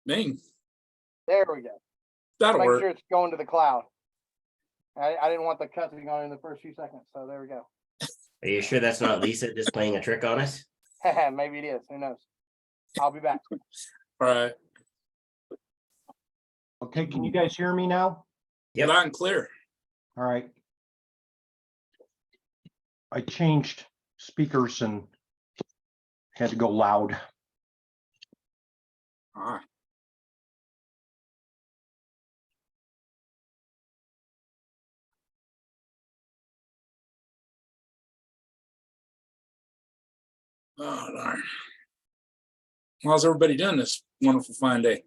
Dang, There we go. that'll Make work. sure it's going to the cloud. I didn't want the cussing on in the first few seconds, so there we go. Are you sure that's not Lisa just playing a trick on us? Maybe it is. Who knows? I'll be back. All right. Okay, can you guys hear me now? Yep. Loud and clear. All right. I changed speakers and had to go loud. All right. Oh, darn. How's everybody doing this wonderful fine day?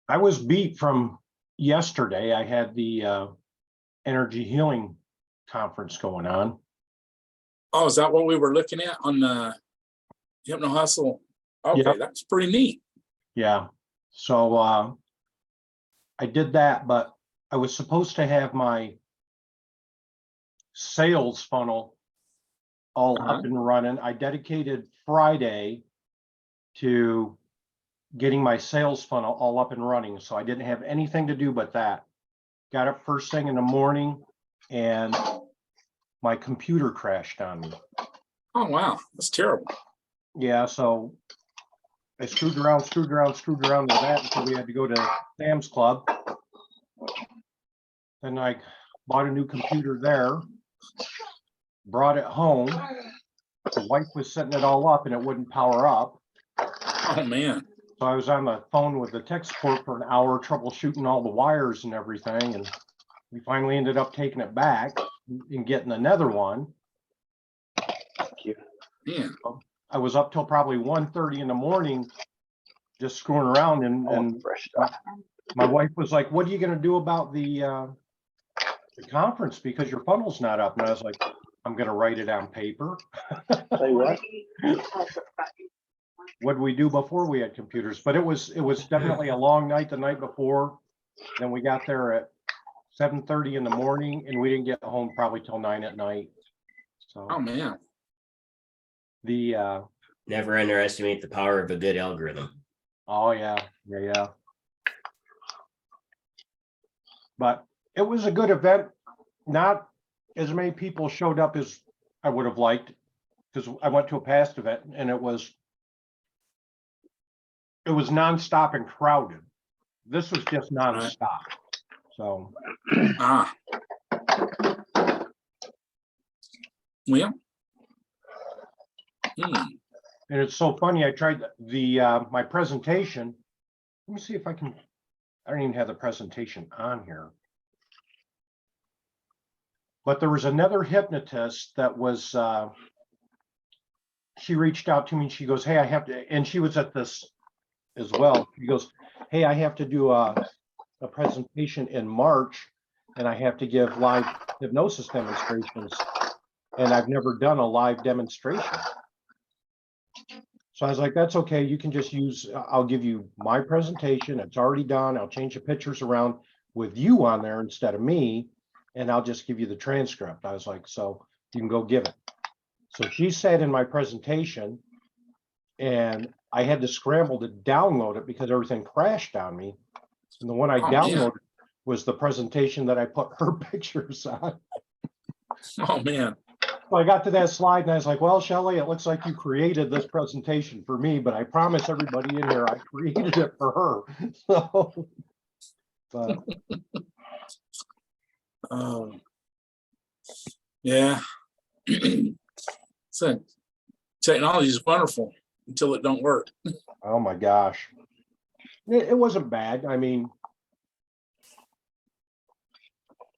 I was beat from yesterday. I had the energy healing conference going on. Oh, is that what we were looking at on the Hypno Hustle? Okay, Yep. that's pretty neat. Yeah. So I did that, but I was supposed to have my sales funnel all up and running. I dedicated Friday to getting my sales funnel all up and running. So I didn't have anything to do but that. Got up first thing in the morning and my computer crashed on me. Oh, wow. That's terrible. Yeah, so I screwed around with that until we had to go to Sam's Club. Then I bought a new computer there, brought it home. The wife was setting it all up and it wouldn't power up. Oh, man. So I was on the phone with the tech support for an hour, troubleshooting all the wires and everything. And we finally ended up taking it back and getting another one. Yeah. I was up till probably 1:30 in the morning, just screwing around. And my wife was like, "What are you going to do about the conference? Because your funnel's not up." And I was like, "I'm going to write it on paper." Say what? What did we do before we had computers? But it was definitely a long night the night before. Then we got there at 7:30 in the morning and we didn't get home probably till 9 at night. So Oh, man. the Never underestimate the power of a good algorithm. oh yeah. But it was a good event. Not as many people showed up as I would have liked, because I went to a past event and it was nonstop and crowded. This was just nonstop. So Ah. Well. and it's so funny. I tried the my presentation. Let me see if I can. I don't even have the presentation on here. But there was another hypnotist that was. She reached out to me and she goes, "Hey, I have to," and she was at this as well. She goes, "Hey, I have to do a presentation in March and I have to give live hypnosis demonstrations. And I've never done a live demonstration." So I was like, "That's okay. You can just use, I'll give you my presentation. It's already done. I'll change the pictures around with you on there instead of me. And I'll just give you the transcript." I was like, "So you can go give it." So she said in my presentation, and I had to scramble to download it because everything crashed on me. And the one I downloaded was the presentation that I put her pictures on. Oh, man. So I got to that slide and I was like, "Well, Shelley, it looks like you created this presentation for me, but I promise everybody in here I created it for her." So, but Yeah. So technology is wonderful until it don't work. oh my gosh, it wasn't bad. I mean,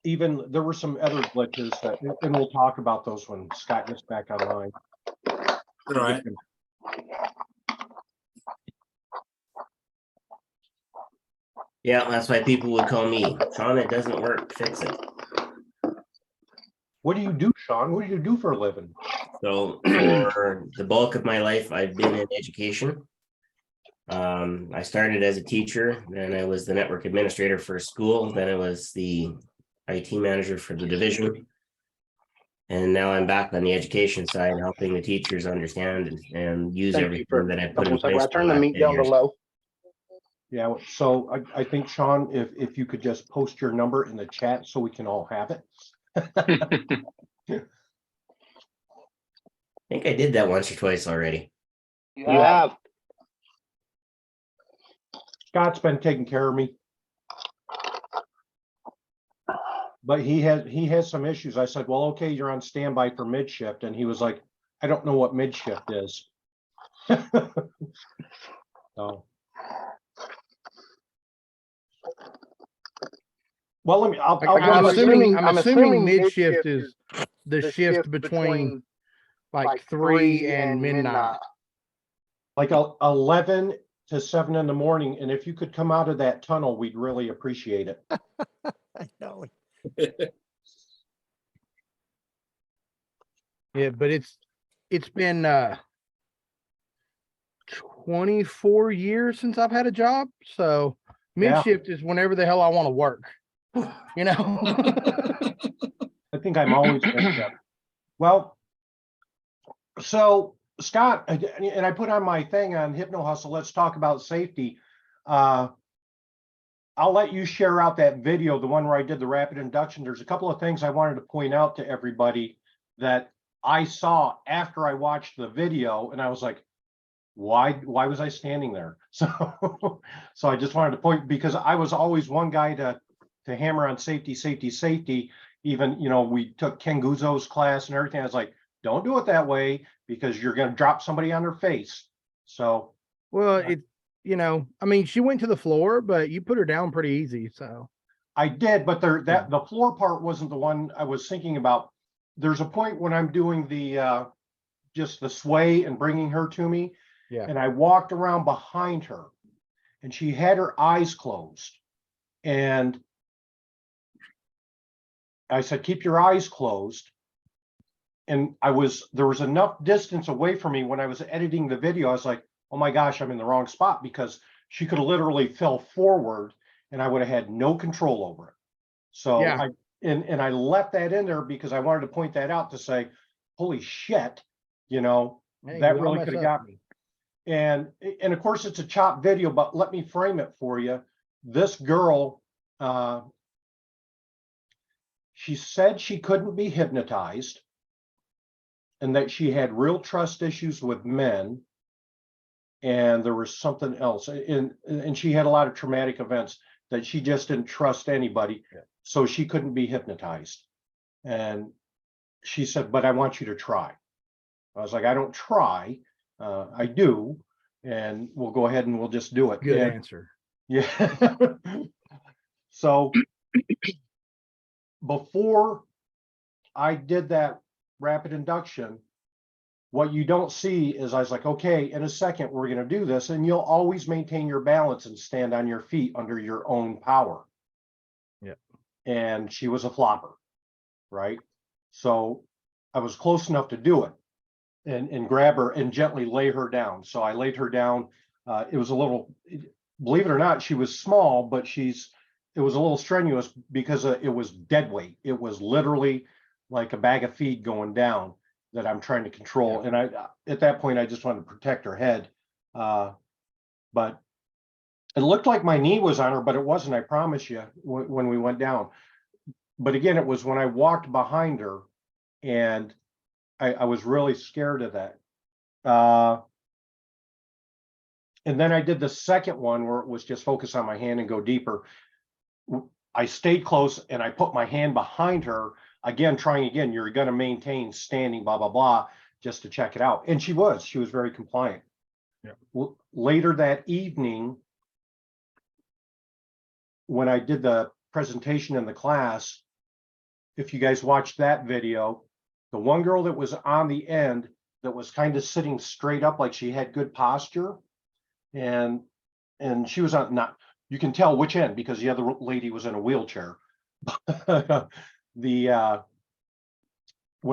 even there were some other glitches that, and we'll talk about those when Scott gets back online. Right. Yeah, that's why people would call me, "Sean, it doesn't work, fix it." What do you do, Sean? What do you do for a living? So for the bulk of my life, I've been in education. I started as a teacher, then I was the network administrator for a school, then I was the IT manager for the division. And now I'm back on the education side, helping the teachers understand and use Thank you everything for that I put double in check. place. I for turned the last meat 10 down to years. low. Yeah, so I think, Sean, if you could just post your number in the chat so we can all have it. I think I did that once or twice already. You have. Scott's been taking care of me. But he has some issues. I said, well, okay, you're on standby for mid shift. And he was like, I don't know what mid shift is. So. Well, let me, I'll I'm assuming assuming mid shift is the shift between like 3 and midnight. like 11 to 7 in the morning. And if you could come out of that tunnel, we'd really appreciate it. I know. Yeah, but it's been 24 years since I've had a job. So mid shift is whenever the hell I want to work. You know. I think I'm always well. So Scott, and I put on my thing on Hypno Hustle. Let's talk about safety. I'll let you share out that video, the one where I did the rapid induction. There's a couple of things I wanted to point out to everybody that I saw after I watched the video, and I was like, why was I standing there? So I just wanted to point, because I was always one guy to hammer on safety. Even, we took Ken Guzzo's class and everything. I was like, don't do it that way because you're going to drop somebody on their face. So, well, I mean, she went to the floor, but you put her down pretty easy. So I did, but the floor part wasn't the one I was thinking about. There's a point when I'm doing the just the sway and bringing her to me. Yeah. And I walked around behind her and she had her eyes closed. And I said, keep your eyes closed. And there was enough distance away from me when I was editing the video. I was like, oh my gosh, I'm in the wrong spot, because she could have literally fell forward and I would have had no control over it. So yeah. I left that in there because I wanted to point that out to say, holy shit, Hey, that really could have got me. And of course it's a chopped video, but let me frame it for you. This girl, she said she couldn't be hypnotized and that she had real trust issues with men. And there was something else. And she had a lot of traumatic events that she just didn't trust anybody. Yeah. So she couldn't be hypnotized. And she said, but I want you to try. I was like, I don't try. I do. And we'll go ahead and we'll just do it. Good answer. Yeah. So before I did that rapid induction, what you don't see is I was like, okay, in a second, we're going to do this. And you'll always maintain your balance and stand on your feet under your own power. Yeah. And she was a flopper, right? So I was close enough to do it and grab her and gently lay her down. So I laid her down. It was a little, believe it or not, she was small, but it was a little strenuous because it was dead weight. It was literally like a bag of feed going down that I'm trying to control. Yeah. And at that point, I just wanted to protect her head. But it looked like my knee was on her, but it wasn't, I promise you, when we went down. But again, it was when I walked behind her, and I was really scared of that. And then I did the second one where it was just focus on my hand and go deeper. I stayed close and I put my hand behind her, again, you're going to maintain standing, blah, blah, blah, just to check it out. And she was very compliant. Yeah. Later that evening, when I did the presentation in the class, if you guys watched that video, the one girl that was on the end that was kind of sitting straight up, like she had good posture, and she was not, you can tell which end because the other lady was in a wheelchair. When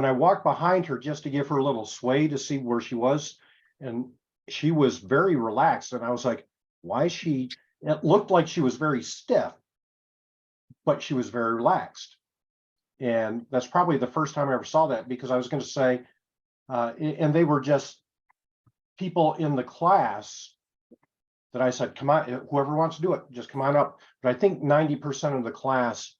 I walked behind her just to give her a little sway to see where she was, and she was very relaxed, and I was like, why is she, it looked like she was very stiff, but she was very relaxed. And that's probably the first time I ever saw that, because I was going to say, and they were just people in the class that I said, come on, whoever wants to do it, just come on up. But I think 90% of the class,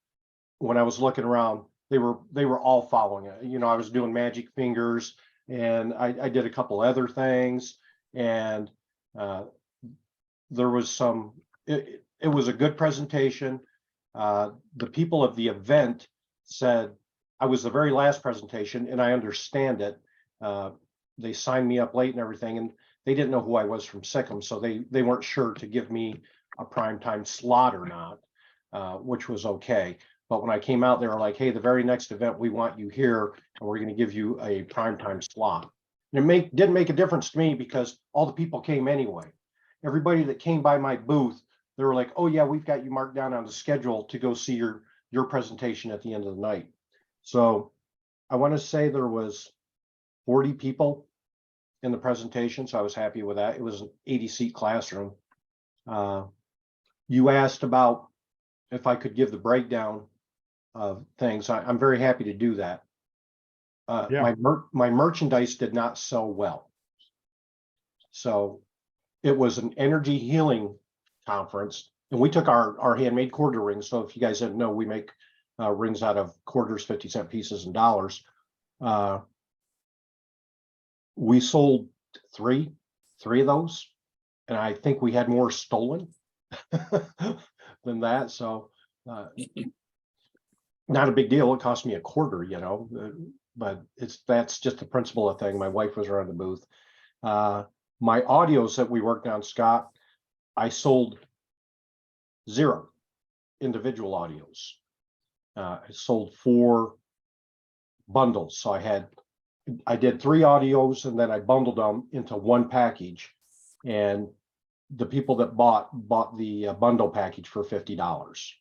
when I was looking around, they were all following it. You know, I was doing magic fingers, and I did a couple other things, and there was some, it was a good presentation. The people of the event said I was the very last presentation, and I understand it. They signed me up late and everything, and they didn't know who I was from Sikkim, so they weren't sure to give me a primetime slot or not, which was okay. But when I came out, they were like, hey, the very next event, we want you here, and we're going to give you a primetime slot. And it didn't make a difference to me, because all the people came anyway. Everybody that came by my booth, they were like, oh yeah, we've got you marked down on the schedule to go see your presentation at the end of the night. So I want to say there was 40 people in the presentation, so I was happy with that. It was an 80-seat classroom. You asked about if I could give the breakdown of things. I'm very happy to do that. Yeah. My merchandise did not sell well. So it was an energy healing conference, and we took our handmade quarter rings. So if you guys didn't know, we make rings out of quarters, 50-cent pieces, and dollars. We sold three of those, and I think we had more stolen than that. So not a big deal. It cost me a quarter, you know, but that's just the principle of thing. My wife was running the booth. My audios that we worked on, Scott, I sold 0 individual audios. I sold 4 bundles. So I did 3 audios, and then I bundled them into one package, and the people that bought the bundle package for $50.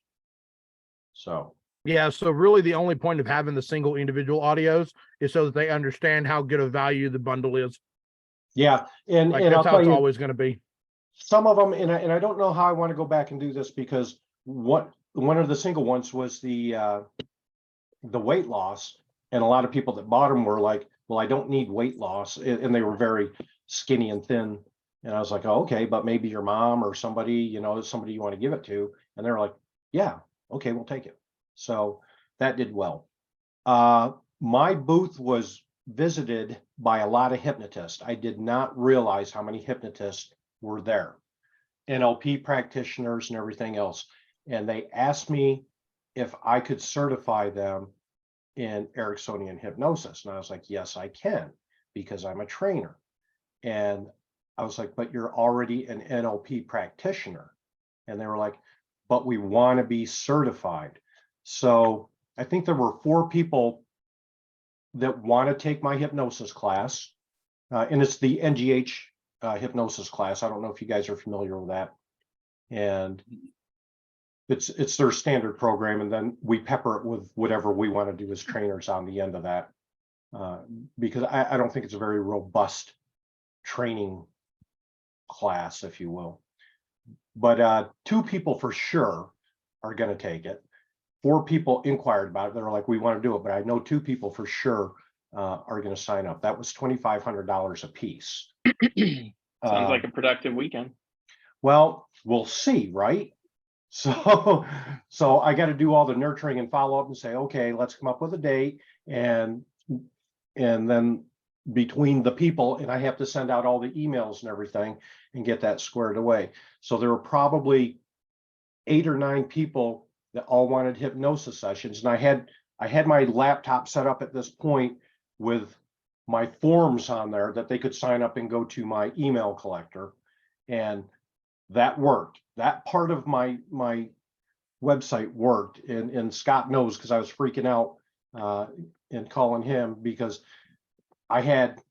So Yeah, so really the only point of having the single individual audios is so that they understand how good a value the bundle is. yeah, and Like I'll that's how tell it's you, always going to be. some of them, and I don't know how I want to go back and do this, because one of the single ones was the weight loss, and a lot of people that bought them were like, well, I don't need weight loss, and they were very skinny and thin, and I was like, oh, okay, but maybe your mom or somebody, you know, somebody you want to give it to, and they were like, yeah, okay, we'll take it. So that did well. My booth was visited by a lot of hypnotists. I did not realize how many hypnotists were there, NLP practitioners and everything else. And they asked me if I could certify them in Ericksonian hypnosis. And I was like, yes, I can, because I'm a trainer. And I was like, but you're already an NLP practitioner. And they were like, but we want to be certified. So I think there were 4 people that want to take my hypnosis class, and it's the NGH hypnosis class. I don't know if you guys are familiar with that, and it's their standard program, and then we pepper it with whatever we want to do as trainers on the end of that, because I don't think it's a very robust training class, if you will. But 2 people for sure are going to take it. 4 people inquired about it. They were like, we want to do it, but I know 2 people for sure are going to sign up. That was $2,500 a piece. Sounds like a productive weekend. Well, we'll see, right? So I got to do all the nurturing and follow up and say, okay, let's come up with a date, and then between the people, and I have to send out all the emails and everything and get that squared away. So there were probably 8 or 9 people that all wanted hypnosis sessions. And I had my laptop set up at this point with my forms on there that they could sign up and go to my email collector. And that worked. That part of my website worked. And Scott knows, because I was freaking out and calling him, because I had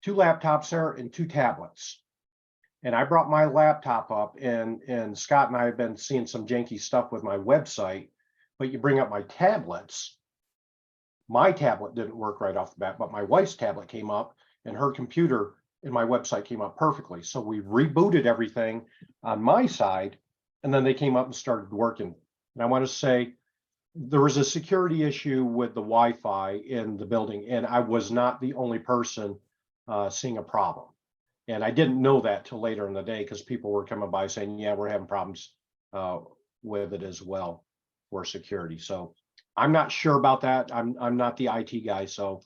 2 laptops there and 2 tablets. And I brought my laptop up, and Scott and I have been seeing some janky stuff with my website, but you bring up my tablets. My tablet didn't work right off the bat, but my wife's tablet came up, and her computer and my website came up perfectly. So we rebooted everything on my side, and then they came up and started working. And I want to say there was a security issue with the Wi-Fi in the building, and I was not the only person seeing a problem. And I didn't know that till later in the day because people were coming by saying, yeah, we're having problems with it as well for security. So I'm not sure about that. I'm not the IT guy, so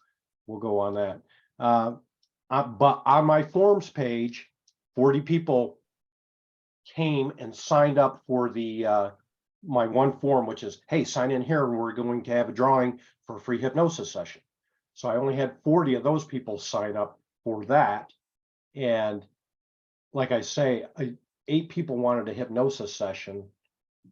we'll go on that. But on my forms page, 40 people came and signed up for the my one form, which is, hey, sign in here and we're going to have a drawing for a free hypnosis session. So I only had 40 of those people sign up for that. And like I say, 8 people wanted a hypnosis session.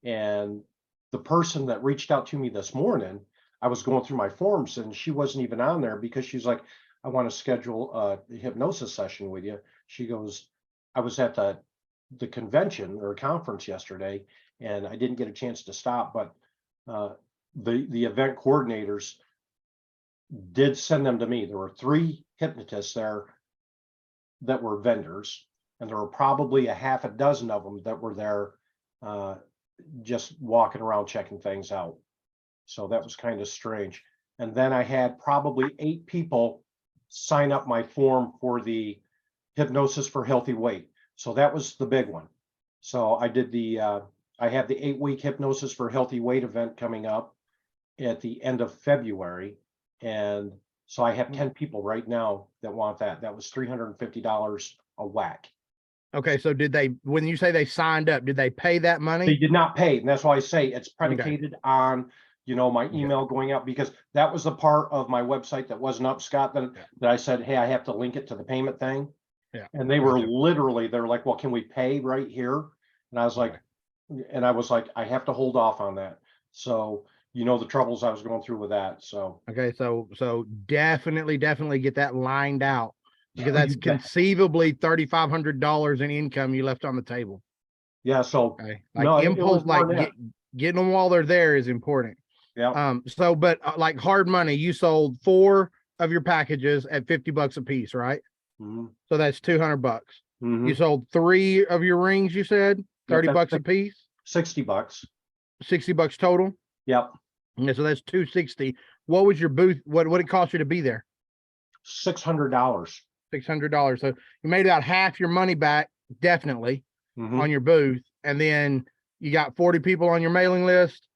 And the person that reached out to me this morning, I was going through my forms and she wasn't even on there because she's like, I want to schedule a hypnosis session with you. She goes, I was at the convention or conference yesterday and I didn't get a chance to stop, but the event coordinators did send them to me. There were 3 hypnotists there that were vendors, and there were probably a half a dozen of them that were there just walking around checking things out. So that was kind of strange. And then I had probably 8 people sign up my form for the hypnosis for healthy weight. So that was the big one. So I did I have the 8-week hypnosis for healthy weight event coming up at the end of February. And so I have 10 people right now that want that. That was $350 a whack. Okay, so did they, when you say they signed up, did they pay that They money? did not pay. And that's why I say it's predicated on, my email going out, because that was the part of my website that wasn't up, Scott, that I said, hey, I have to link it to the payment thing. Yeah. And they were Gotcha. literally, they're like, well, can we pay right here? And I was like, I have to hold off on that. So, the troubles I was going through with that. So, Okay, so definitely get that lined out because Oh, that's you bet. conceivably $3,500 in income you left on the table. yeah. So, Okay, No, like it was impulse, more like than that. getting them while they're there is important. yeah. So, but like hard money, you sold 4 of your packages at $50 a piece, right? Mhm, So that's $200. mhm. You sold 3 of your rings, you said Yep, $30 a that's piece, $60. $60 total. Yep. Yeah, so that's 260. What was your booth? What it cost you to be there? $600. $600. So you made about half your money back, definitely, Mhm. on your booth. And then you got 40 people on your mailing list.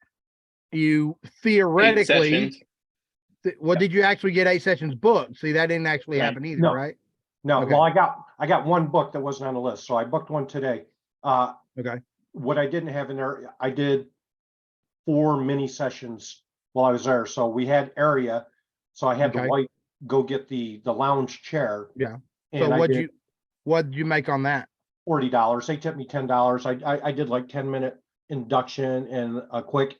You 8 theoretically, sessions. what did you actually get 8 sessions booked? See, that didn't actually Right. happen either, No. right? No, Okay. well, I got one book that wasn't on the list, so I booked one today. Okay. What I didn't have in there, I did 4 mini sessions while I was there. So we had area, so I had the Okay. white go get the lounge chair. Yeah. And So I what did did you make on that? $40. They tipped me $10. I did like 10-minute induction and a quick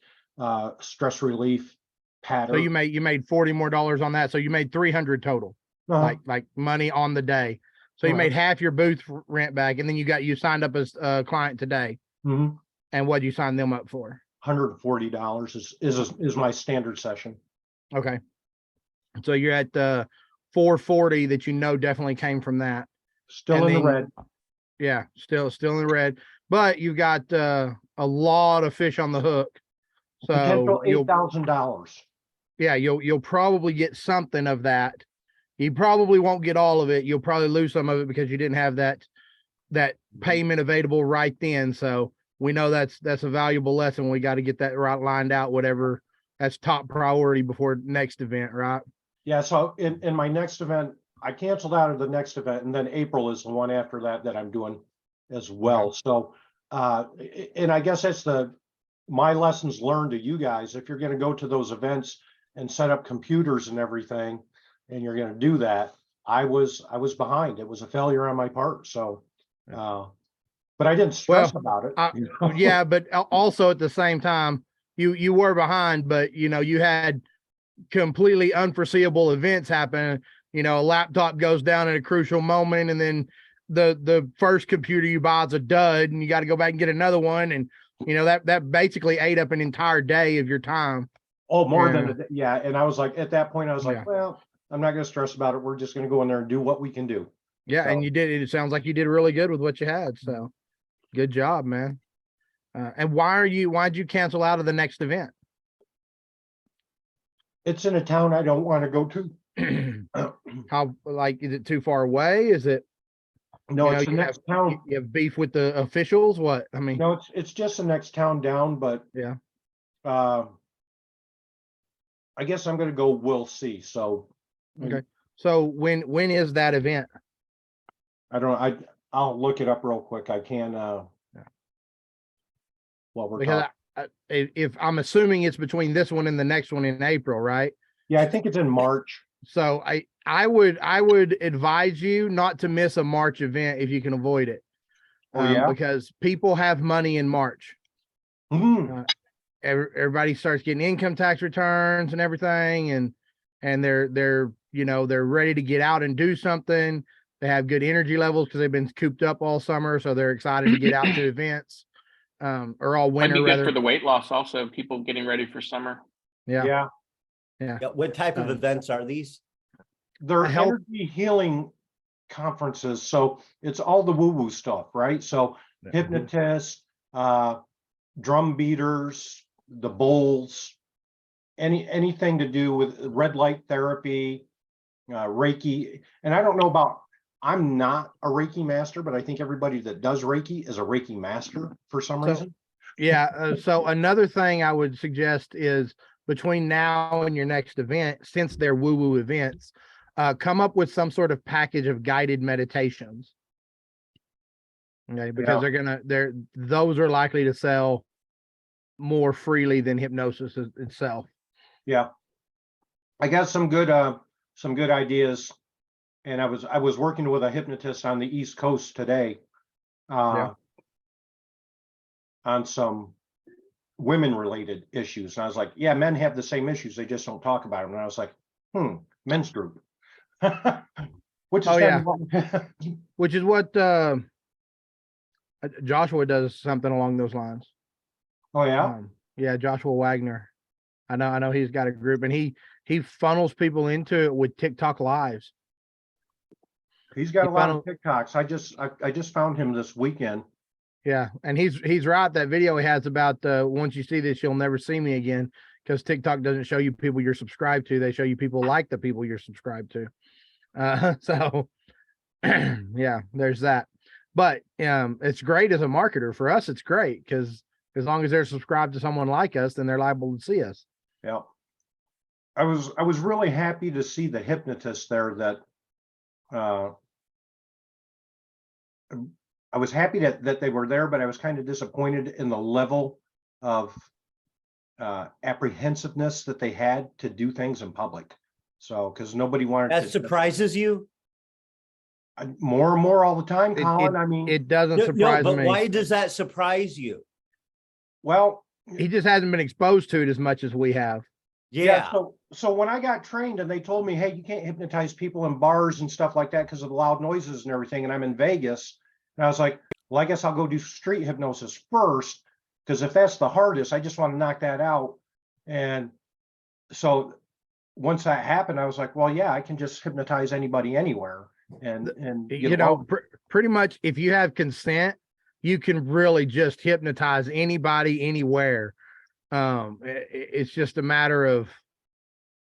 stress relief pattern. So you made $40 more on that. So you made 300 total, like money on the day. So you made half your booth rent back, and then you signed up as a client today. Mhm. And what did you sign them up for? $140 is my standard session. Okay. So you're at 440 that definitely came from that. Still And in the then- red. Yeah, still in the red. But you've got a lot of fish on the hook. So Potential $8,000. yeah, you'll probably get something of that. You probably won't get all of it. You'll probably lose some of it because you didn't have that payment available right then. So we know that's a valuable lesson. We got to get that right lined out, whatever that's top priority before next event, right? Yeah, so in my next event, I canceled out of the next event, and then April is the one after that I'm doing as well. So and I guess that's my lessons learned to you guys. If you're going to go to those events and set up computers and everything, and you're going to do that, I was behind. It was a failure on my part. So but I didn't stress about it. Yeah, but also at the same time, you were behind, but you had completely unforeseeable events happen. A laptop goes down at a crucial moment, and then the first computer you buy is a dud, and you got to go back and get another one, and that basically ate up an entire day of your time. Oh, more than yeah. And I was like, at that point, I was like, Yeah. well, I'm not going to stress about it. We're just going to go in there and do what we can do. Yeah, So- and you did. It sounds like you did really good with what you had. So, good job, man. And why'd you cancel out of the next event? It's in a town I don't want to go to. How, like, is it too far away? Is it, No, you know, it's the you next have, town. you have beef with the officials? What? I mean, No, it's just the next town down, but yeah. I guess I'm gonna go, we'll see. So Okay. So when is that event? I'll look it up real quick. I can while we're Because talking. if I'm assuming it's between this one and the next one in April, right? Yeah, I think it's in March. So I would advise you not to miss a March event if you can avoid it. Oh, yeah? Because people have money in March. Mhm. Everybody starts getting income tax returns and everything, and they're you know, they're ready to get out and do something. They have good energy levels because they've been cooped up all summer, so they're excited to get out to events, or all Might winter be good rather. for the weight loss also, people getting ready for summer. Yeah, Yeah, yeah. Yeah, what type of Um, events are these? they're health- energy healing conferences, so it's all the woo-woo stuff, right? So hypnotists, drum beaters, the bowls, anything to do with red light therapy, Reiki. And I don't know about, I'm not a Reiki master, but I think everybody that does Reiki is a Reiki master for some So- reason. Yeah. So another thing I would suggest is between now and your next event, since they're woo-woo events, come up with some sort of package of guided meditations. Okay, because those are likely to sell more freely than hypnosis itself. Yeah. I got some good ideas. And I was working with a hypnotist on the East Coast today. On some women related issues. And I was like, yeah, men have the same issues. They just don't talk about them. And I was like, men's group. Which is Oh, yeah. kind Which is what Joshua does, something along those lines. oh yeah. Yeah, Joshua Wagner. I know he's got a group, and he funnels people into it with TikTok lives. He's got he a lot of funnel- TikToks. I just found him this weekend. Yeah, and he's right. That video he has about once you see this, you'll never see me again, because TikTok doesn't show you people you're subscribed to. They show you people like the people you're subscribed to. So yeah, there's that. But it's great as a marketer. For us, it's great because as long as they're subscribed to someone like us, then they're liable to see us. Yeah. I was really happy to see the hypnotist there that I was happy that they were there, but I was kind of disappointed in the level of apprehensiveness that they had to do things in public. So, because nobody wanted That to. surprises you? More and more all the time, Colin. I mean, It doesn't No, surprise but me. why does that surprise you? well, He just hasn't been exposed to it as much as we have. Yeah, So when I got trained and they told me, hey, you can't hypnotize people in bars and stuff like that because of the loud noises and everything, and I'm in Vegas, and I was like, well, I guess I'll go do street hypnosis first, because if that's the hardest, I just want to knock that out. And so once that happened, I was like, well, yeah, I can just hypnotize anybody anywhere. And get You know, along. pretty much if you have consent, you can really just hypnotize anybody anywhere. It's just a matter of,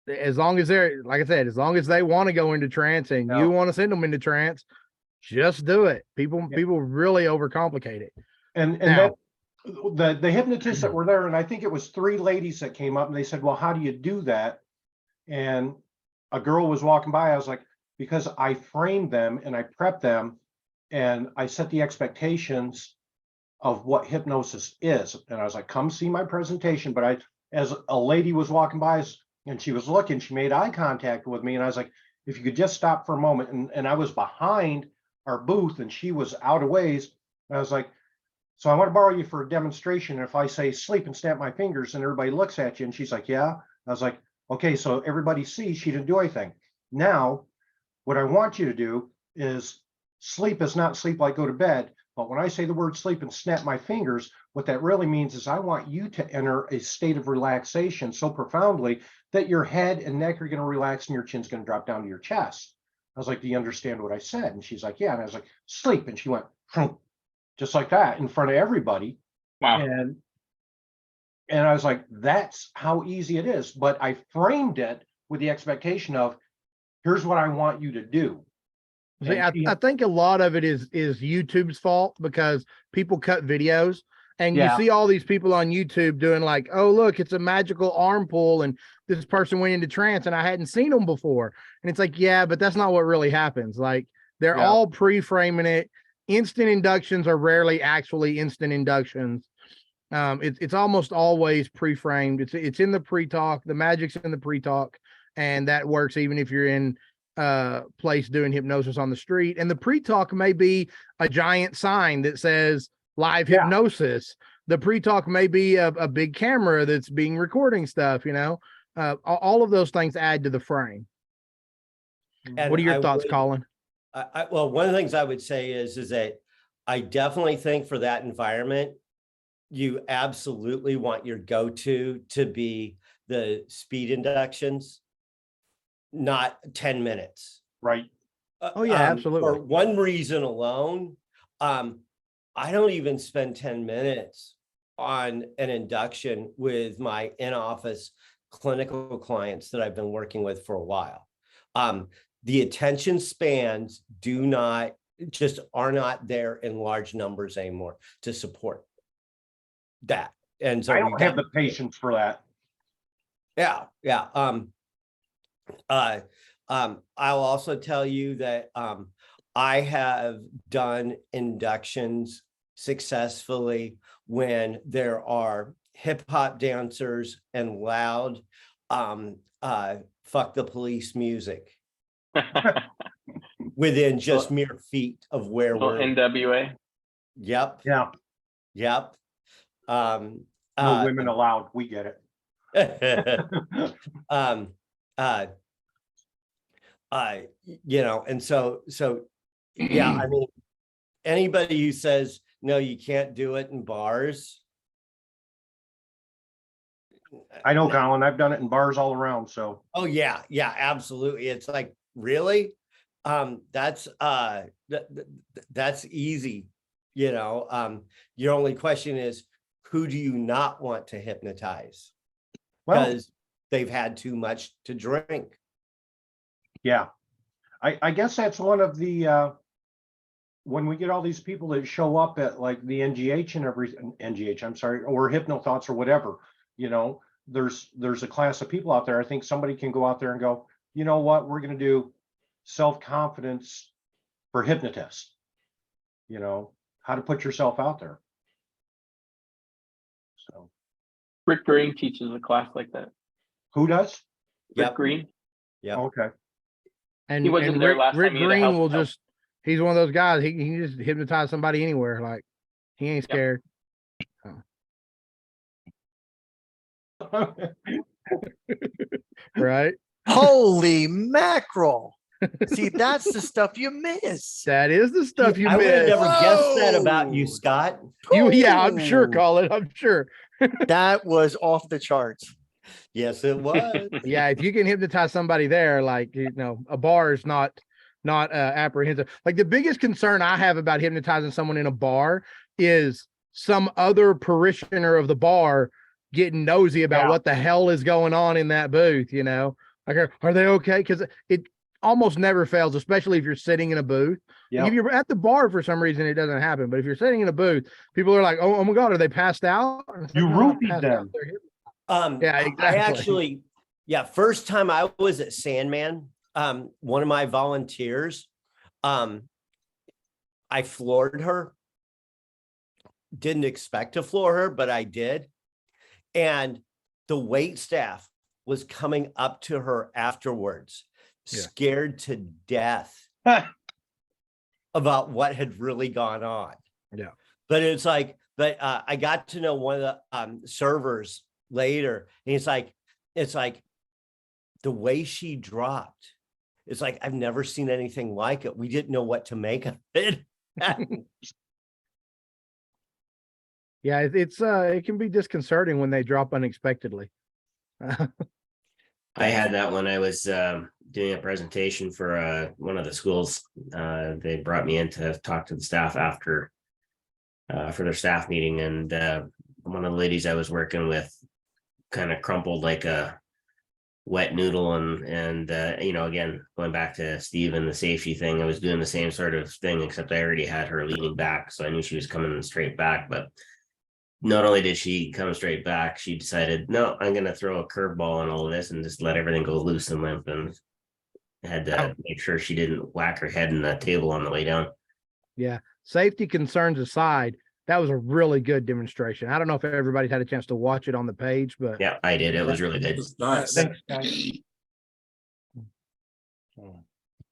as long as they're, like I said, as long as they want to go into trance and Yeah. you want to send them into trance, just do it. People really overcomplicate it. And Now- that the hypnotists that were there, and I think it was 3 ladies that came up and they said, well, how do you do that? And a girl was walking by. I was like, because I framed them and I prepped them and I set the expectations of what hypnosis is. And I was like, come see my presentation. But as a lady was walking by and she was looking, she made eye contact with me. And I was like, if you could just stop for a moment. And I was behind our booth and she was out of ways. I was like, so I want to borrow you for a demonstration. If I say sleep and snap my fingers and everybody looks at you, and she's like, yeah. I was like, okay, so everybody sees she didn't do anything. Now, what I want you to do is sleep is not sleep like go to bed. But when I say the word sleep and snap my fingers, what that really means is I want you to enter a state of relaxation so profoundly that your head and neck are going to relax and your chin's going to drop down to your chest. I was like, do you understand what I said? And she's like, yeah. And I was like, sleep. And she went, just like that in front of everybody. Wow. And And I was like, that's how easy it is. But I framed it with the expectation of, here's what I want you to do. See, And I think a lot of it is YouTube's fault because people cut videos and you Yeah. see all these people on YouTube doing like, oh, look, it's a magical arm pull and this person went into trance and I hadn't seen them before. And it's like, yeah, but that's not what really happens. Like they're Yeah. all pre-framing it. Instant inductions are rarely actually instant inductions. It's almost always pre-framed. It's in the pre-talk. The magic's in the pre-talk, and that works even if you're in place doing hypnosis on the street. And the pre-talk may be a giant sign that says live Yeah. hypnosis. The pre-talk may be a big camera that's being recording stuff, you know. All of those things add to the frame. And What are your I thoughts, would- Colin? Well, one of the things I would say is that I definitely think for that environment, you absolutely want your go-to to be the speed inductions, not 10 minutes. right. Oh, yeah, absolutely. For one reason alone, I don't even spend 10 minutes on an induction with my in-office clinical clients that I've been working with for a while. The attention spans are not there in large numbers anymore to support that. And so I we don't have got- the patience for that. yeah. I'll also tell you that I have done inductions successfully when there are hip hop dancers and loud fuck the police music within just mere feet of where Little we're. NWA. Yep. Yeah. Yep. No women allowed. We get it. And so yeah, I mean, anybody who says no, you can't do it in bars. I know, Colin, I've done it in bars all around. So Oh yeah, absolutely. It's like, really? That's easy. Your only question is, who do you not want to hypnotize? well, Because they've had too much to drink. yeah. I guess that's one of the when we get all these people that show up at like the NGH, I'm sorry, or Hypno Thoughts or whatever, there's a class of people out there. I think somebody can go out there and go, you know what, we're going to do self-confidence for hypnotists, how to put yourself out there. So Rick Green teaches a class like that. who does? Rick Yep. Green. Yep. Okay. And He wasn't and there Rick, last Rick time he had a Green health will help. he's one of those guys. He can just hypnotize somebody anywhere. Like he ain't Yep. scared. Right. Holy mackerel. See, that's the stuff you miss. That is the stuff you I would have miss. never guessed that about you, Whoa. Scott. Yeah, I'm sure, Ooh, Colin. I'm sure. that was off the charts. Yes, it was. Yeah, if you can hypnotize somebody there, like a bar is not apprehensive. Like the biggest concern I have about hypnotizing someone in a bar is some other parishioner of the bar getting nosy about Yeah. what the hell is going on in that booth. Like are they okay? Because it almost never fails, especially if you're sitting in a booth. Yeah. If you're at the bar for some reason, it doesn't happen. But if you're sitting in a booth, people are like, "Oh my God, are they passed out?" And it's like, You "No, they're not roofied passed them. out. They're hypnotized." Yeah, I exactly. actually, first time I was at Sandman, one of my volunteers, I floored her. Didn't expect to floor her, but I did. And the wait staff was coming up to her afterwards, Yeah. scared to death about what had really gone on. Yeah. But it's like, I got to know one of the servers later, and it's like the way she dropped. It's like, I've never seen anything like it. We didn't know what to make of it. Yeah, it can be disconcerting when they drop unexpectedly. I had that when I was doing a presentation for one of the schools. They brought me in to talk to the staff after for their staff meeting, and one of the ladies I was working with kind of crumpled like a wet noodle, and you know, again, going back to Steve and the safety thing, I was doing the same sort of thing, except I already had her leaning back, so I knew she was coming straight back. But not only did she come straight back, she decided, no, I'm gonna throw a curveball on all of this and just let everything go loose and limp, and had to make sure she didn't whack her head in the table on the way down. Yeah. Safety concerns aside, that was a really good demonstration. I don't know if everybody's had a chance to watch it on the page, but Yeah, I did. It was really good. It's nice. Thanks, guys.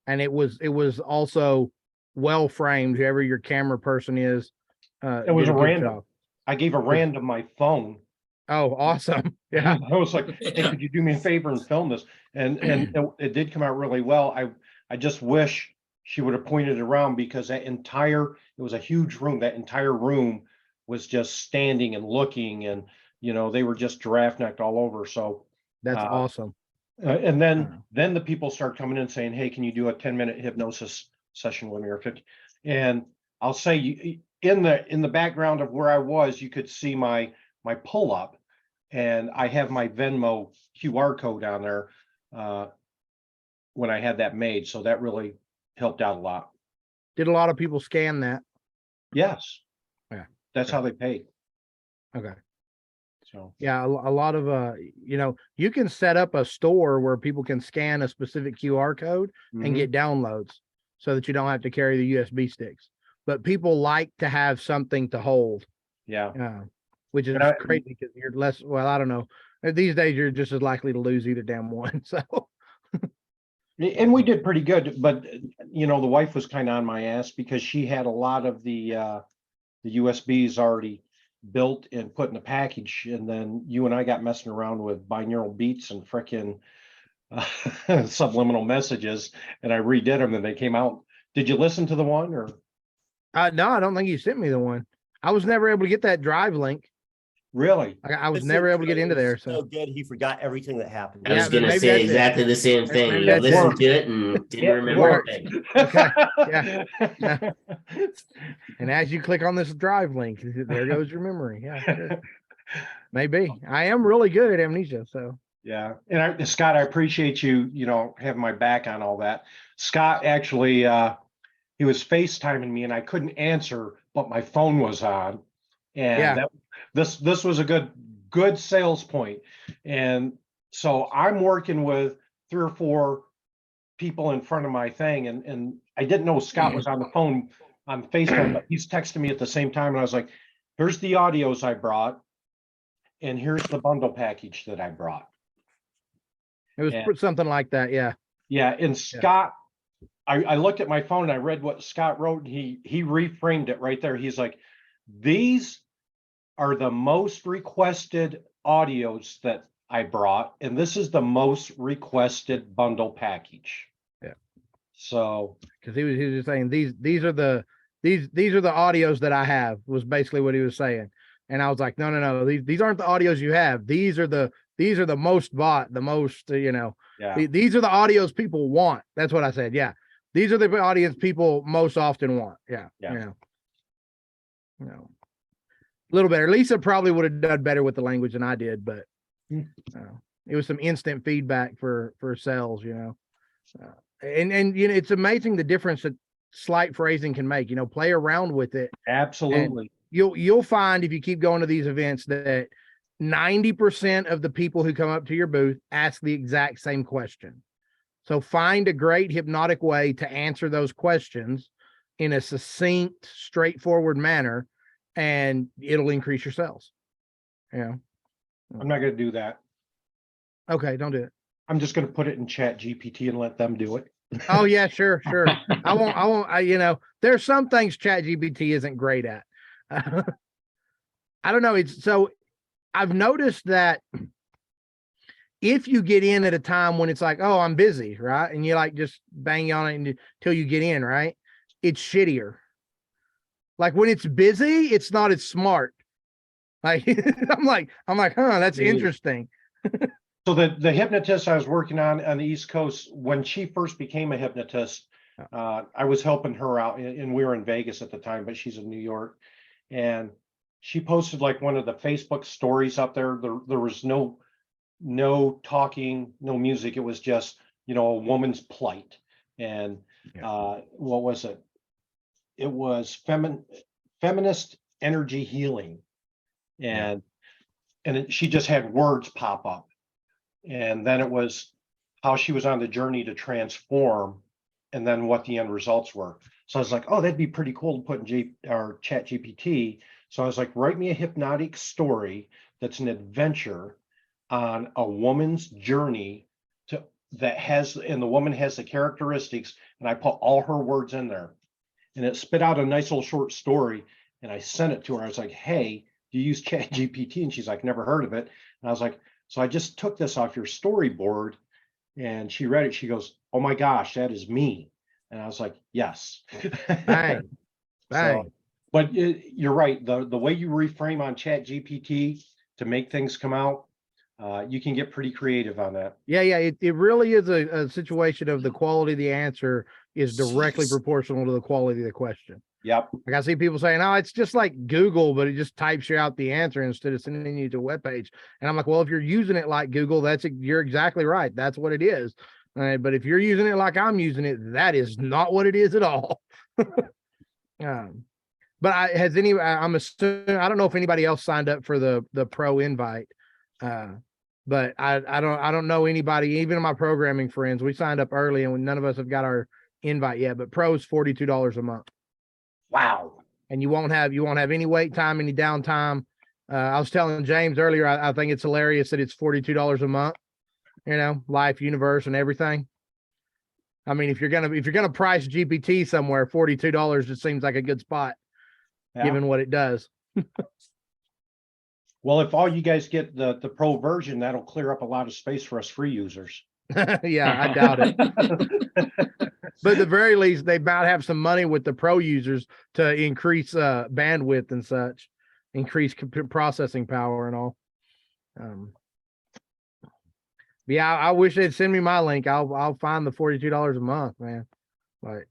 and it was also well framed. Whoever your camera person is, It was did a good random. job. I gave a random my phone. Oh, awesome! Yeah, I was like, hey, Yeah. could you do me a favor and film this? And it did come out really well. I just wish she would have pointed it around, because it was a huge room. That entire room was just standing and looking, and you know, they were just giraffe necked all over. So that's Uh, awesome. and Uh. then the people start coming in saying, hey, can you do a 10-minute hypnosis session with me, or 50? And I'll say, in the background of where I was, you could see my pull up, and I have my Venmo QR code on there when I had that made. So that really helped out a lot. Did a lot of people scan that? Yes. Yeah. That's how they paid. Okay. So Yeah, a lot of you know, you can set up a store where people can scan a specific QR code and get downloads, so that you don't have to carry the USB sticks. But people like to have something to hold, yeah. which is And I- crazy, because you're less. Well, I don't know. These days, you're just as likely to lose either damn one. So And we did pretty good, but you know, the wife was kind of on my ass, because she had a lot of the USBs already built and put in a package, and then you and I got messing around with binaural beats and frickin' subliminal messages, and I redid them and they came out. Did you listen to the one, or? no, I don't think you sent me the one. I was never able to get that drive link. Really? I was This never able to get intro into was there. So So good, he forgot everything that happened. I was Yeah, gonna maybe say that's it. exactly the same Maybe thing. You that's it. listened to it and didn't It remember worked. a thing. Okay, yeah. And as you click on this drive link, there goes your memory. Yeah, good. Maybe. I am really good at amnesia. So Yeah, and Scott, I appreciate you, having my back on all that. Scott actually, he was FaceTiming me and I couldn't answer, but my phone was on. And Yeah. this was a good sales point. And so I'm working with 3 or 4 people in front of my thing, and I didn't know Scott was on the phone on FaceTime, but he's texting me at the same time, and I was like, here's the audios I brought, and here's the bundle package that I brought. it was something like that. Yeah. Yeah, and Scott, I looked at my phone and I read what Scott wrote, and he reframed it right there. He's like, these are the most requested audios that I brought, and this is the most requested bundle package. Yeah. So Because he was just saying these are the audios that I have, was basically what he was saying. And I was like, no, these aren't the audios you have. These are the most bought, the most, yeah. these are the audios people want. That's what I said. Yeah. These are the audience people most often want. Yeah. Yeah. A little better. Lisa probably would have done better with the language than I did, but it was some instant feedback for sales, and it's amazing the difference that slight phrasing can make. Play around with it. Absolutely. You'll find, if you keep going to these events, that 90% of the people who come up to your booth ask the exact same question. So find a great hypnotic way to answer those questions in a succinct, straightforward manner, and it'll increase your sales. I'm not going to do that. Okay, don't do it. I'm just going to put it in Chat GPT and let them do it. Oh yeah, sure. I won't, there's some things Chat GPT isn't great at. I don't know. So I've noticed that if you get in at a time when it's like, oh, I'm busy, right? And you like just bang on it until you get in, right? It's shittier. Like when it's busy, it's not as smart. Like I'm like, that's interesting. So the hypnotist I was working on the East Coast, when she first became a hypnotist, I was helping her out, and we were in Vegas at the time, but she's in New York. And she posted like one of the Facebook stories up there. There was no talking, no music. It was just, a woman's plight. And what was it? It was feminist energy healing. And she just had words pop up. And then it was how she was on the journey to transform, and then what the end results were. So I was like, oh, that'd be pretty cool to put in Chat GPT. So I was like, write me a hypnotic story that's an adventure on a woman's journey and the woman has the characteristics, and I put all her words in there. And it spit out a nice little short story, and I sent it to her. I was like, hey, do you use Chat GPT? And she's like, never heard of it. And I was like, so I just took this off your storyboard. And she read it. She goes, oh my gosh, that is me. And I was like, yes. Bang. Bang. So, but you're right. The way you reframe on Chat GPT to make things come out, you can get pretty creative on that. Yeah, it really is a situation of the quality of the answer is directly proportional to the quality of the question. Yep. Like I see people saying, oh, it's just like Google, but it just types you out the answer instead of sending you to a web page. And I'm like, well, if you're using it like Google, you're exactly right. That's what it is. But if you're using it like I'm using it, that is not what it is at all. But I'm assuming, I don't know if anybody else signed up for the pro invite. But I don't know anybody, even my programming friends. We signed up early and none of us have got our invite yet, but pro is $42 a month. Wow. And you won't have any wait time, any downtime. I was telling James earlier, I think it's hilarious that it's $42 a month, life, universe, and everything. I mean, if you're gonna price GPT somewhere, $42 just seems like a good spot, given what it does. Well, if all you guys get the pro version, that'll clear up a lot of space for us free users. Yeah, I doubt it. But at the very least, they about have some money with the pro users to increase bandwidth and such, increase processing power and all. Yeah, I wish they'd send me my link. I'll find the $42 a month, man. Like,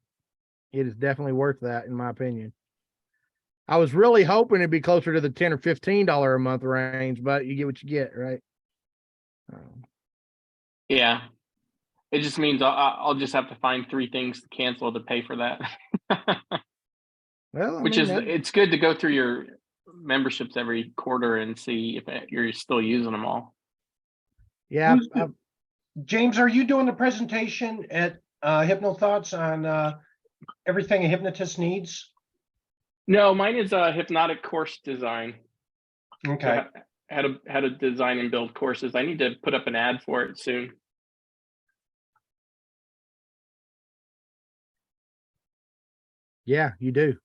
it is definitely worth that, in my opinion. I was really hoping it'd be closer to the $10 or $15 a month range, but you get what you get, right? Yeah. It just means I'll just have to find 3 things to cancel to pay for that. Well, it's good to go through your memberships every quarter and see if you're still using them all. Yeah. James, are you doing the presentation at Hypno Thoughts on everything a hypnotist needs? No, mine is a hypnotic course design. Okay. So how to design and build courses. I need to put up an ad for it soon. Yeah, you do.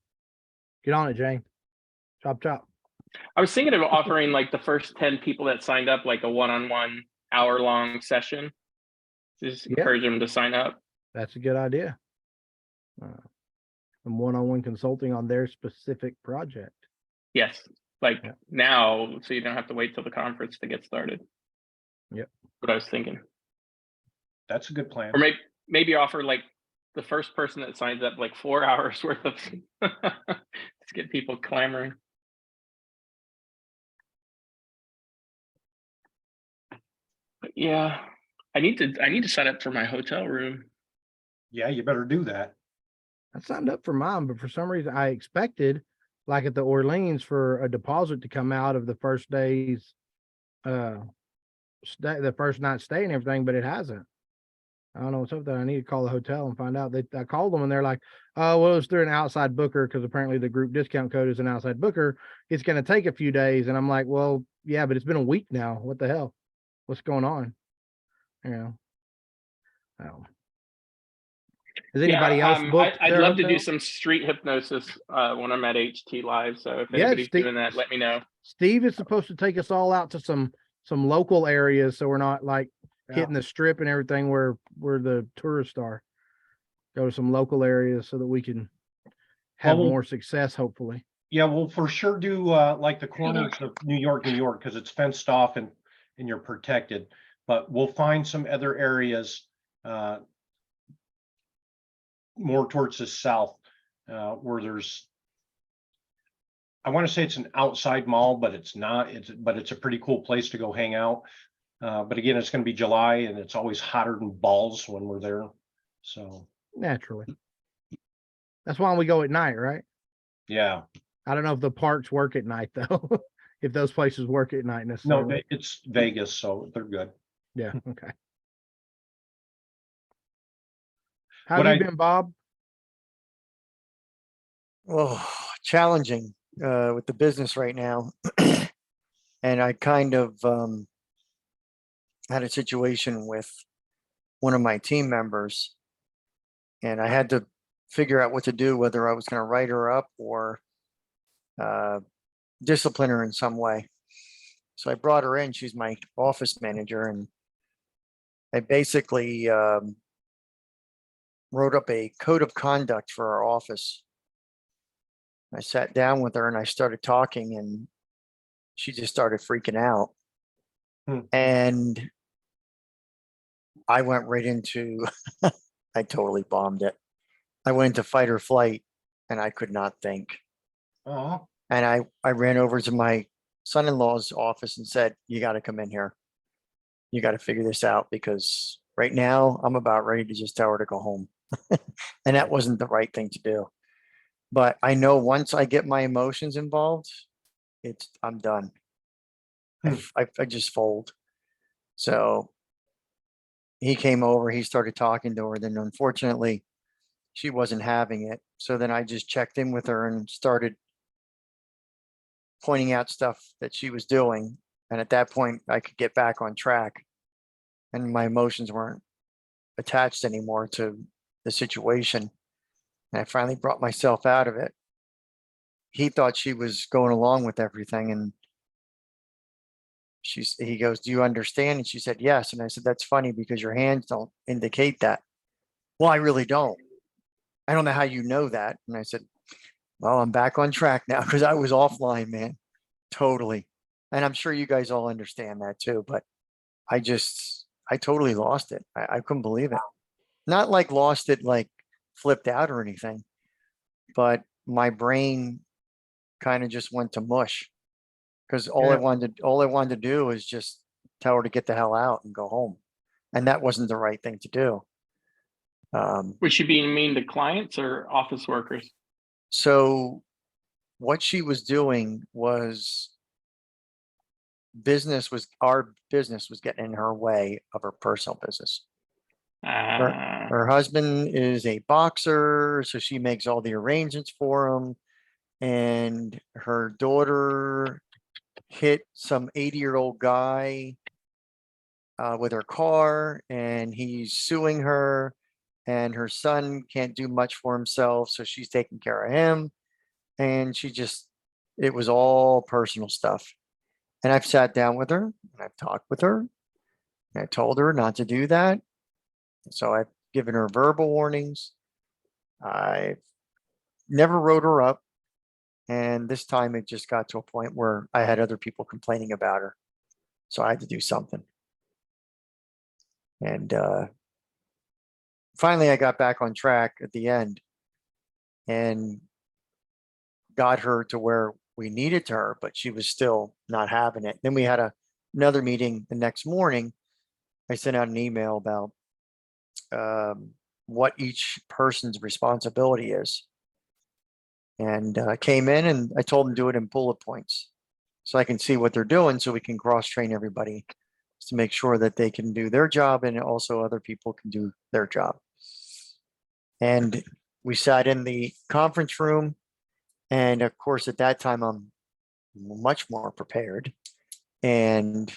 Get on it, Jane. Chop, chop. I was thinking of offering like the first 10 people that signed up, like a one-on-one hour-long session. Just encourage them to sign up. That's a good idea. And one-on-one consulting on their specific project. Yes, now, so you don't have to wait till the conference to get started. Yep. What I was thinking. That's a good plan. Or maybe offer like the first person that signs up like 4 hours worth of to get people clamoring. But yeah, I need to sign up for my hotel room. Yeah, you better do that. I signed up for mine, but for some reason I expected, like at the Orleans, for a deposit to come out of the first day's the first night stay and everything, but it hasn't. I don't know what's up there. I need to call the hotel and find out. I called them and they're like, oh, well, it's through an outside booker because apparently the group discount code is an outside booker. It's going to take a few days. And I'm like, well, yeah, but it's been a week now. What the hell? What's going on? Has anybody else booked? I'd love to do some street hypnosis when I'm at HT Live. So if anybody's doing that, let me know. Steve is supposed to take us all out to some local areas, so we're not like hitting the strip and everything where the tourists are. Go to some local areas so that we can have more success, hopefully. Yeah, we'll for sure do like the corners of New York, because it's fenced off and you're protected. But we'll find some other areas more towards the south where there's I want to say it's an outside mall, but it's not. It's a pretty cool place to go hang out. But again, it's going to be July and it's always hotter than balls when we're there. So, Naturally. That's why we go at night, right? yeah, I don't know if the parks work at night though. If those places work at night no, necessarily. it's Vegas, so they're good. Yeah, okay. How What have you I- been, Bob? Oh, challenging with the business right now. And I kind of had a situation with one of my team members, and I had to figure out what to do, whether I was going to write her up or discipline her in some way. So I brought her in. She's my office manager, and I basically wrote up a code of conduct for our office. I sat down with her and I started talking, and she just started freaking out. And I went right into, I totally bombed it. I went into fight or flight and I could not think. Oh, And I ran over to my son-in-law's office and said, you got to come in here. You got to figure this out, because right now I'm about ready to just tell her to go home. And that wasn't the right thing to do. But I know once I get my emotions involved, I'm done. I just fold. So he came over, he started talking to her. Then unfortunately, she wasn't having it. So then I just checked in with her and started pointing out stuff that she was doing. And at that point, I could get back on track. And my emotions weren't attached anymore to the situation. And I finally brought myself out of it. He thought she was going along with everything. And he goes, do you understand? And she said, yes. And I said, that's funny because your hands don't indicate that. Well, I really don't. I don't know how you know that. And I said, well, I'm back on track now, because I was offline, man. Totally. And I'm sure you guys all understand that too, but I totally lost it. I couldn't believe it. Not like lost it, like flipped out or anything, but my brain kind of just went to mush, because all I wanted to do was just tell her to get the hell out and go home. And that wasn't the right thing to do. Was she being mean to clients or office workers? So what she was doing was our business was getting in her way of her personal business. Her husband is a boxer, so she makes all the arrangements for him. And her daughter hit some 80-year-old guy with her car, and he's suing her. And her son can't do much for himself, so she's taking care of him. And it was all personal stuff. And I've sat down with her and I've talked with her. And I told her not to do that. So I've given her verbal warnings. I never wrote her up. And this time it just got to a point where I had other people complaining about her. So I had to do something. And finally I got back on track at the end and got her to where we needed her, but she was still not having it. Then we had another meeting the next morning. I sent out an email about what each person's responsibility is. And I came in and I told them to do it in bullet points so I can see what they're doing, so we can cross-train everybody to make sure that they can do their job and also other people can do their job. And we sat in the conference room. And of course, at that time, I'm much more prepared. And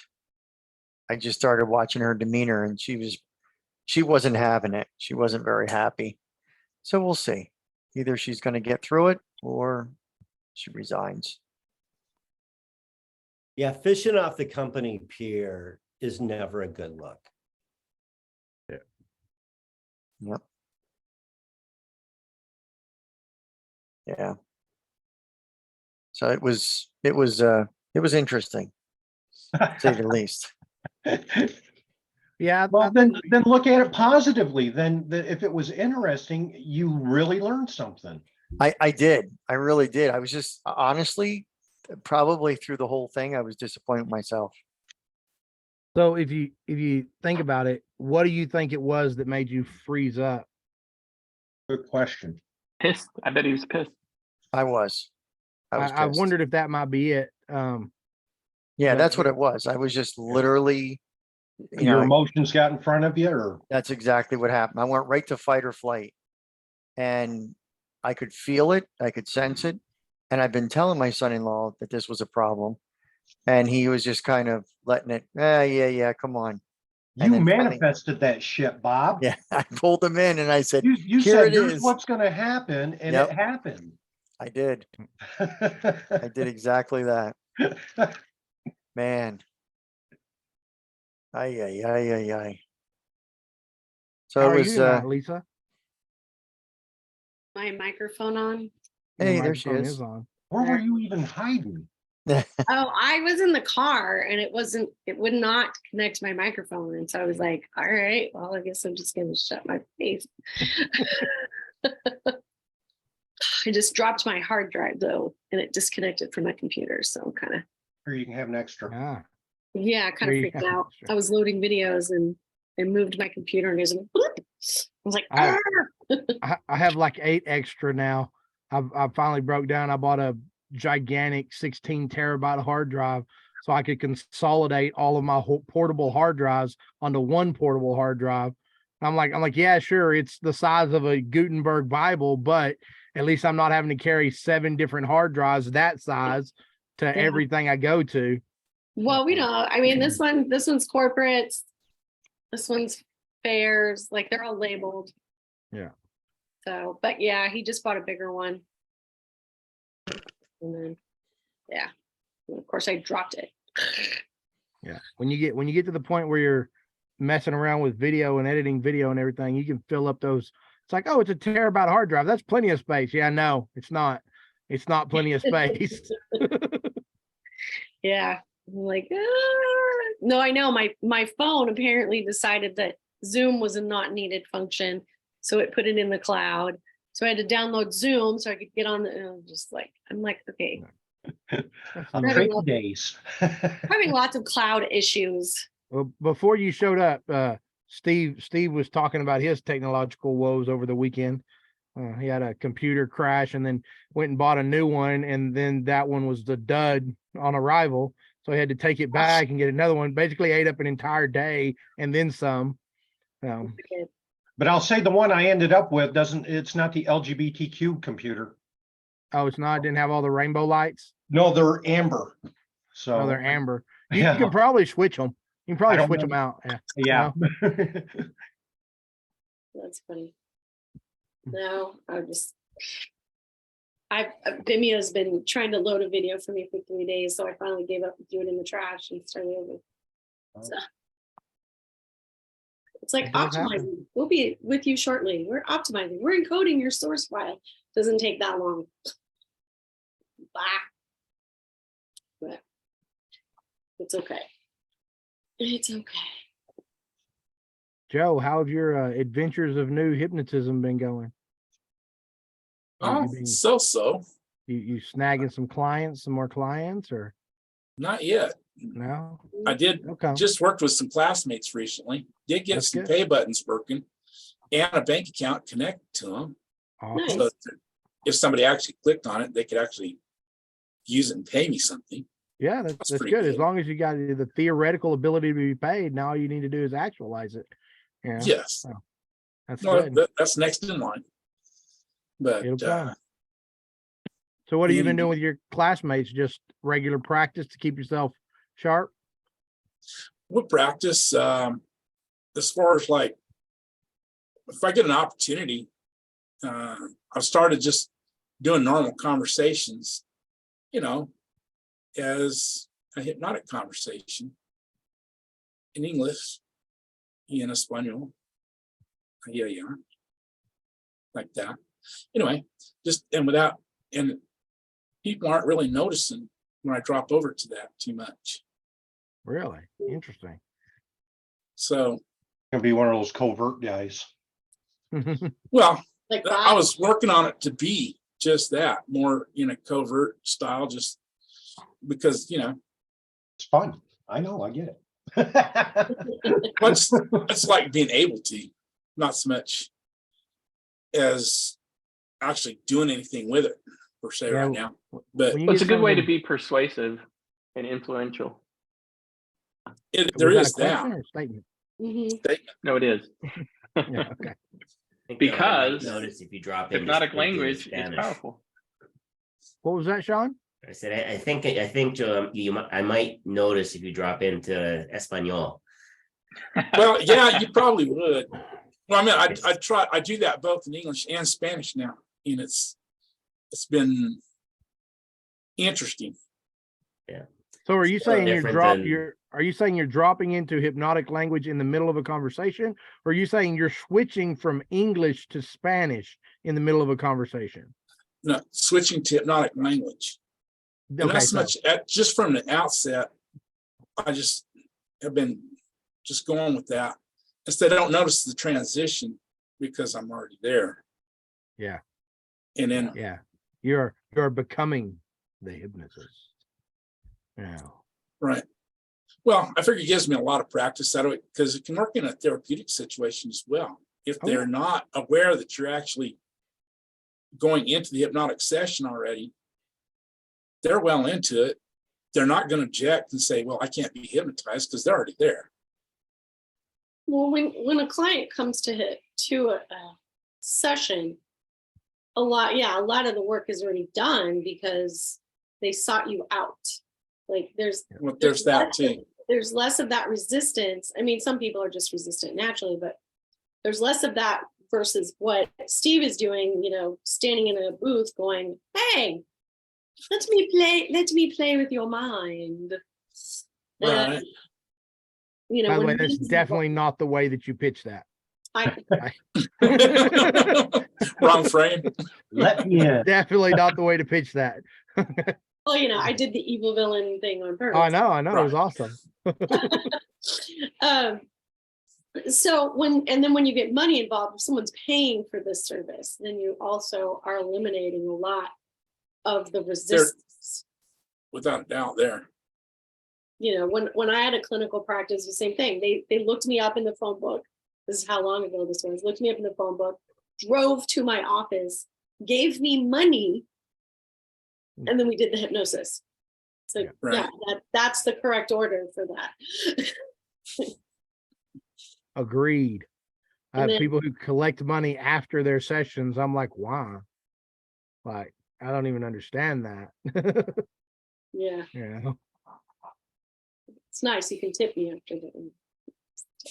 I just started watching her demeanor, and she wasn't having it. She wasn't very happy. So we'll see. Either she's going to get through it or she resigns. Yeah, fishing off the company pier is never a good look. Yep. Yeah. So it was interesting, to say the least. Yeah. well, then look at it positively. Then if it was interesting, you really learned something. I did. I really did. I was just honestly, probably through the whole thing, I was disappointed with myself. So if you think about it, what do you think it was that made you freeze up? Good question. Pissed. I bet he was pissed. I was. I was I pissed. wondered if that might be it. Yeah, but that's what it was. I was just literally, you Your know, emotions got in front of you, or that's exactly what happened. I went right to fight or flight. And I could feel it, I could sense it. And I've been telling my son-in-law that this was a problem. And he was just kind of letting it, yeah, come on. And you then finally, manifested that shit, Bob. yeah, I pulled him in and I said, You here said it here's is. what's gonna happen, and Yep. it happened. I did. I did exactly that. Man. Ay. So How it are was, you tonight, Lisa? My microphone on. Your hey, there she microphone is. on. Where were you even hiding? Oh, I was in the car and it would not connect to my microphone. And so I was like, all right, well, I guess I'm just gonna shut my face. I just dropped my hard drive though, and it disconnected from my computer. So kind of, Or you can have an extra. Yeah. kind of There you freaked go. out. Sure. I was loading videos and moved my computer and there's a bloop. I was like, I- "Arr!" I have like 8 extra now. I finally broke down. I bought a gigantic 16 terabyte hard drive so I could consolidate all of my portable hard drives onto one portable hard drive. I'm like, yeah, sure, it's the size of a Gutenberg Bible, but at least I'm not having to carry 7 different hard drives that size to Yeah. everything I go to. Well, we don't. I mean, this one's corporates. This one's fairs. Like they're all labeled. Yeah. So, but yeah, he just bought a bigger one. And then, yeah. And of course, I dropped it. Yeah. When you get to the point where you're messing around with video and editing video and everything, you can fill up those. It's like, oh, it's a terabyte hard drive. That's plenty of space. Yeah, no, it's not. It's not plenty of space. Yeah. I'm like, no, I know my phone apparently decided that Zoom was a not needed function. So it put it in the cloud. So I had to download Zoom so I could get on I'm like, okay, On Right. tricky days. having lots of cloud issues. Well, before you showed up, Steve was talking about his technological woes over the weekend. He had a computer crash and then went and bought a new one, and then that one was the dud on arrival. So he had to take it back and get another one. Basically ate up an entire day and then some. But I'll say the one I ended up with it's not the LGBTQ computer. Oh, it's not. It didn't have all the rainbow lights. No, they're amber. So Oh, they're amber. You Yeah. can probably switch them. You can I probably don't switch know. them out. Yeah. yeah. That's funny. No, Vimeo's been trying to load a video for me for 3 days, so I finally gave up and threw it in the trash and started over. So it's like It does happen. optimizing. We'll be with you shortly. We're optimizing. We're encoding your source file. Doesn't take that long. Bah. But it's okay. It's okay. Joe, how have your adventures of new hypnotism been going? Oh, so. You snagging some more clients, or Not yet. no? I did Okay. just worked with some classmates recently. Did get That's some good. pay buttons working and a bank account connected to them. Awesome. Nice. So if somebody actually clicked on it, they could actually use it and pay me something. Yeah, that's pretty good. As good. long as you got the theoretical ability to be paid, now all you need to do is actualize it. Yeah. Yes. That's No, good. that's next in line. But It'll come. So what have you been and- doing with your classmates? Just regular practice to keep yourself sharp? we'll practice as far as like if I get an opportunity, I've started just doing normal conversations, as a hypnotic conversation in English, en español, yeah, like that. Anyway, and people aren't really noticing when I drop over to that too much. Really interesting. So, Gonna be one of those covert guys. well, Like I was working on it to be just that, more in a covert style, just because, It's fun. I know, I get it. it's like being able to, not so much as actually doing anything with it per se Yeah, right now. But When you Well, it's a get good some way of to the- be persuasive and influential. there was that a is that. question or a statement? Mhm. No, it is. Yeah, okay. I think, though, I might Because notice if you drop in Hypnotic language is Spanish. powerful. What was that, Sean? I said, I think, Joe, I might notice if you drop into Espanol. Well, yeah, you probably would. Well, I mean, I do that both in English and Spanish now, and it's been interesting. So are you saying different than- are you saying you're dropping into hypnotic language in the middle of a conversation? Or are you saying you're switching from English to Spanish in the middle of a conversation? No, switching to hypnotic language. And Okay, not so so- much just from the outset. I just have been just going with that. Instead, I don't notice the transition because I'm already there. Yeah. And then, Yeah, you're becoming the hypnotist. Yeah. right. Well, I figure it gives me a lot of practice that way because it can work in a therapeutic situation as well. If Oh, they're yeah. not aware that you're actually going into the hypnotic session already, they're well into it. They're not going to object and say, well, I can't be hypnotized because they're already there. Well, when a client comes to a session, a lot of the work is already done because they sought you out. Like there's That too. there's less of that resistance. I mean, some people are just resistant naturally, but there's less of that versus what Steve is doing, standing in a booth going, hey, let me play with your mind. Right. By the way, when that's he's- definitely not the way that you pitch that. Wrong frame. Let me in. Definitely not the way to pitch that. well, I did the evil villain thing on purpose. I know, it was awesome. So when you get money involved, if someone's paying for this service, then you also are eliminating a lot of the resistance. Without a doubt there. When I had a clinical practice, the same thing. They looked me up in the phone book. This is how long ago this was. Looked me up in the phone book, drove to my office, gave me money, and then we did the hypnosis. It's like, Right. that's the correct order for that. Agreed. I And have then- people who collect money after their sessions. I'm like, wow. Like, I don't even understand that. Yeah, Yeah. it's nice. You can tip me after that.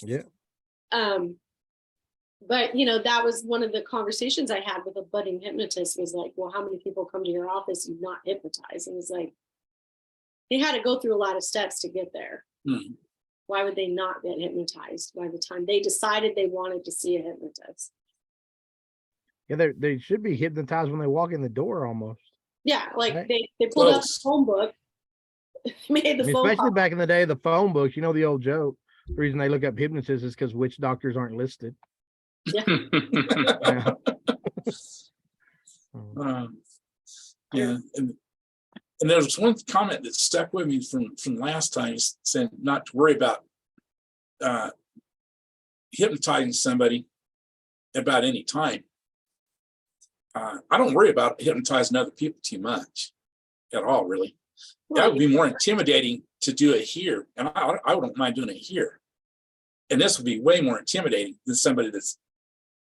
Yeah. But that was one of the conversations I had with a budding hypnotist was like, well, how many people come to your office and not hypnotize? And it's like, they had to go through a lot of steps to get there. Hmm. Why would they not get hypnotized by the time they decided they wanted to see a hypnotist? Yeah, they should be hypnotized when they walk in the door almost. Yeah, like Right. they pulled up the Close. phone book, made the I mean, phone especially call. back in the day, the phone books, the old joke. The reason they look up hypnotists is because witch doctors aren't listed. Yeah. Yeah, and there was one comment that stuck with me from last time, saying not to worry about hypnotizing somebody about any time. I don't worry about hypnotizing other people too much at all, really. That would be more intimidating to do it here, and I wouldn't mind doing it here. And this would be way more intimidating than somebody that's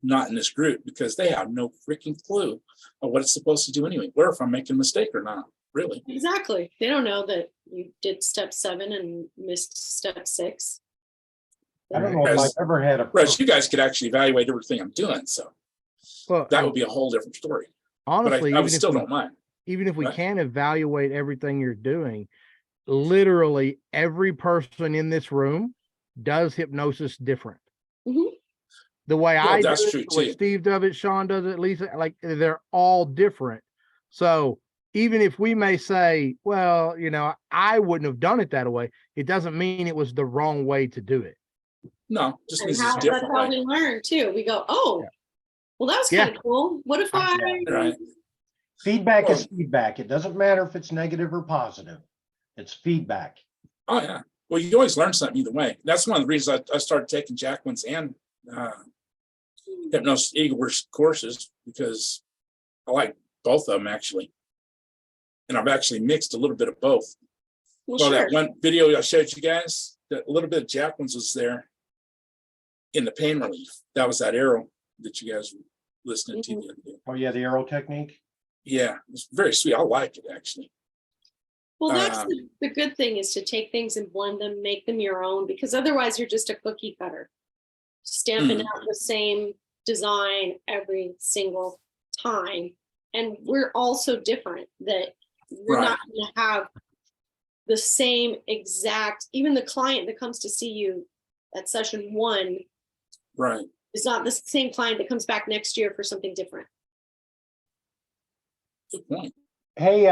not in this group because they have no freaking clue of what it's supposed to do anyway. Or if I'm making a mistake or not, really. Exactly. They don't know that you did step 7 and missed step 6. I don't know if I've ever had a. Whereas you guys could actually evaluate everything I'm doing, so Well, that would be a whole different story. But honestly, I would still don't mind. even if we Right. can evaluate everything you're doing, literally every person in this room does hypnosis different. Mhm. The way I do that's it, true, the way too. Steve does it, Sean does it, Lisa, like they're all different. So even if we may say, well, I wouldn't have done it that way, it doesn't mean it was the wrong way to do it. No, just And means it's a that's different how way. we learn too. We go, oh, Yeah. well, that was Yeah. kind of cool. What if I Right. Feedback is feedback. It doesn't matter if it's negative or positive. It's feedback. Oh, yeah. Well, you always learn something either way. That's one of the reasons I started taking Jacqueline's and Hypnosis Igor's courses, because I like both of them actually. And I've actually mixed a little bit of both. Well, Well, sure. that one video I showed you guys, that a little bit of Jacqueline's was there in the pain relief. That was that arrow that you guys were listening to the other day. Oh, yeah, the arrow technique. Yeah, it's very sweet. I like it actually. Well, that's Uh, the good thing, is to take things and blend them, make them your own, because otherwise you're just a cookie cutter. Stamping Mhm. out the same design every single time. And we're all so different that we're Right. not gonna have the same exact, even the client that comes to see you at session 1 Right. is not the same client that comes back next year for something different. Good point. Hey,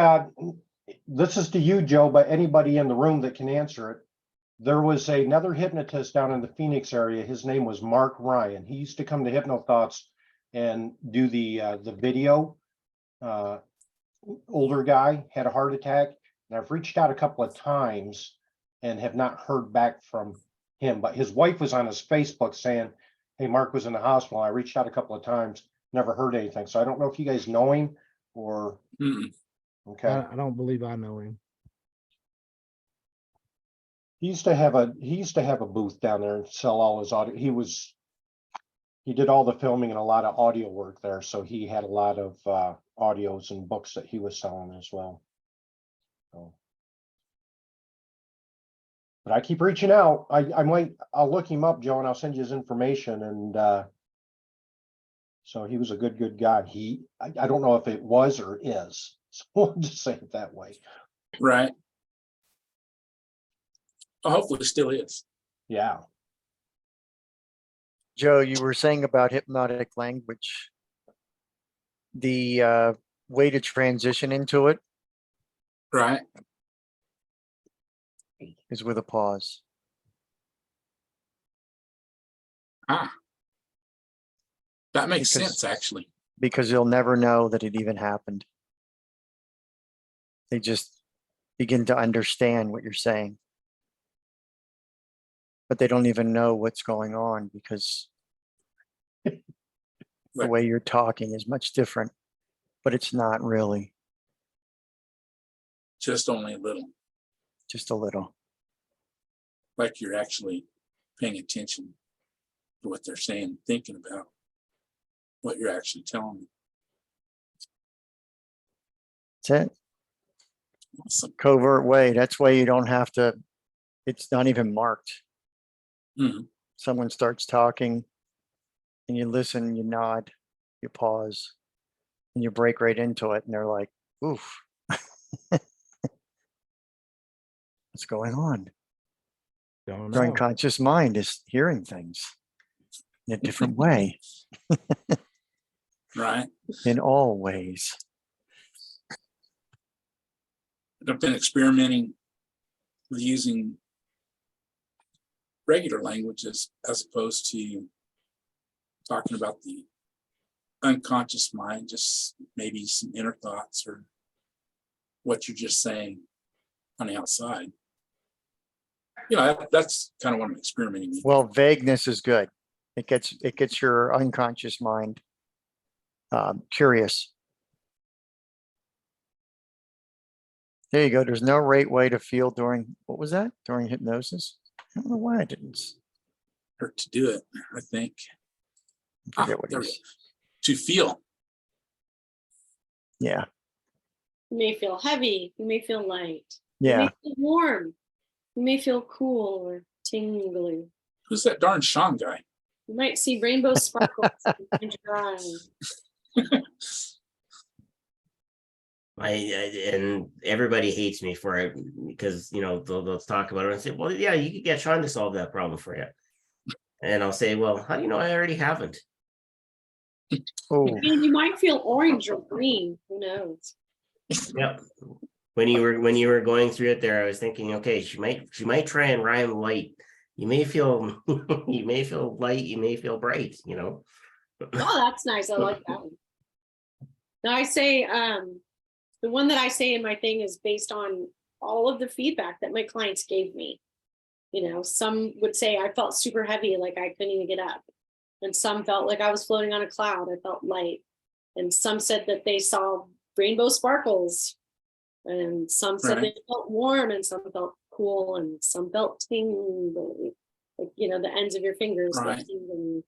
this is to you, Joe, but anybody in the room that can answer it. There was another hypnotist down in the Phoenix area. His name was Mark Ryan. He used to come to Hypno Thoughts and do the video. Older guy, had a heart attack, and I've reached out a couple of times and have not heard back from him. But his wife was on his Facebook saying, "Hey, Mark was in the hospital." I reached out a couple of times, never heard anything. So I don't know if you guys know him or Mm-mm. okay. I don't believe I know him. He used to have a booth down there and sell all his audio. He did all the filming and a lot of audio work there, so he had a lot of audios and books that he was selling as well. So. But I keep reaching out. I'll look him up, Joe, and I'll send you his information. And so he was a good guy. I don't know if it was or is. So we'll just say it that way. Right. Well, hopefully it still is. Yeah. Joe, you were saying about hypnotic language. The way to transition into it Right. is with a pause. Ah. That makes Because- sense, actually. Because you'll never know that it even happened. They just begin to understand what you're saying. But they don't even know what's going on because the Right. way you're talking is much different, but it's not really, Just only a little, just a little. like you're actually paying attention to what they're saying, thinking about what you're actually telling them. That's it. Awesome. Covert way. That's why you don't have to, it's not even marked. Mhm. Someone starts talking and you listen, you nod, you pause, and you break right into it. And they're like, oof. What's going on? Don't Your know. unconscious mind is hearing things in a different way, Right. in all ways. I've been experimenting with using regular languages as opposed to talking about the unconscious mind, just maybe some inner thoughts or what you're just saying on the outside. You know, that's kind of what I'm experimenting with. Well, vagueness is good. It gets your unconscious mind curious. There you go. There's no right way to feel during, what was that? During hypnosis? I don't know why I didn't Or to do it, I think. forget what there it we is. go. To feel. Yeah, You may feel heavy, you may feel light. You yeah. may feel warm. You may feel cool or tingly. Who's that darn Sean guy? You might see rainbow sparkles behind your eyes. And everybody hates me for it because they'll talk about it and say, well, yeah, you could get Sean to solve that problem for you. And I'll say, well, how do you know I already haven't? Oh, And you might feel orange or green. Who knows? Yep. When you were going through it there, I was thinking, okay, she might try and rhyme light. You may feel you may feel light, you may feel bright, Oh, that's nice. I like that one. Now I say, the one that I say in my thing is based on all of the feedback that my clients gave me. You know, some would say I felt super heavy, like I couldn't even get up. And some felt like I was floating on a cloud. I felt light. And some said that they saw rainbow sparkles. And some said Right. they felt warm, and some felt cool, and some felt tingly, like, you know, the ends of your fingers. that Right. tingle.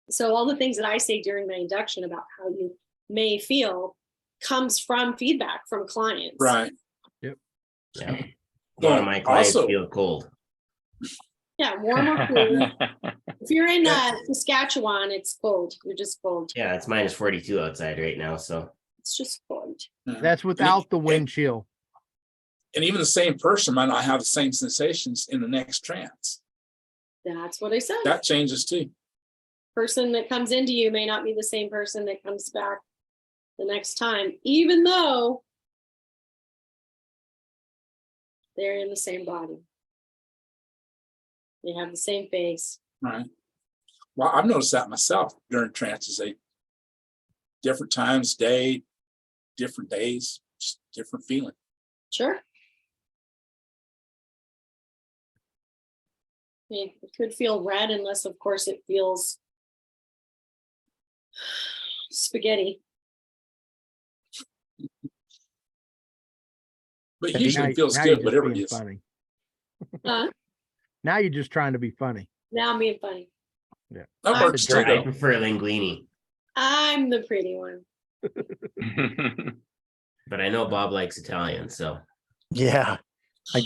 So all the things that I say during my induction about how you may feel comes from feedback from clients. Right. Yeah. A Well, lot of my clients also- feel cold. Yeah, warm or cool. If you're in Saskatchewan, it's cold. You're just cold. Yeah, it's minus 42 outside right now. So It's just cold. That's without the wind chill. And even the same person might not have the same sensations in the next trance. That's what I said. That changes too. Person that comes into you may not be the same person that comes back the next time, even though they're in the same body. They have the same face. Right. Well, I've noticed that myself during trances. They different times, day, different days, just different feeling. Sure. It could feel red unless, of course, it feels spaghetti. But And usually Now- it feels now you're good, just whatever it being is. funny. Huh? Now you're just trying to be funny. Now I'm being funny. That I'm works too, I though. prefer linguine, I'm the pretty one. but I know Bob likes Italian. So Yeah. I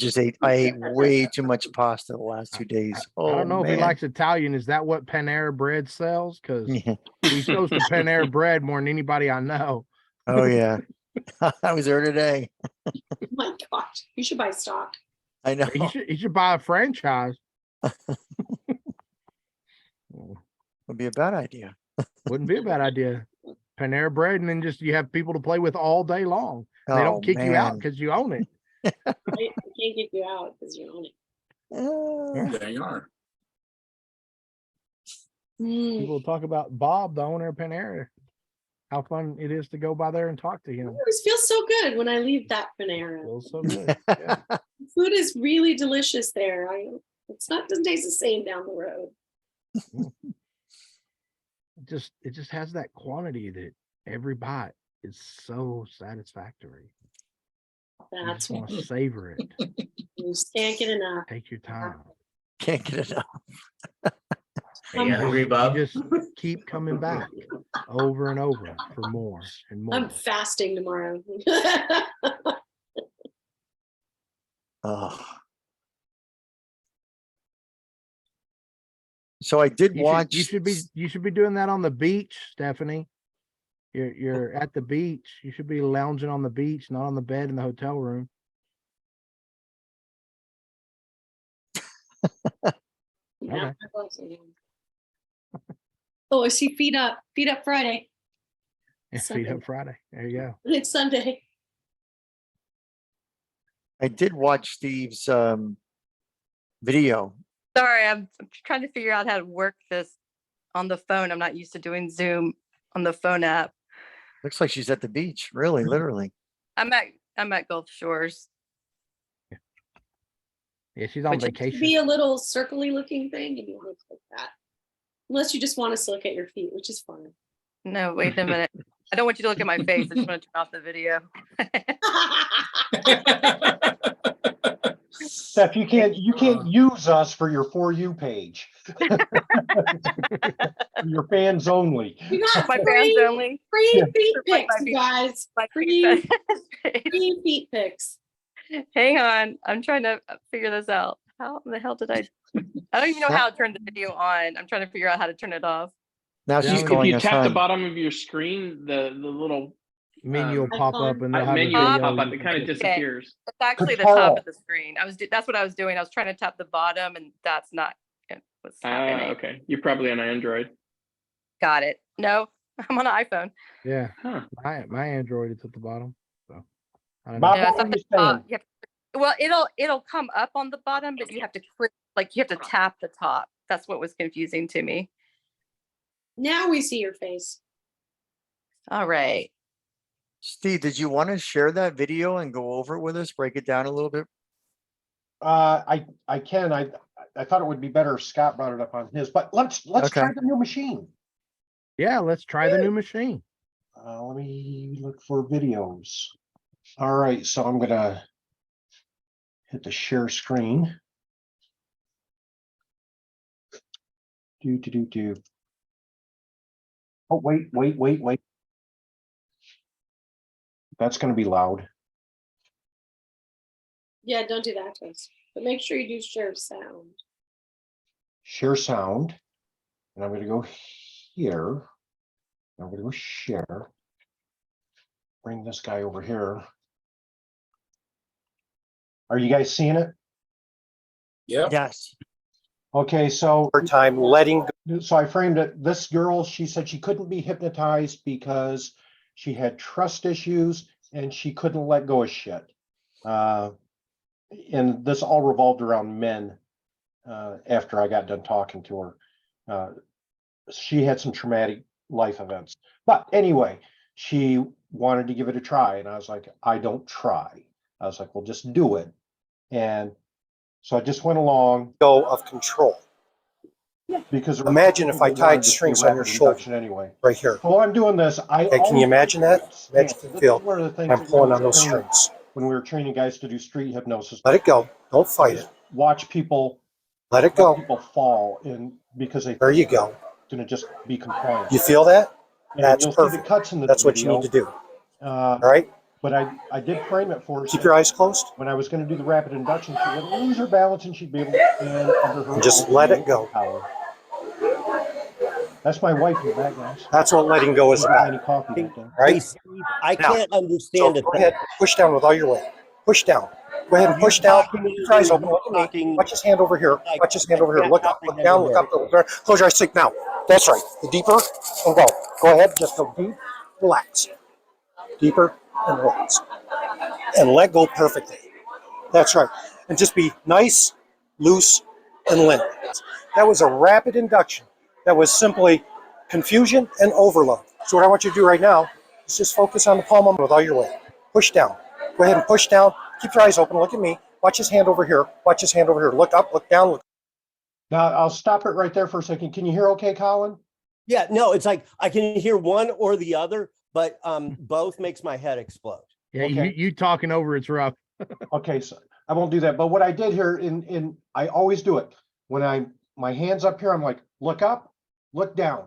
ate way too much pasta the last 2 days. I don't know if he man. likes Italian. Is that what Panera Bread sells? Because Yeah. he goes to Panera Bread more than anybody I know. Oh yeah. I was there today. Oh my gosh, you should buy stock. I know. He should buy a franchise. Would be a bad idea. Wouldn't be a bad idea. Panera Bread, and then just you have people to play with all day long. They Oh, don't kick you out man. because you own it. I can't get you out because you own it. Uh, There you are. Mm. People talk about Bob, the owner of Panera. How fun it is to go by there and talk to It him. always feels so good when I leave that Panera. Feels so good. Yeah. Food is really delicious there. Doesn't taste the same down the road. It just has that quantity that every bite is so satisfactory. You That's just what want to savor it. you just can't get enough. Take your time. Can't get it out. are you hungry, Bob? You just keep coming back over and over for more and more. I'm fasting tomorrow. Oh. So I did watch. You should be doing that on the beach, Stephanie. You're at the beach. You should be lounging on the beach, not on the bed in the hotel room. Yeah. Oh, I see feet up Friday. And feed Sunday. up Friday. There you go. It's Sunday. I did watch Steve's video. Sorry, I'm trying to figure out how to work this on the phone. I'm not used to doing Zoom on the phone app. Looks like she's at the beach, really, literally. I'm at Gulf Shores. Yeah, she's on Which it It should vacation. be a little circly looking thing and you look like that. Unless you just want us to look at your feet, which is fine. No, wait a minute. I don't want you to look at my face. I just want to turn off the video. Steph, you can't use us for your For You page. For your fans only. You got My fans free only. feet My pics, you guys. My Free feet- free feet pics. Hang on. I'm trying to figure this out. How the hell did I don't even know how to turn the video on. I'm trying to figure out how to turn it off. Now Yeah, she's if If calling you us tap the hon. bottom of your screen, the little Menu will Um, pop up and they'll have a menu will video. pop up. you It can kind of click. disappears. It's actually the Control. top of the screen. That's what I was doing. I was trying to tap the bottom and that's not what's happening. Okay. You're probably on Android. Got it. No, I'm on an iPhone. Yeah, Huh. my Android is at the bottom. So I don't Bob, know. Yeah, what it's were at you the top. saying? You have well, it'll come up on the bottom, but you have to click, like you have to tap the top. That's what was confusing to me. Now we see your face. All right. Steve, did you want to share that video and go over it with us, break it down a little bit? I can. I thought it would be better if Scott brought it up on his, but let's Okay. try the new machine. Yeah, let's try the new machine. Let me look for videos. All right, so I'm gonna hit the share screen. Do. Oh, wait. That's gonna be loud. Yeah, don't do that to us, but make sure you do share sound. Share sound. And I'm gonna go here. I'm gonna go share. Bring this guy over here. Are you guys seeing it? Yep. Yes. Okay, so time letting go. So I framed it. This girl, she said she couldn't be hypnotized because she had trust issues and she couldn't let go of shit. And this all revolved around men. After I got done talking to her, she had some traumatic life events. But anyway, she wanted to give it a try, and I was like, I don't try. I was like, well, just do it. And so I just went along. Go of control. Because imagine if I tied strings on your shoulder anyway. Right here. While I'm doing this, can you imagine that? Imagine you feel I'm pulling on those strings. When we were training guys to do street hypnosis. Let it go. Don't fight it. Watch people. Let it go. People fall in because they. There you go. Going to just be compliant. You feel that? And that's perfect. Cuts in the That's video. What you need to do. All right. But I did frame it for her. Keep your eyes closed. When I was going to do the rapid induction, she wouldn't lose her balance and she'd be able to stand under her. Just let it go. Power. That's my wife in the back, guys. That's what letting go is about. Coffee right? Hey, Steve, I can't understand it. Go ahead, push down with all your weight. Push down. Go ahead and push down. Keep your eyes open. Look at me. Watch his hand over here. Watch his hand over here. Look up, look down, look up. Close your eyes. Think now. That's right. The deeper and go. Go ahead. Just go deep. Relax. Deeper and relax. And let go perfectly. That's right. And just be nice, loose, and limp. That was a rapid induction. That was simply confusion and overload. So what I want you to do right now is just focus on the palm with all your weight. Push down. Go ahead and push down. Keep your eyes open. Look at me. Watch his hand over here. Watch his hand over here. Look up, look down. Look. Now, I'll stop it right there for a second. Can you hear okay, Colin? Yeah, no, it's like I can hear one or the other, but both makes my head explode. Yeah, Okay. you talking over it's rough. Okay, so I won't do that. But what I did here I always do it. When my hand's up here, I'm like, look up, look down.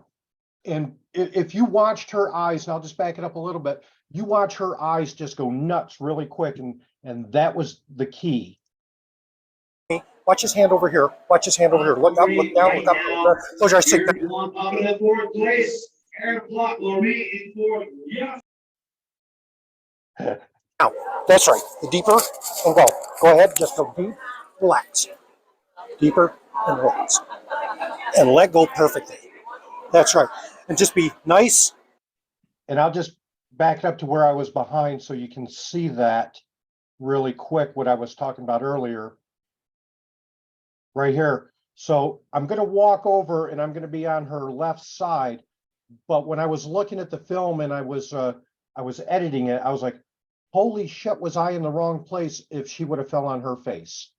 And if you watched her eyes, and I'll just back it up a little bit, you watch her eyes just go nuts really quick. And that was the key. Watch his hand over here. Watch his hand over here. Look up, look down, look up. Close your eyes. Take that. In fourth place, Airplot Lorraine in fourth. Yes. Now, that's right. The deeper and go. Go ahead. Just go deep. Relax. Deeper and relax. And let go perfectly. That's right. And just be nice. And I'll just back it up to where I was behind so you can see that really quick, what I was talking about earlier. Right here. So I'm going to walk over and I'm going to be on her left side. But when I was looking at the film and I was editing it, I was like, holy shit, was I in the wrong place if she would have fell on her face?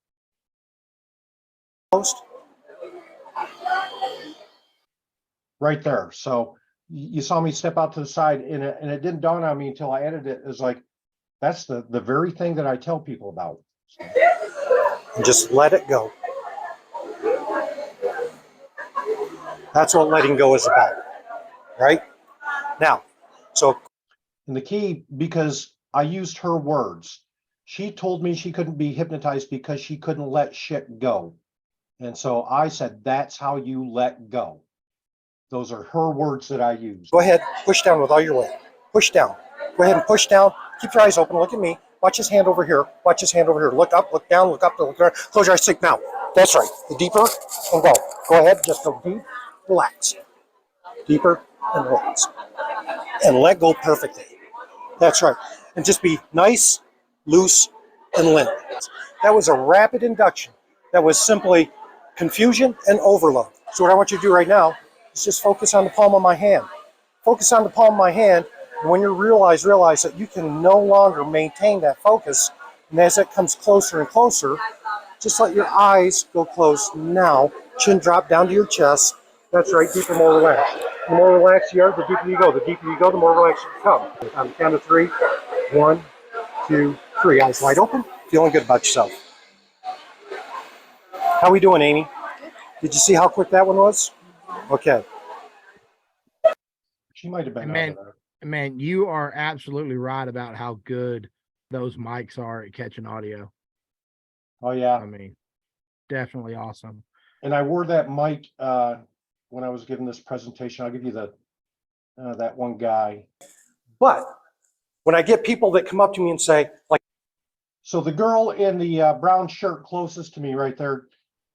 Post. Right there. So you saw me step out to the side and it didn't dawn on me until I edited it. It was like, that's the very thing that I tell people about. And just let it go. That's what letting go is about, right? Now, so. And the key, because I used her words. She told me she couldn't be hypnotized because she couldn't let shit go. And so I said, that's how you let go. Those are her words that I use. Go ahead, push down with all your weight. Push down. Go ahead and push down. Keep your eyes open. Look at me. Watch his hand over here. Watch his hand over here. Look up, look down, look up, look down. Close your eyes. Think now. That's right. The deeper and go. Go ahead. Just go deep. Relax. Deeper and relax. And let go perfectly. That's right. And just be nice, loose, and limp. That was a rapid induction. That was simply confusion and overload. So what I want you to do right now is just focus on the palm of my hand. Focus on the palm of my hand And when you realize that you can no longer maintain that focus, and as it comes closer and closer, just let your eyes go closed now. Chin drop down to your chest. That's right, deeper, more relaxed. The more relaxed you are, the deeper you go. The deeper you go, the more relaxed you become. On the count of 3, 1, 2, 3. Eyes wide open, feeling good about yourself. How we doing, Amy? Did you see how quick that one was? Okay. She might have been out of there. Man, you are absolutely right about how good those mics are at catching audio. Oh, yeah. I mean, definitely awesome. And I wore that mic when I was giving this presentation. I'll give you the that one guy. But when I get people that come up to me and say, like, so the girl in the brown shirt closest to me right there,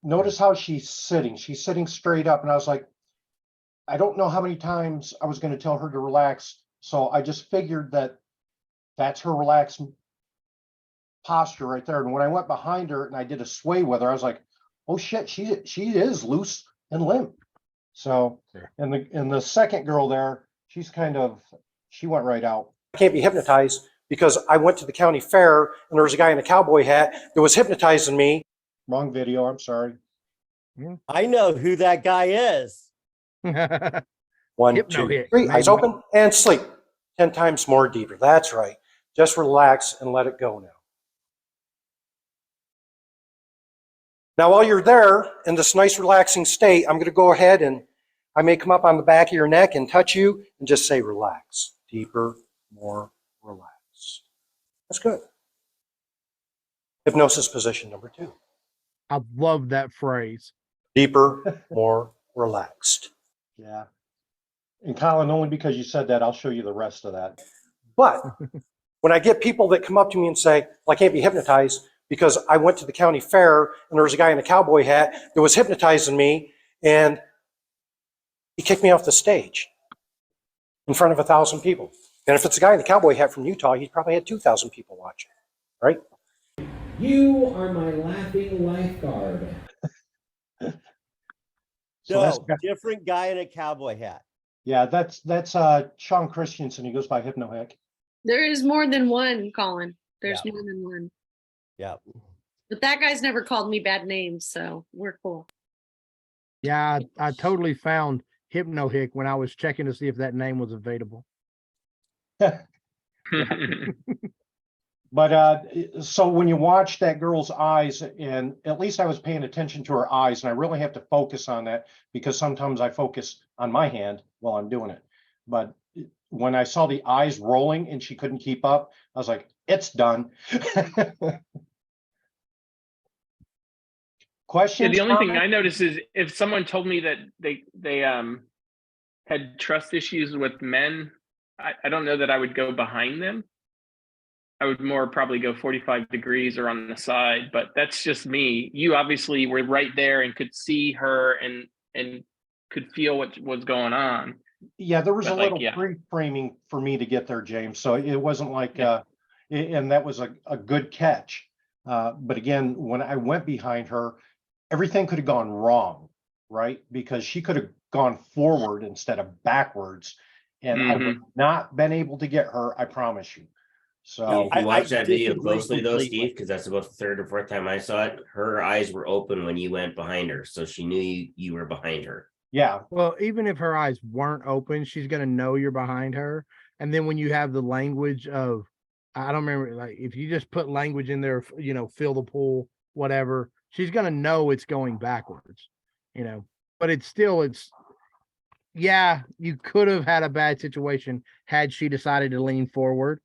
notice how she's sitting. She's sitting straight up. And I was like, I don't know how many times I was going to tell her to relax. So I just figured that that's her relaxed posture right there. And when I went behind her and I did a sway with her, I was like, oh shit, she is loose and limp. So, and the second girl there, she went right out. I can't be hypnotized because I went to the county fair and there was a guy in a cowboy hat that was hypnotizing me. Wrong video, I'm sorry. I know who that guy is. 1, Hypno 2, hit. 3, eyes open and sleep. 10 times more deeper. That's right. Just relax and let it go now. Now, while you're there in this nice relaxing state, I'm going to go ahead and I may come up on the back of your neck and touch you and just say relax. Deeper, more relaxed. That's good. Hypnosis position number 2. I love that phrase. Deeper, more relaxed. Yeah. And Colin, only because you said that, I'll show you the rest of that. But when I get people that come up to me and say, well, I can't be hypnotized because I went to the county fair and there was a guy in a cowboy hat that was hypnotizing me and he kicked me off the stage in front of 1,000 people. And if it's a guy in the cowboy hat from Utah, he probably had 2,000 people watching, right? You are my laughing lifeguard. So different guy in a cowboy hat. Yeah, that's Sean Christensen. He goes by Hypno Hick. There is more than one, Colin. There's more than one. Yeah. But that guy's never called me bad names, so we're cool. Yeah, I totally found Hypno Hick when I was checking to see if that name was available. But so when you watch that girl's eyes, and at least I was paying attention to her eyes, and I really have to focus on that because sometimes I focus on my hand while I'm doing it. But when I saw the eyes rolling and she couldn't keep up, I was like, it's done. Questions? Yeah, the only thing I notice is if someone told me that they had trust issues with men, I don't know that I would go behind them. I would more probably go 45 degrees or on the side, but that's just me. You obviously were right there and could see her and could feel what was going on. Yeah, there was a little pre-framing for me to get there, James. So it wasn't like, and that was a good catch. But again, when I went behind her, everything could have gone wrong, right? Because she could have gone forward instead of backwards. And I would not been able to get her, I promise you. So if you watch that video closely though, Steve, because that's about the third or fourth time I saw it, her eyes were open when you went behind her. So she knew you were behind her. Yeah. Well, even if her eyes weren't open, she's going to know you're behind her. And then when you have the language of, I don't remember, like if you just put language in there, you know, fill the pool, whatever, she's going to know it's going backwards, you know, but it's yeah, you could have had a bad situation had she decided to lean forward.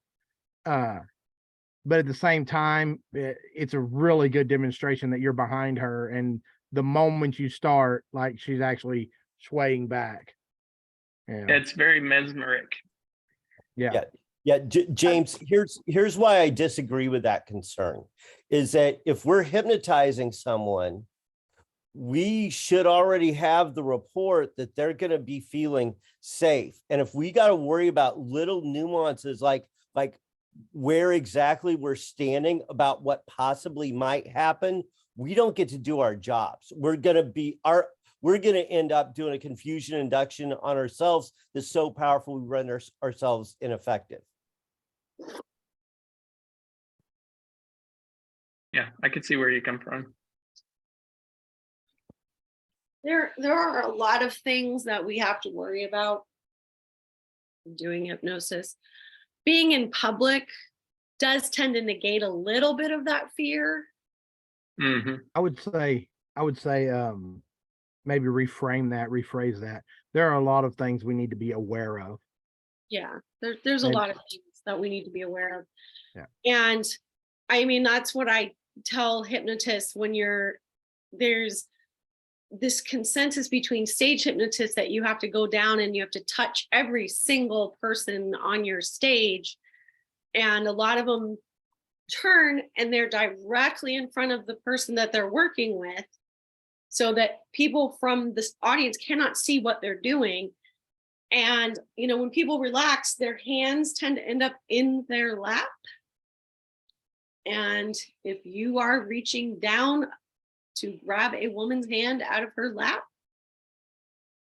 But at the same time, it's a really good demonstration that you're behind her. And the moment you start, like she's actually swaying back. Yeah. It's very mesmeric. Yeah. James, here's why I disagree with that concern is that if we're hypnotizing someone, we should already have the report that they're going to be feeling safe. And if we got to worry about little nuances like where exactly we're standing about what possibly might happen, we don't get to do our jobs. We're going to be we're going to end up doing a confusion induction on ourselves that's so powerful we render ourselves ineffective. Yeah, I could see where you come from. There are a lot of things that we have to worry about doing hypnosis. Being in public does tend to negate a little bit of that fear. Mm-hmm. I would say, maybe rephrase that. There are a lot of things we need to be aware of. Yeah, there's a Maybe. lot of things that we need to be aware of. Yeah. And I mean, that's what I tell hypnotists when there's this consensus between stage hypnotists that you have to go down and you have to touch every single person on your stage. And a lot of them turn and they're directly in front of the person that they're working with, so that people from this audience cannot see what they're doing. And, you know, when people relax, their hands tend to end up in their lap. And if you are reaching down to grab a woman's hand out of her lap,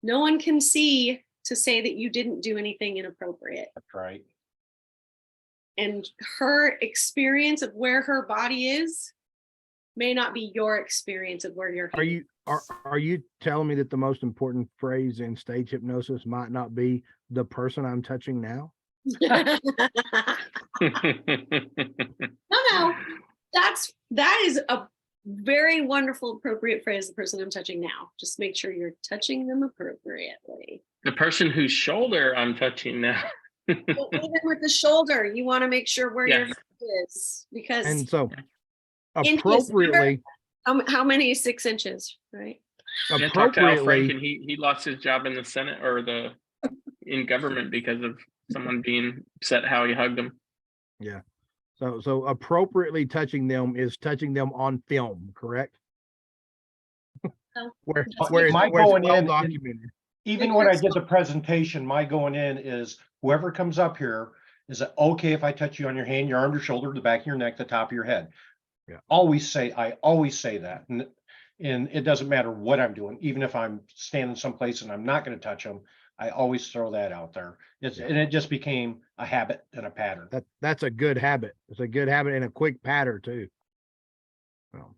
no one can see to say that you didn't do anything inappropriate. That's right. And her experience of where her body is may not be your experience of where your hand Are you telling me that the most important phrase in stage hypnosis might not be the person I'm touching now? No, that is a very wonderful, appropriate phrase, the person I'm touching now. Just make sure you're touching them appropriately. The person whose shoulder I'm touching now. But even with the shoulder, you want to make sure where your hand is, because And so inches, appropriately, how many 6 inches, right? Yeah, talk to Al Franken. appropriately, He lost his job in the Senate or in government because of someone being upset how he hugged him. yeah. So appropriately touching them is touching them on film, correct? Where That's it's my well going in, documented. even when I did the presentation, my going in is whoever comes up here, is it okay if I touch you on your hand, your arm, your shoulder, the back of your neck, the top of your head? Yeah. I always say that. And it doesn't matter what I'm doing, even if I'm standing someplace and I'm not going to touch them, I always throw that out there. And it just became a habit and a pattern. That's a good habit. It's a good habit and a quick pattern too. Well,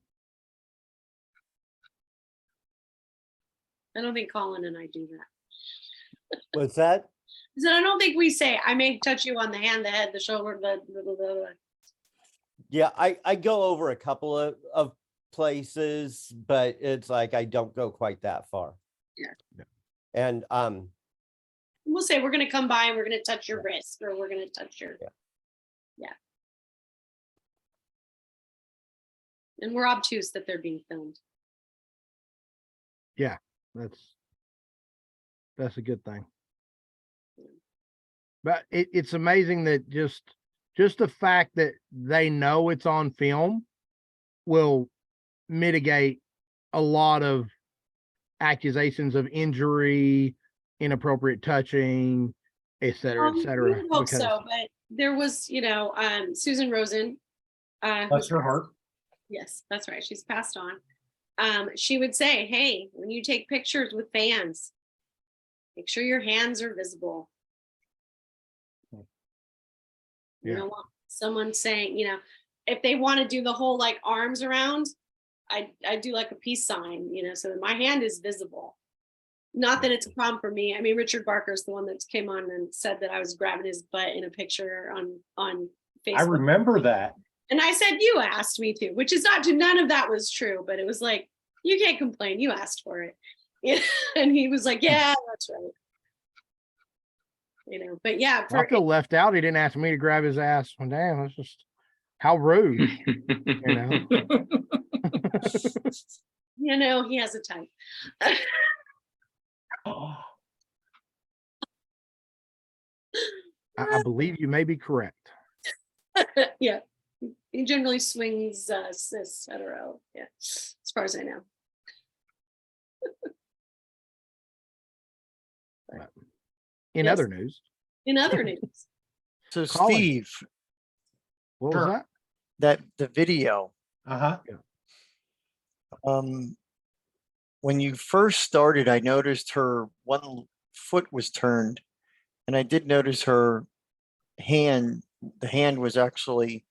I don't think Colin and I do that. What's that? So I don't think we say, I may touch you on the hand, the head, the shoulder, the. Yeah, I go over a couple of places, but it's like I don't go quite that far. Yeah. And We'll say we're going to come by and we're going to touch your wrist, or we're going to touch your. Yeah. And we're obtuse that they're being filmed. yeah, that's a good thing. But it's amazing that just the fact that they know it's on film will mitigate a lot of accusations of injury, inappropriate touching, et cetera, et cetera. We hope so, but there was, Susan Rosen. Bless her heart. Yes, that's right. She's passed on. She would say, hey, when you take pictures with fans, make sure your hands are visible. You don't want someone saying, if they want to do the whole like arms around, I do like a peace sign, so that my hand is visible. Not that it's a problem for me. I mean, Richard Barker's the one that came on and said that I was grabbing his butt in a picture on Facebook. I remember that. And I said, you asked me to, which is not true. None of that was true, but it was like, you can't complain. You asked for it. And he was like, yeah, that's right. But yeah. I feel left out. He didn't ask me to grab his ass. Well, damn, that's just how rude. He has a type. I believe you may be correct. Yeah. He generally swings cis hetero. Yeah. As far as I know. In other news. So Colin, Steve, what was that? that the video, Uh-huh. when when you first started, I noticed her one foot was turned. And I did notice her hand, the hand was actually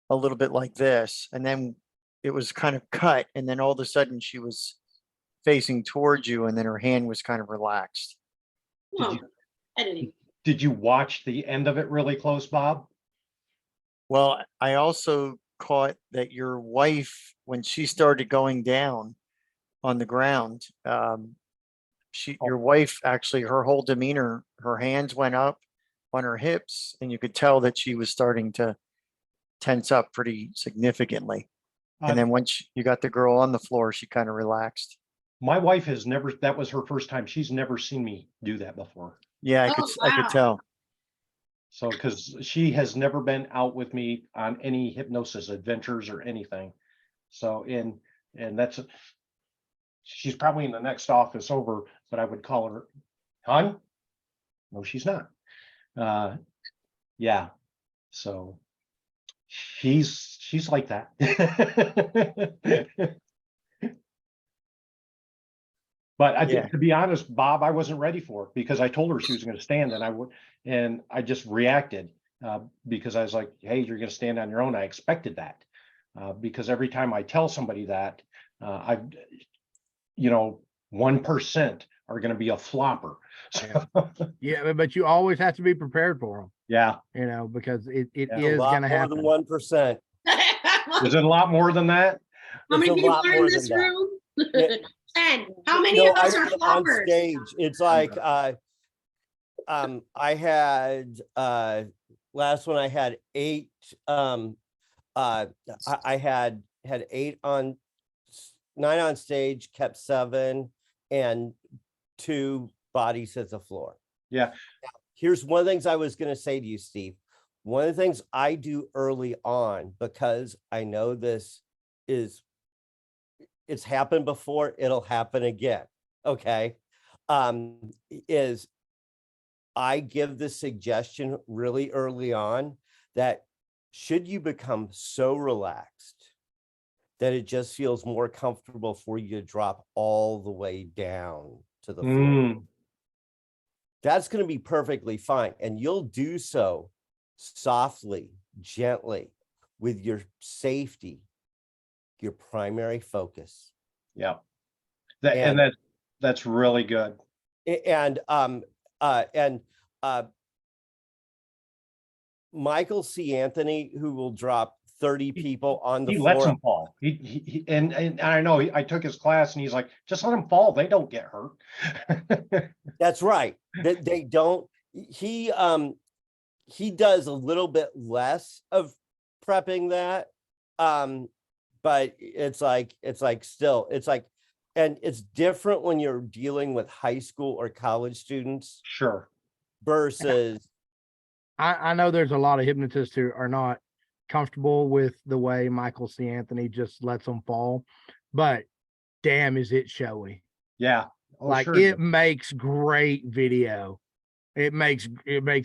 a little bit like this. And then it was kind of cut. And then all of a sudden she was facing towards you and then her hand was kind of relaxed. Oh, you- editing. Did you watch the end of it really close, Bob? Well, I also caught that your wife, when she started going down on the ground, your wife actually, her whole demeanor, her hands went up on her hips, and you could tell that she was starting to tense up pretty significantly. And then once you got the girl on the floor, she kind of relaxed. My wife has never, that was her first time. She's never seen me do that before. Yeah, Oh, I could wow. tell. So, because she has never been out with me on any hypnosis adventures or anything. So, and that's, she's probably in the next office over, but I would call her, hon? No, she's not. Yeah. So she's like that. But Yeah. to be honest, Bob, I wasn't ready for it because I told her she was going to stand, and I just reacted because I was like, "Hey, you're going to stand on your own." I expected that because every time I tell somebody that, 1% are going to be a flopper. So, Yeah, but you always have to be prepared for them, yeah. because it Yeah. is A lot going to more happen. than 1%. Is it a lot more than that? How It's many a people lot are in more this than that. room? Yeah. 10. How many No, of us I are did it on floppers? stage. It's like I had last one I had 8 I had 8 on 9 on stage, kept 7 and 2 bodies hit the floor. Yeah. Here's one of the things I was going to say to you, Steve. One of the things I do early on, because I know this it's happened before, it'll happen again. Okay. Is I give the suggestion really early on that should you become so relaxed that it just feels more comfortable for you to drop all the way down to the floor, that's going to be perfectly fine. And you'll do so softly, gently, with your safety, your primary focus. Yeah. And That's really good. And Michael C. Anthony, who will drop 30 people on the He floor. lets them fall. And I know I took his class and he's like, just let them fall. They don't get hurt. That's right. They don't. He does a little bit less of prepping that. But it's like still, it's like, and it's different when you're dealing with high school or college students. Sure. Versus. I know there's a lot of hypnotists who are not comfortable with the way Michael C. Anthony just lets them fall, but damn, is it showy. Yeah. Sure. It makes great video. It makes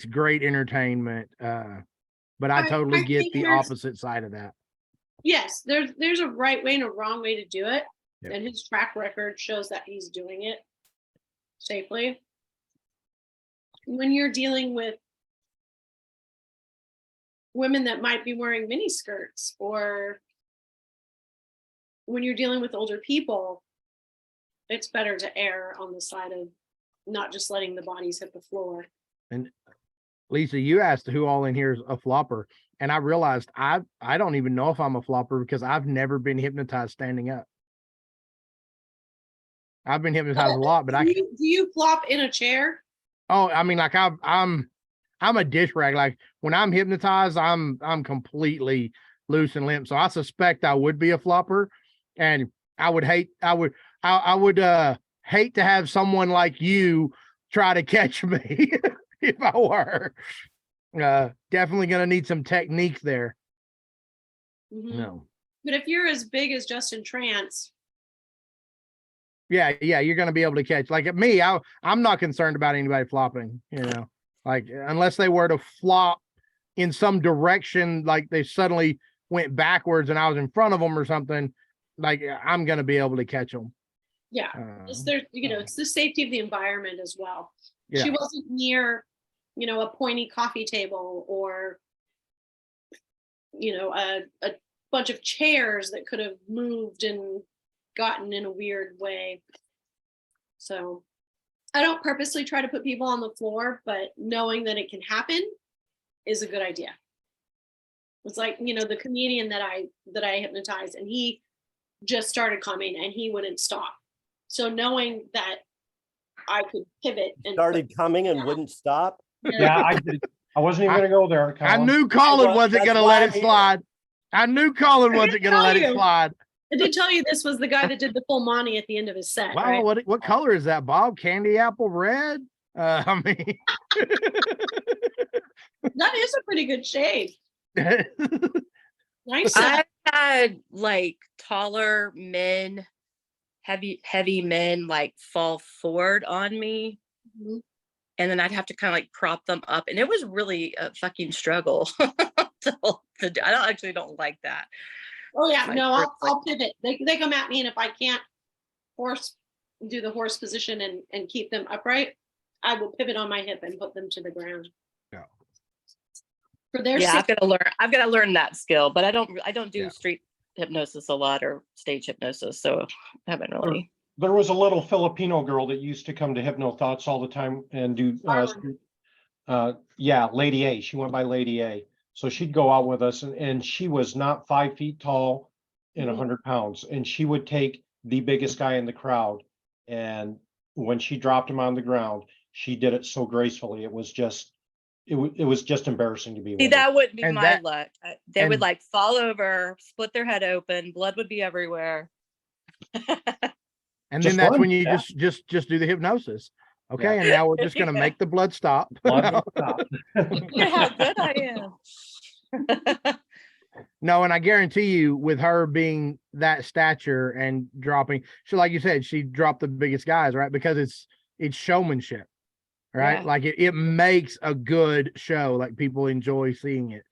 great entertainment. But I totally get the opposite side of that. Yes, there's a right way and a wrong way to do it. Yep. And his track record shows that he's doing it safely. When you're dealing with women that might be wearing mini skirts, or when you're dealing with older people, it's better to err on the side of not just letting the bodies hit the floor. And Lisa, you asked who all in here is a flopper, and I realized I don't even know if I'm a flopper because I've never been hypnotized standing up. I've been hypnotized a lot, but do you flop in a chair? Oh, I mean, like I'm a dish rag. Like when I'm hypnotized, I'm completely loose and limp. So I suspect I would be a flopper, and I would hate to have someone like you try to catch me if I were. Definitely gonna need some technique there. Mm-hmm. No. But if you're as big as Justin Trance. Yeah, you're gonna be able to catch. Like at me, I'm not concerned about anybody flopping, like unless they were to flop in some direction, like they suddenly went backwards and I was in front of them or something, like I'm gonna be able to catch them. Yeah, it's there, it's the safety of the environment as well. Yeah. She wasn't near, a pointy coffee table or, a bunch of chairs that could have moved and gotten in a weird way. So I don't purposely try to put people on the floor, but knowing that it can happen is a good idea. It's like, the comedian that I hypnotized, and he just started coming and he wouldn't stop. So knowing that I could pivot and Started coming and wouldn't stop. Yeah, I did. I wasn't even gonna go there. I Colin. knew Colin Well, wasn't that's gonna why let I'm it here. slide. I knew Colin wasn't gonna let it slide. I did tell you this was the guy that did the full Monty at the end of his set, Wow, right? what color is that, Bob? Candy apple red? I mean, That is a pretty good shade. Nice. I've had like taller men, heavy men like fall forward on me. Mhm. And then I'd have to kind of like prop them up. And it was really a fucking struggle. to do. I don't like that. Oh yeah, Like, no, I'll pivot. They come at me, and if I can't do the horse position and keep them upright, I will pivot on my hip and put them to the ground. Yeah. For their Yeah, safety. I've got to learn that skill, but I don't do Yeah. street hypnosis a lot or stage hypnosis. So I haven't really. There was a little Filipino girl that used to come to Hypno Thoughts all the time and do, yeah, Lady A. She went by Lady A. So she'd go out with us, and she was not 5 feet tall and 100 pounds. And she would take the biggest guy in the crowd. And when she dropped him on the ground, she did it so gracefully. It was just embarrassing to be See, with her. that wouldn't be And my that- luck. They would and- like fall over, split their head open, blood would be everywhere. And Just then that's one, when you yeah. just do the hypnosis. Okay, and now we're just gonna make the blood stop. Blood will stop. Look at how good I am. No, and I guarantee you, with her being that stature and dropping, so like you said, she dropped the biggest guys, right? Because it's showmanship, right? Yeah. Like it makes a good show. Like people enjoy seeing it.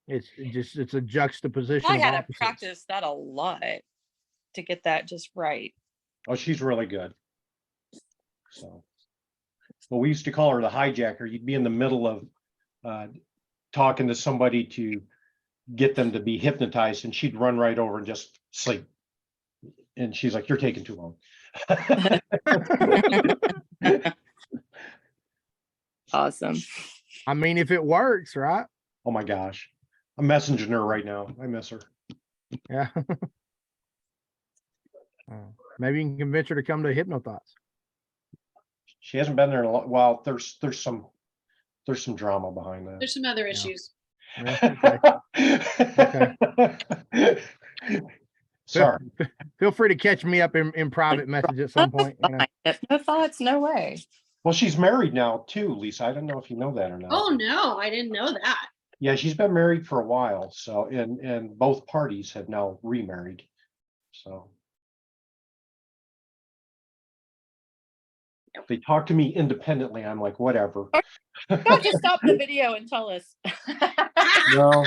It's a juxtaposition I of had to opposites. practice that a lot to get that just right. Oh, she's really good. So, well, we used to call her the hijacker. You'd be in the middle of talking to somebody to get them to be hypnotized, and she'd run right over and just sleep. And she's like, "You're taking too long." Awesome. I mean, if it works, right? Oh my gosh, I'm messaging her right now. I miss her. Yeah. Maybe you can convince her to come to Hypno Thoughts. She hasn't been there in a lot. Well, there's some drama behind that. There's some other issues. Okay. Sorry. Feel free to catch me up in private message at some point. You know? No thoughts, no way. Well, she's married now too, Lisa. I don't know if you know that or not. Oh no, I didn't know that. Yeah, she's been married for a while. So, and both parties have now remarried. So. They talk to me independently. I'm like, whatever. God, just stop the video and tell us. No.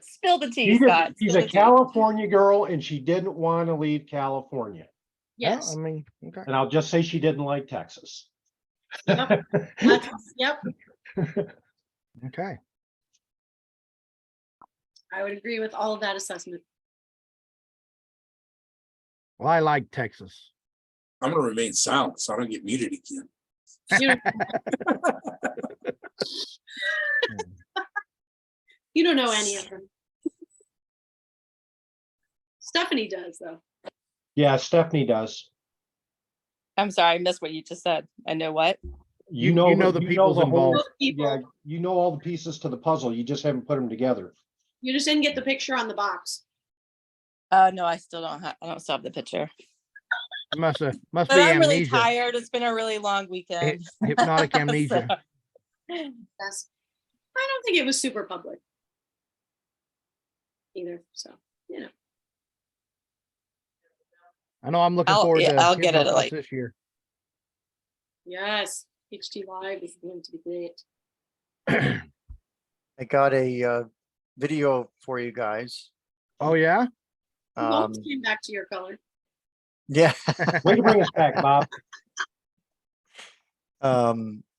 Spill the tea, Scott. She's a California girl, and she didn't want to leave California. Yes. Well, I mean, okay. And I'll just say she didn't like Texas. Yep. Yep. Okay. I would agree with all of that assessment. Well, I like Texas. I'm gonna remain silent so I don't get muted again. You don't know any of them. Stephanie does though. Yeah, Stephanie does. I'm sorry, I missed what you just said. I know what. You know the people's involved. Yeah, you know all the pieces to the puzzle. You just haven't put them together. You just didn't get the picture on the box. No, I still don't have. I don't still have the picture. Must But be I'm amnesia. really tired. It's been a really long weekend. Hypnotic amnesia. Yes. I don't think it was super public either. So, you know. I know I'm looking forward to I'll get Hypno it Thoughts like this year. Yes. HT Live is going to be great. I got a video for you guys. Oh yeah? Both came back to your color. Yeah. Way to bring us back, Bob.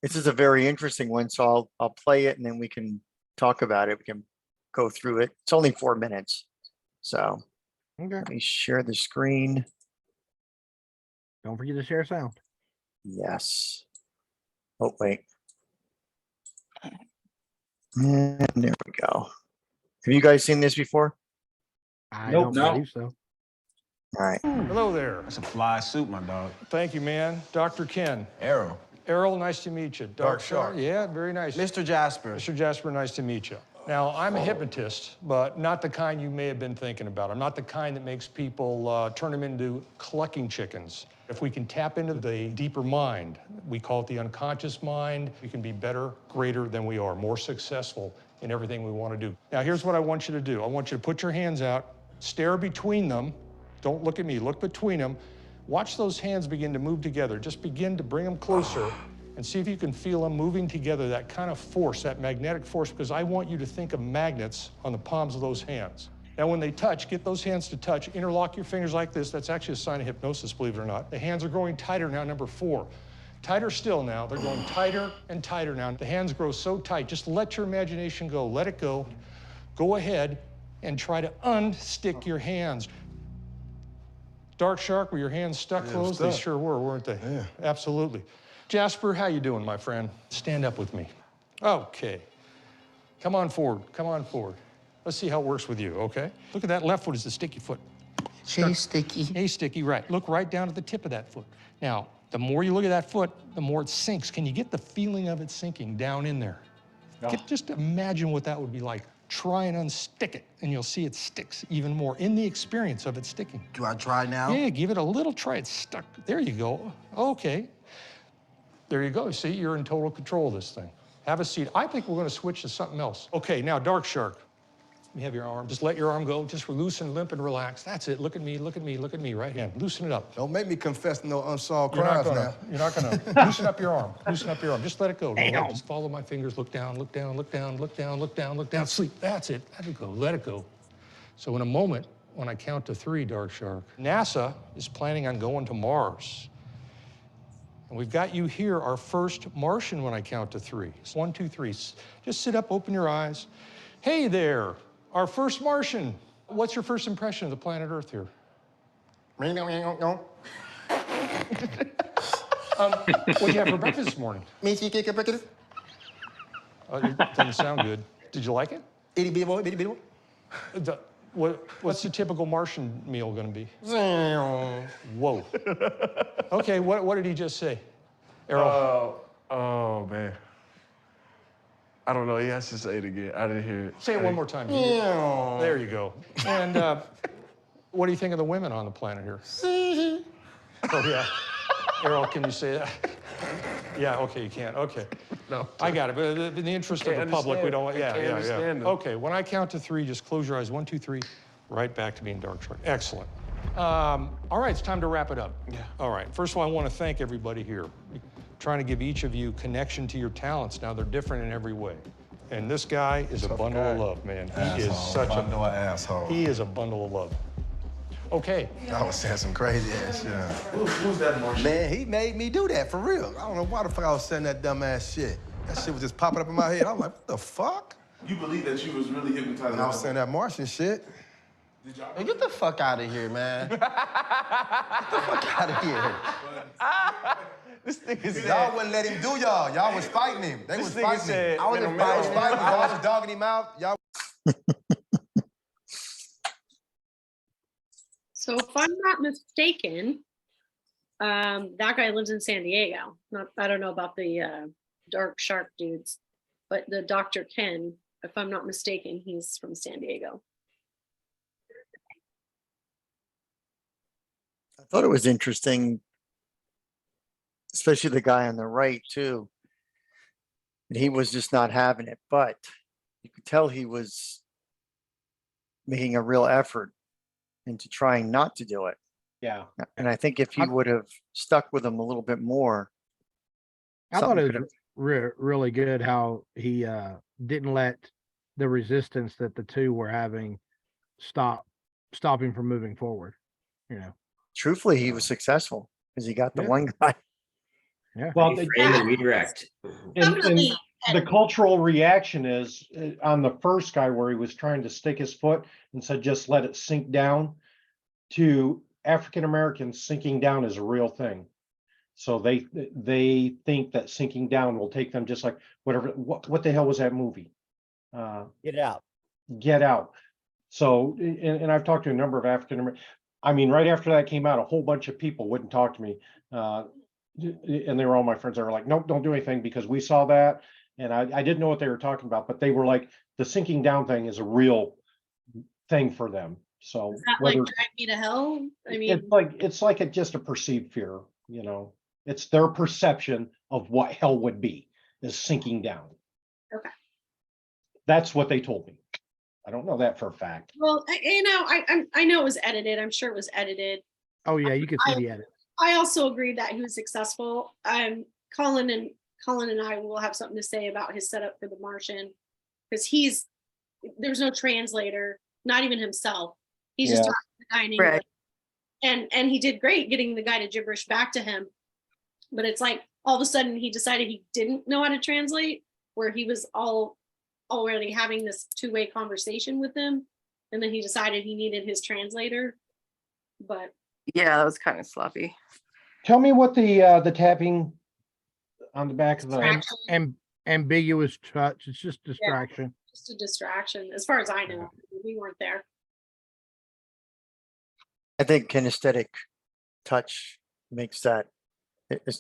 This is a very interesting one, so I'll play it and then we can talk about it. We can go through it. It's only 4 minutes. So Okay. let me share the screen. Don't forget to share sound. Yes. Oh, wait. And there we go. Have you guys seen this before? I Nope. don't No. believe so. All right. Hello there. That's a fly suit, my dog. Thank you, man. Dr. Ken. Arrow. Errol, nice to meet you. Dark Shark. Yeah, very nice. Mr. Jasper. Mr. Jasper, nice to meet you. Now, I'm a hypnotist, but not the kind you may have been thinking about. I'm not the kind that makes people turn them into clucking chickens. If we can tap into the deeper mind, we call it the unconscious mind, we can be better, greater than we are, more successful in everything we want to do. Now, here's what I want you to do. I want you to put your hands out, stare between them. Don't look at me, look between them. Watch those hands begin to move together. Just begin to bring them closer and see if you can feel them moving together, that kind of force, that magnetic force, because I want you to think of magnets on the palms of those hands. Now, when they touch, get those hands to touch, interlock your fingers like this. That's actually a sign of hypnosis, believe it or not. The hands are growing tighter now, number 4. Tighter still now. They're going tighter and tighter now. The hands grow so tight. Just let your imagination go. Let it go. Go ahead and try to unstick your hands. Dark Shark, were your hands stuck closed? They sure were, weren't they? Yeah. Absolutely. Jasper, how you doing, my friend? Stand up with me. Okay. Come on forward. Come on forward. Let's see how it works with you, okay? Look at that left foot is the sticky foot. Hey, sticky. Hey, sticky, right. Look right down at the tip of that foot. Now, the more you look at that foot, the more it sinks. Can you get the feeling of it sinking down in there? Just imagine what that would be like. Try and unstick it, and you'll see it sticks even more in the experience of it sticking. Do I try now? Yeah, give it a little try. It's stuck. There you go. Okay. There you go. See, you're in total control of this thing. Have a seat. I think we're going to switch to something else. Okay, now, Dark Shark. Let me have your arm. Just let your arm go. Just loosen, limp, and relax. That's it. Look at me, look at me, look at me. Right hand. Loosen it up. Don't make me confess no unsolved You're not crimes gonna. now. You're not gonna. Loosen up your arm. Loosen up your arm. Just let it go. Go. Just follow my fingers. Look down. Look down. Look down. Look down. Look down. Look down. Sleep. That's it. Let it go. Let it go. So in a moment, when I count to 3, Dark Shark, NASA is planning on going to Mars. And we've got you here, our first Martian, when I count to 3. It's 1, 2, 3. Just sit up. Open your eyes. Hey there, our first Martian. What's your first impression of the planet Earth here? What'd you have for breakfast this morning? It doesn't sound good. Did you like it? What's the typical Martian meal going to be? Whoa. Okay, what did he just say? Errol. Oh, man. I don't know. He has to say it again. I didn't hear it. Say it one more time. There you go. And what do you think of the women on the planet here? Oh, yeah. Errol, can you say that? Yeah, okay, you can't. Okay. No. I got it. But in the interest of the public, we don't. Yeah. Them. Okay, when I count to 3, just close your eyes. 1, 2, 3. Right back to being Dark Shark. Excellent. All right, it's time to wrap it up. Yeah. All right. First of all, I want to thank everybody here. Trying to give each of you connection to your talents. Now they're different in every way. And this guy is a bundle of love, man. He is such a bundle of asshole. He is a bundle of love. Okay. I was saying some crazy ass shit. Who's that Martian? Man, he made me do that for real. I don't know why the fuck I was saying that dumb ass shit. That shit was just popping up in my head. I was like, what the fuck? You believe that you was really hypnotizing? And I was saying that Martian shit. Did y'all? Hey, get the fuck out of here, man. Get the fuck out of here. This nigga said. Y'all wouldn't let him do y'all. Y'all was fighting him. They was fighting him. I was fighting him. Y'all was dogging him out. Y'all. So if I'm not mistaken, that guy lives in San Diego. I don't know about the Dark Shark dudes, but the Dr. Ken, if I'm not mistaken, he's from San Diego. I thought it was interesting, especially the guy on the right too. And he was just not having it, but you could tell he was making a real effort into trying not to do it. Yeah. And I think if you would have stuck with him a little bit more. I thought something it could was really good how he didn't let the resistance that the two were having stop stop him from moving forward, you know. Truthfully, he was successful because he got the Yeah. one guy. Yeah. Well, Frame and redirect. and Definitely. the cultural reaction is on the first guy where he was trying to stick his foot and said, just let it sink down. To African Americans, sinking down is a real thing. So they think that sinking down will take them just like whatever. What the hell was that movie? Get out. Get Out. So, and I've talked to a number of African American. I mean, right after that came out, a whole bunch of people wouldn't talk to me. And they were all my friends. They were like, nope, don't do anything because we saw that. And I didn't know what they were talking about, but they were like, the sinking down thing is a real thing for them. So Is that like Drag Me to Hell? I mean, it's like just a perceived fear, you know, it's their perception of what hell would be is sinking down. okay. That's what they told me. I don't know that for a fact. Well, I know it was edited. I'm sure it was edited. Oh yeah, you can see the edit. I also agreed that he was successful. Colin and I will have something to say about his setup for The Martian because there's no translator, not even himself. He's just talking to the guy in English. Right. And he did great getting the guy to gibberish back to him. But it's like all of a sudden he decided he didn't know how to translate, where he was already having this two-way conversation with them. And then he decided he needed his translator. But Yeah, that was kind of sloppy. Tell me what the tapping on the back of the ambiguous touch. It's just distraction. just a distraction, as far as I know. We weren't there. I think kinesthetic touch makes that,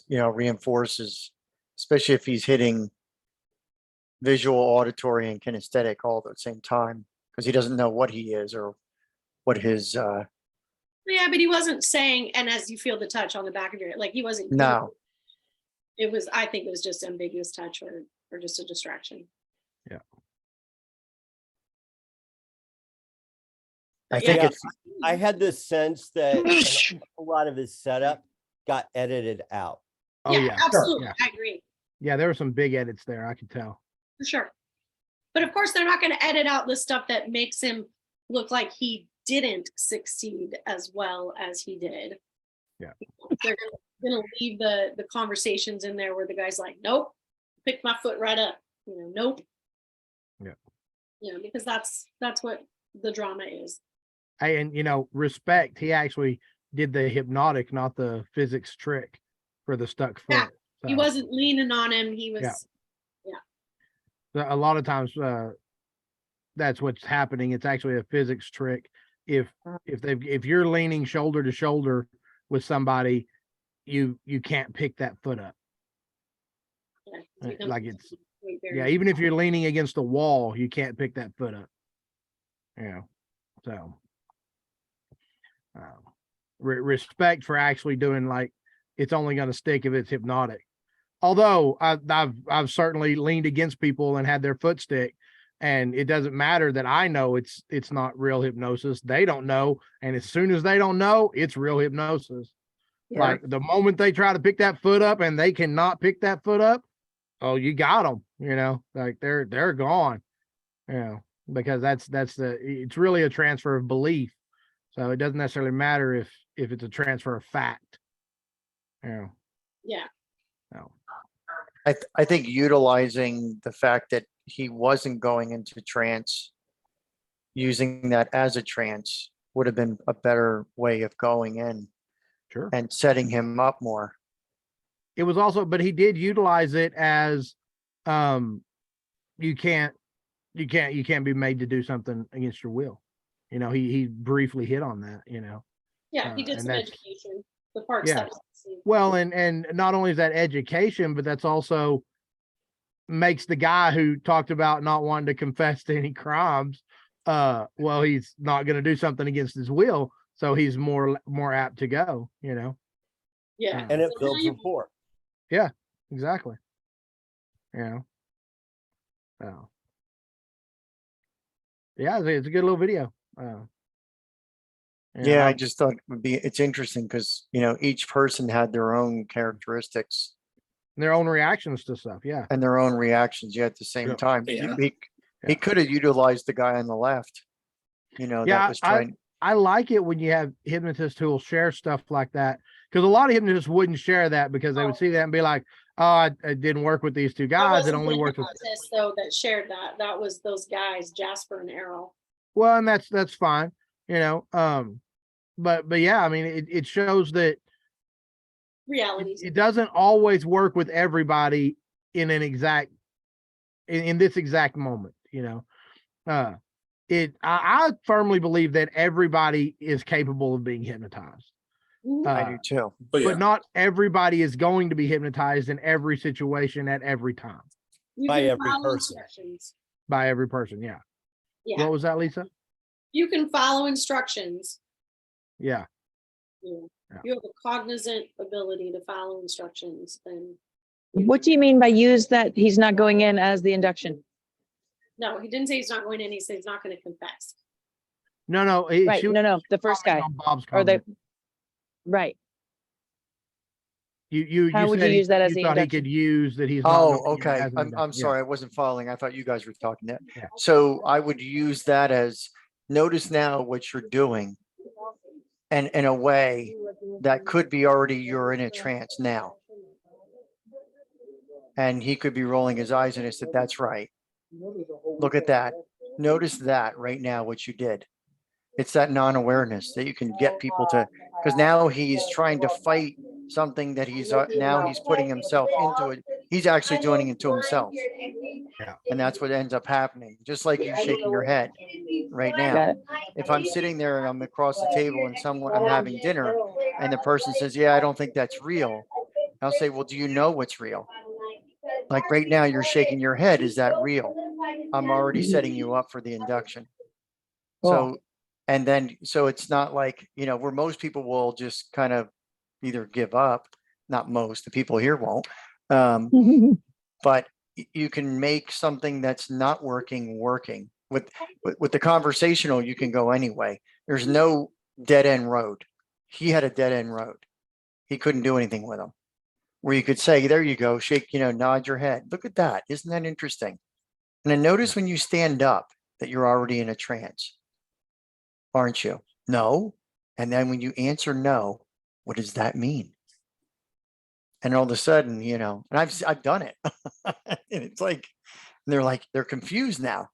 reinforces, especially if he's hitting visual, auditory, and kinesthetic all at the same time, because he doesn't know what he is or what his. Yeah, but he wasn't saying, and as you feel the touch on the back of your, like he wasn't. No. I think it was just ambiguous touch or just a distraction. Yeah. I think it's. I had this sense that a lot of his setup got edited out. Oh yeah, absolutely. Yeah. I agree. Yeah, there were some big edits there. I could tell. For sure. But of course, they're not going to edit out the stuff that makes him look like he didn't succeed as well as he did. Yeah. They're going to leave the conversations in there where the guy's like, nope, pick my foot right up. Nope. Yeah. Because that's what the drama is. And respect, he actually did the hypnotic, not the physics trick for the stuck foot. Yeah. So, He wasn't leaning on him. He was, a lot of times that's what's happening. It's actually a physics trick. If you're leaning shoulder to shoulder with somebody, you can't pick that foot up. Like it's even if you're leaning against a wall, you can't pick that foot up. So respect for actually doing, like, it's only going to stick if it's hypnotic. Although I've certainly leaned against people and had their foot stick, and it doesn't matter that I know it's not real hypnosis. They don't know, and as soon as they don't know, it's real hypnosis. Yeah. Like the moment they try to pick that foot up and they cannot pick that foot up, oh, you got them. Like they're gone. Because it's really a transfer of belief. So it doesn't necessarily matter if it's a transfer of fact. Yeah. No. I think utilizing the fact that he wasn't going into trance, using that as a trance would have been a better way of going in. Sure. And setting him up more. It was also, but he did utilize it as you can't be made to do something against your will. He briefly hit on that, Yeah, he did some education. The parts Yeah. that Well, and not only is that education, but that's also makes the guy who talked about not wanting to confess to any crimes, well, he's not going to do something against his will, so he's more apt to go, Yeah. And it builds rapport. Yeah, exactly. Yeah, it's a good little video. Yeah, I just thought it's interesting because each person had their own characteristics, their own reactions to stuff, and their own reactions. Yet at the same time, Yeah. he could have utilized the guy on the left. That was trying. I like it when you have hypnotists who will share stuff like that, because a lot of hypnotists wouldn't share that because they would see that and be like, oh, I didn't work with these two guys. It only worked with. Though that shared that. That was those guys, Jasper and Errol. Well, and that's fine, but yeah, I mean, it shows that Realities. it doesn't always work with everybody in an exact in this exact moment. I firmly believe that everybody is capable of being hypnotized. I do too. But not everybody is going to be hypnotized in every situation at every time. By every person. By every person, yeah. Yeah. What was that, Lisa? You can follow instructions. Yeah. You have a cognizant ability to follow instructions. Then What do you mean by use that he's not going in as the induction? no, he didn't say he's not going in. He said he's not going to confess. No. Right. No. The first guy. Bob's Or the comment. right. You How would said you use that as you the thought he induction? could use that he's not Oh, going in okay. as an I'm induction. sorry. I wasn't following. I thought you guys were talking that. Yeah. So I would use that as notice now what you're doing. And in a way that could be already you're in a trance now. And he could be rolling his eyes and I said, that's right. Look at that. Notice that right now, what you did. It's that non-awareness that you can get people to, because now he's trying to fight something that now he's putting himself into it. He's actually doing it to himself. Yeah. And that's what ends up happening. Just like you shaking your head right Got now. it. If I'm sitting there and I'm across the table and I'm having dinner and the person says, yeah, I don't think that's real. I'll say, well, do you know what's real? Like right now, you're shaking your head. Is that real? I'm already setting you up for the induction. So, and then, so it's not like, where most people will just kind of either give up, not most, the people here won't. But you can make something that's not working. With the conversational, you can go anyway. There's no dead end road. He had a dead end road. He couldn't do anything with him. Where you could say, there you go, shake, nod your head. Look at that. Isn't that interesting? And then notice when you stand up that you're already in a trance, aren't you? No. And then when you answer no, what does that mean? And all of a sudden, and I've done it. And it's like, they're confused now.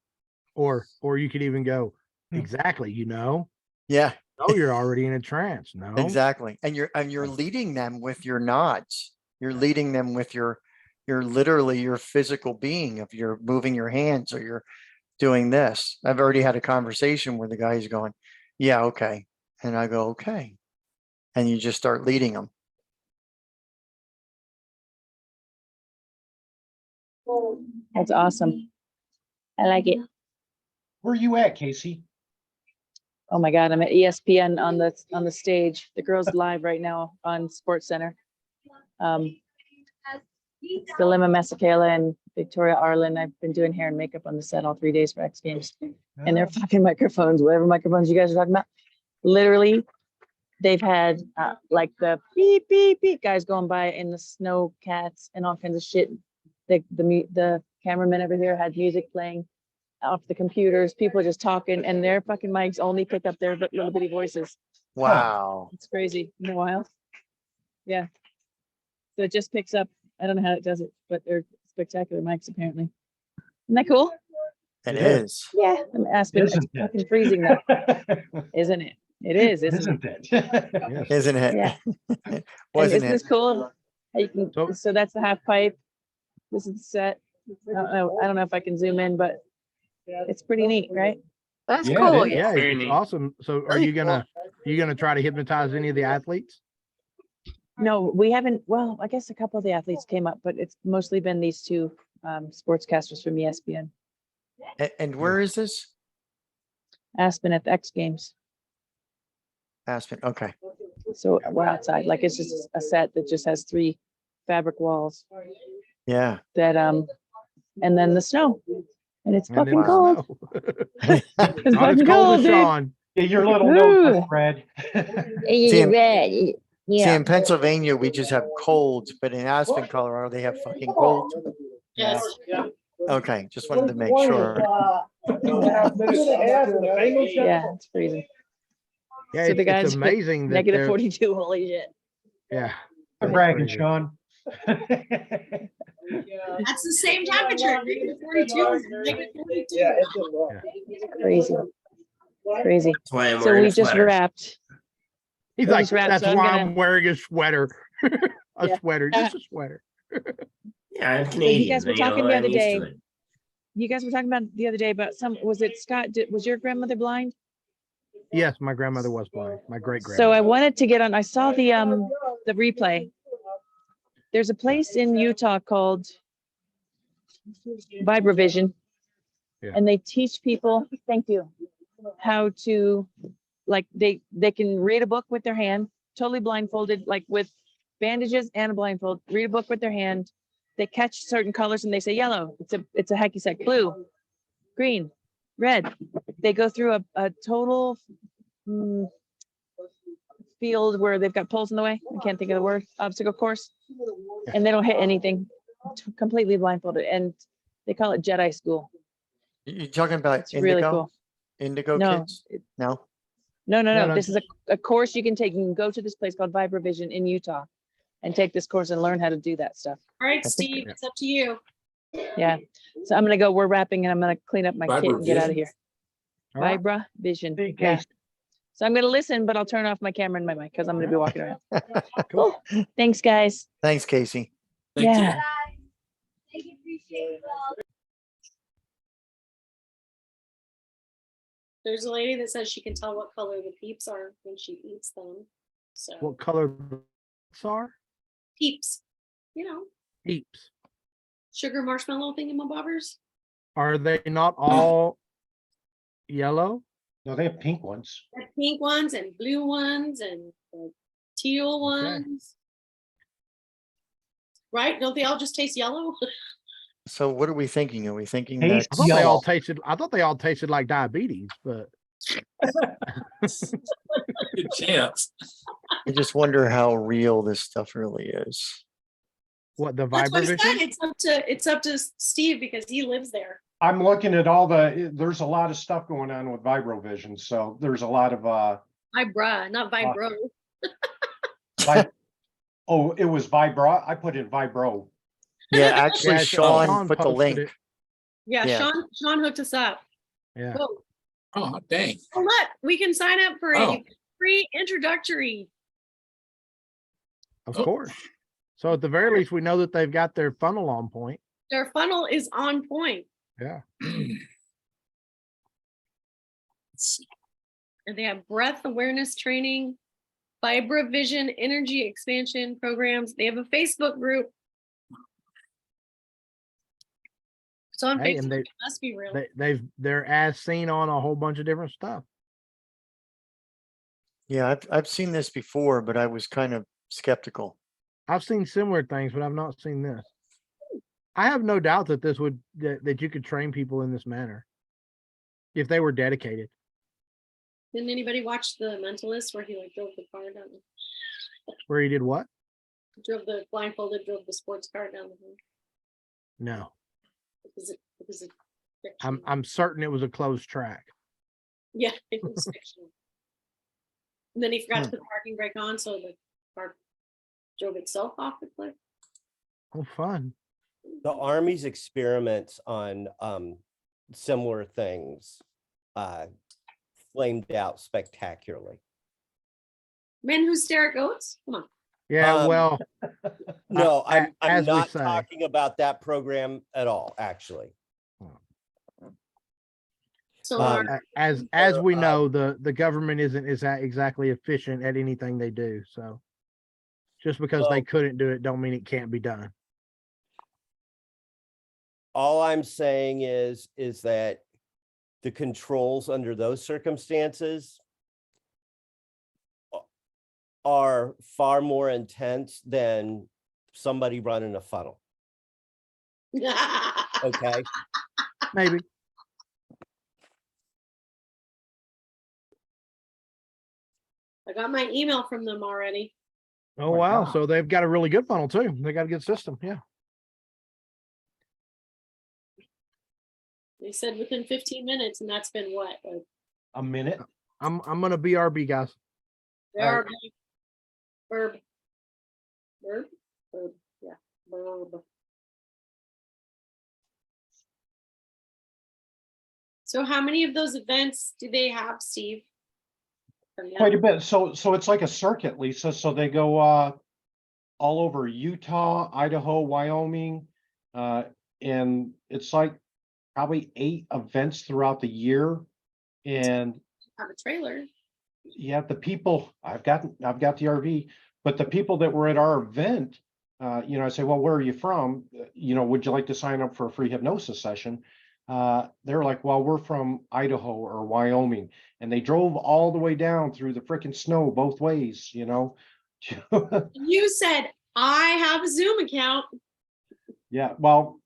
Or you could even go, exactly, Yeah. No, you're already in a trance. No. Exactly. And you're leading them with your nods. You're leading them with your literally your physical being of you're moving your hands or you're doing this. I've already had a conversation where the guy's going, yeah, okay. And I go, okay. And you just start leading them. That's awesome. I like it. Where are you at, Casey? Oh my God, I'm at ESPN on the stage. The girls live right now on Sports Center. Salima Masakela and Victoria Arlen. I've been doing hair and makeup on the set all 3 days for X Games. And their fucking microphones, whatever microphones you guys are talking about, literally, they've had like the beep, beep, beep guys going by in the snow cats and all kinds of shit. The cameraman over here had music playing off the computers. People are just talking and their fucking mics only pick up their little bitty voices. Wow. It's crazy. Isn't it wild? Yeah. So it just picks up. I don't know how it does it, but they're spectacular mics apparently. Isn't that cool? It is. Yeah. I'm Aspen. It's fucking freezing though. Isn't it? It is, isn't it? Yes. Isn't it? Yeah. Wasn't isn't this cool? How you can, so that's the half pipe. This is the set. I don't know if I can zoom in, but it's pretty neat, right? That's Yeah, cool. yeah, Very it's neat. awesome. So are you gonna try to hypnotize any of the athletes? No, we haven't. Well, I guess a couple of the athletes came up, but it's mostly been these two sportscasters from ESPN. And where is this? Aspen at the X Games. Aspen. Okay. So we're outside. Like it's just a set that just has 3 fabric walls. Yeah. That and then the snow. And it's And fucking then cold. It's It's not as fucking cold cold, as dude. Sean. Yeah, your little Ooh. nose red. See, in, see, Yeah. in Pennsylvania, we just have colds, but in Aspen, Colorado, they have fucking cold. Yes. Okay. Just wanted to make sure. Yeah, it's freezing. Yeah, So the it's guys amazing that negative they're- 42, holy shit. Yeah. I'm that's bragging, crazy. Sean. That's the same temperature, negative 42 is negative 42. Crazy. Crazy. That's why I'm So wearing we a just sweater. wrapped. He's We like, just wrapped, that's so I'm why gonna- I'm wearing a sweater. A Yeah. sweater, just a sweater. Yeah, I'm So Canadian. you guys were you know, talking the I'm other used day. to it. You guys were talking about the other day about was it Scott? Was your grandmother blind? Yes, my grandmother was blind. My great So grandmother. I wanted to get on. I saw the replay. There's a place in Utah called Vibravision, Yeah. and they teach people. Thank you. How to, like, they can read a book with their hand, totally blindfolded, like with bandages and a blindfold. Read a book with their hand. They catch certain colors and they say yellow. It's a hacky sack. Blue, green, red. They go through a total field where they've got poles in the way. I can't think of the word. Obstacle course, and they don't hit anything. Completely blindfolded, and they call it Jedi school. You talking about It's really Indigo? cool. Indigo No, kids? No. No. This is a course you can take. You can go to this place called Vibravision in Utah and take this course and learn how to do that stuff. All right, Steve, it's up to you. Yeah. So I'm gonna go. We're wrapping, and I'm gonna clean up my kit and get out of Vibravision? here. All right. Vibravision. Big Yeah. case. So I'm gonna listen, but I'll turn off my camera and my mic because I'm gonna be walking around. Cool. Thanks, guys. Thanks, Casey. Thank Yeah. There's a lady that says she can tell what color the peeps are when she eats them. So What color the are? peeps, you know, Peeps. sugar marshmallow thingamabobbers. Are they not all yellow? No, they have pink ones. There's pink ones and blue ones and teal ones. Right? Don't they all just taste yellow? So what are we thinking? Are we thinking Taste that? I thought they all Yellow. tasted. I thought they all tasted like diabetes, but Good chance. I just wonder how real this stuff really is. what the That's what I said. Vibravision? It's up to Steve because he lives there. I'm looking at there's a lot of stuff going on with Vibravision, so there's a lot of Vibra, not vibro. oh, it was Vibra. I put in Vibro. Yeah, actually, Yeah, Sean put the posted link. it. Yeah, Yeah. Sean hooked us up. Yeah. Whoa. Oh, dang. Oh, look, we can sign up for Oh. a free introductory. Of course. So at the very least, we know that they've got their funnel on point. Their funnel is on point. Yeah. Let's see. And they have breath awareness training, Vibravision energy expansion programs. They have a Facebook group. It's on Hey, Facebook. and It must be real. They're as seen on a whole bunch of different stuff. Yeah, I've seen this before, but I was kind of skeptical. I've seen similar things, but I've not seen this. I have no doubt that that you could train people in this manner if they were dedicated. Didn't anybody watch The Mentalist where he like drove the car down? Where he did what? Drove the sports car down the hill. No, It was a I'm certain it was a closed track. yeah, it was fictional. And then he forgot to put the parking brake on, so the car drove itself off the cliff. Oh, fun. The Army's experiments on similar things flamed out spectacularly. Men who stare at goats? Come on. Yeah, well, No, I'm as we not say. talking about that program at all, actually. So as we know, the government isn't exactly efficient at anything they do. So just because they couldn't do it, don't mean it can't be done. All I'm saying is that the controls under those circumstances are far more intense than somebody running a funnel. Okay. Maybe. I got my email from them already. Oh, wow. So they've got a really good funnel too. They got a good system. Yeah. They said within 15 minutes, and that's been what? Like, A minute. I'm gonna BRB, guys. They are big. Verb. Verb? Verb, yeah, verb. So how many of those events do they have, Steve? Quite a bit. So it's like a circuit, Lisa. So they go all over Utah, Idaho, Wyoming, and it's like probably 8 events throughout the year. And Have a trailer. yeah, the people, I've got the RV, but the people that were at our event, I say, well, where are you from? Would you like to sign up for a free hypnosis session? They're like, well, we're from Idaho or Wyoming, and they drove all the way down through the freaking snow both ways, You said, I have a Zoom account. Yeah, well,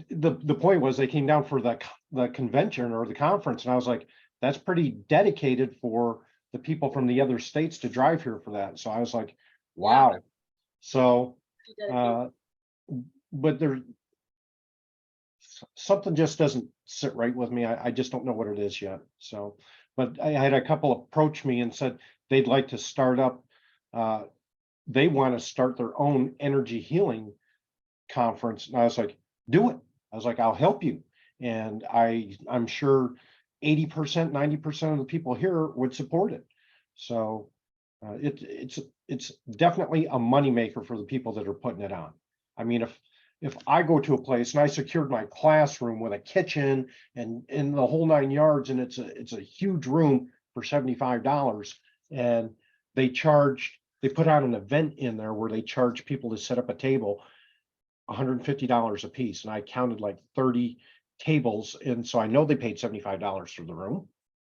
the point was they came down for the convention or the conference, and I was like, that's pretty dedicated for the people from the other states to drive here for that. So I was like, wow. So, but there's something just doesn't sit right with me. I just don't know what it is yet. So, but I had a couple approach me and said they'd like to start up. They want to start their own energy healing conference, and I was like, do it. I was like, I'll help you, and I'm sure 80%, 90% of the people here would support it. So it's definitely a moneymaker for the people that are putting it on. I mean, if I go to a place and I secured my classroom with a kitchen and in the whole 9 yards, and it's a huge room for $75, and they put out an event in there where they charge people to set up a table $150 a piece, and I counted like 30 tables, and so I know they paid $75 for the room.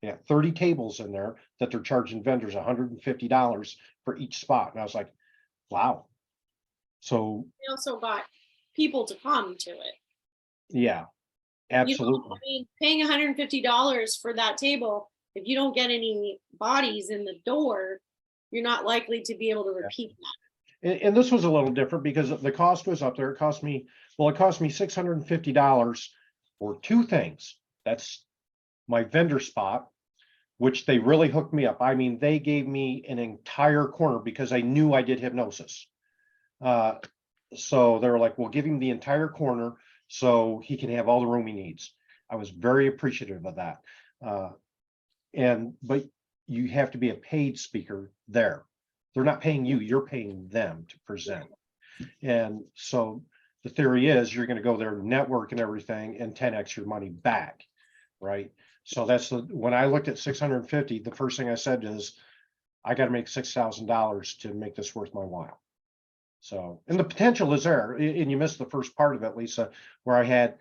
Yeah, 30 tables in there that they're charging vendors $150 for each spot, and I was like, wow. So They also got people to come to it. yeah, absolutely. Paying $150 for that table, if you don't get any bodies in the door, you're not likely to be able to repeat that. And this was a little different because the cost was up there. It cost me $650 for 2 things. That's my vendor spot, which they really hooked me up. I mean, they gave me an entire corner because I knew I did hypnosis. So they were like, we'll give him the entire corner so he can have all the room he needs. I was very appreciative of that. But you have to be a paid speaker there. They're not paying you, you're paying them to present. And so the theory is you're going to go there, network and everything, and 10x your money back, right? So when I looked at 650, the first thing I said is, I got to make $6,000 to make this worth my while. So, and the potential is there. And you missed the first part of it, Lisa, where I had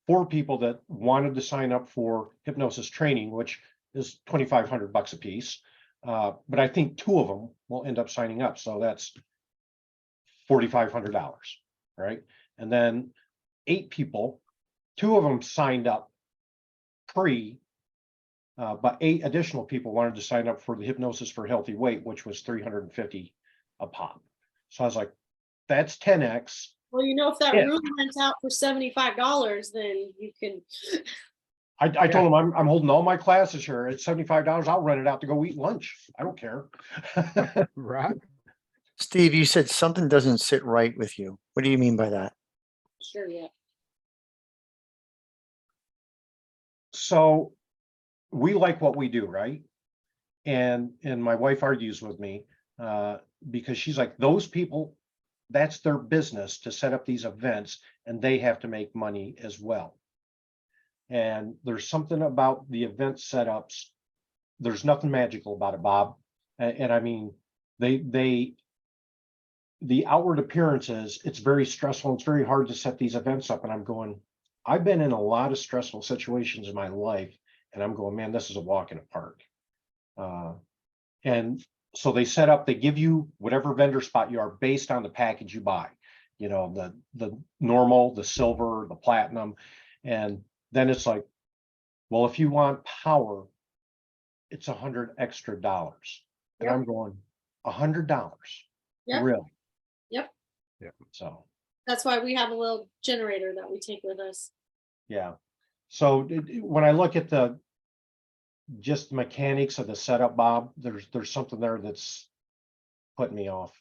4 people that wanted to sign up for hypnosis training, which is $2,500 a piece. But I think 2 of them will end up signing up. So that's $4,500, right? And then 8 people, 2 of them signed up free, but 8 additional people wanted to sign up for the hypnosis for healthy weight, which was $350 a pop. So I was like, that's 10x. Well, if that room rents out for $75, then you can. I told them I'm holding all my classes here at $75. I'll rent it out to go eat lunch. I don't care. Right. Steve, you said something doesn't sit right with you. What do you mean by that? Sure, yeah. So we like what we do, right? And my wife argues with me because she's like, those people, that's their business to set up these events, and they have to make money as well. And there's something about the event setups. There's nothing magical about it, Bob. And I mean, the outward appearances, it's very stressful. It's very hard to set these events up. And I'm going, I've been in a lot of stressful situations in my life, and I'm going, man, this is a walk in the park. And so they set up, they give you whatever vendor spot you are based on the package you buy, the normal, the silver, the platinum. And then it's like, well, if you want power, it's $100 extra. And I'm going, $100. Yep. Really? Yep. Yeah. So that's why we have a little generator that we take with us. yeah. So when I look at the just the mechanics of the setup, Bob, there's something there that's putting me off.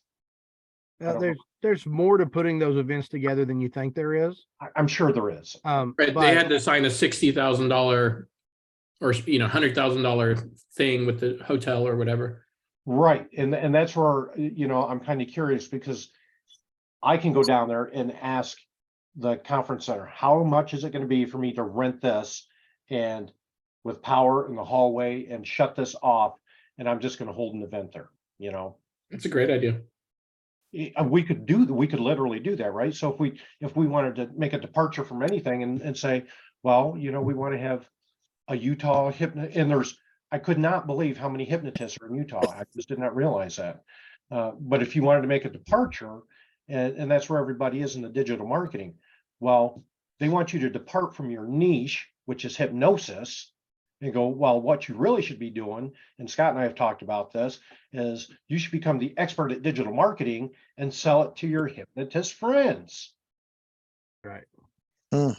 I don't know. There's more to putting those events together than you think there is. I'm sure there is. Right, But they had to sign a $60,000 or $100,000 thing with the hotel or whatever. Right, and that's where, I'm kind of curious because I can go down there and ask the conference center, how much is it going to be for me to rent this and with power in the hallway and shut this off, and I'm just going to hold an event there, It's a great idea. We could literally do that, right? So if we wanted to make a departure from anything and say, well, we want to have a Utah and I could not believe how many hypnotists are in Utah. I just did not realize that. But if you wanted to make a departure, and that's where everybody is in the digital marketing, well, they want you to depart from your niche, which is hypnosis, and go, well, what you really should be doing, and Scott and I have talked about this, is you should become the expert at digital marketing and sell it to your hypnotist friends. Right. Mm.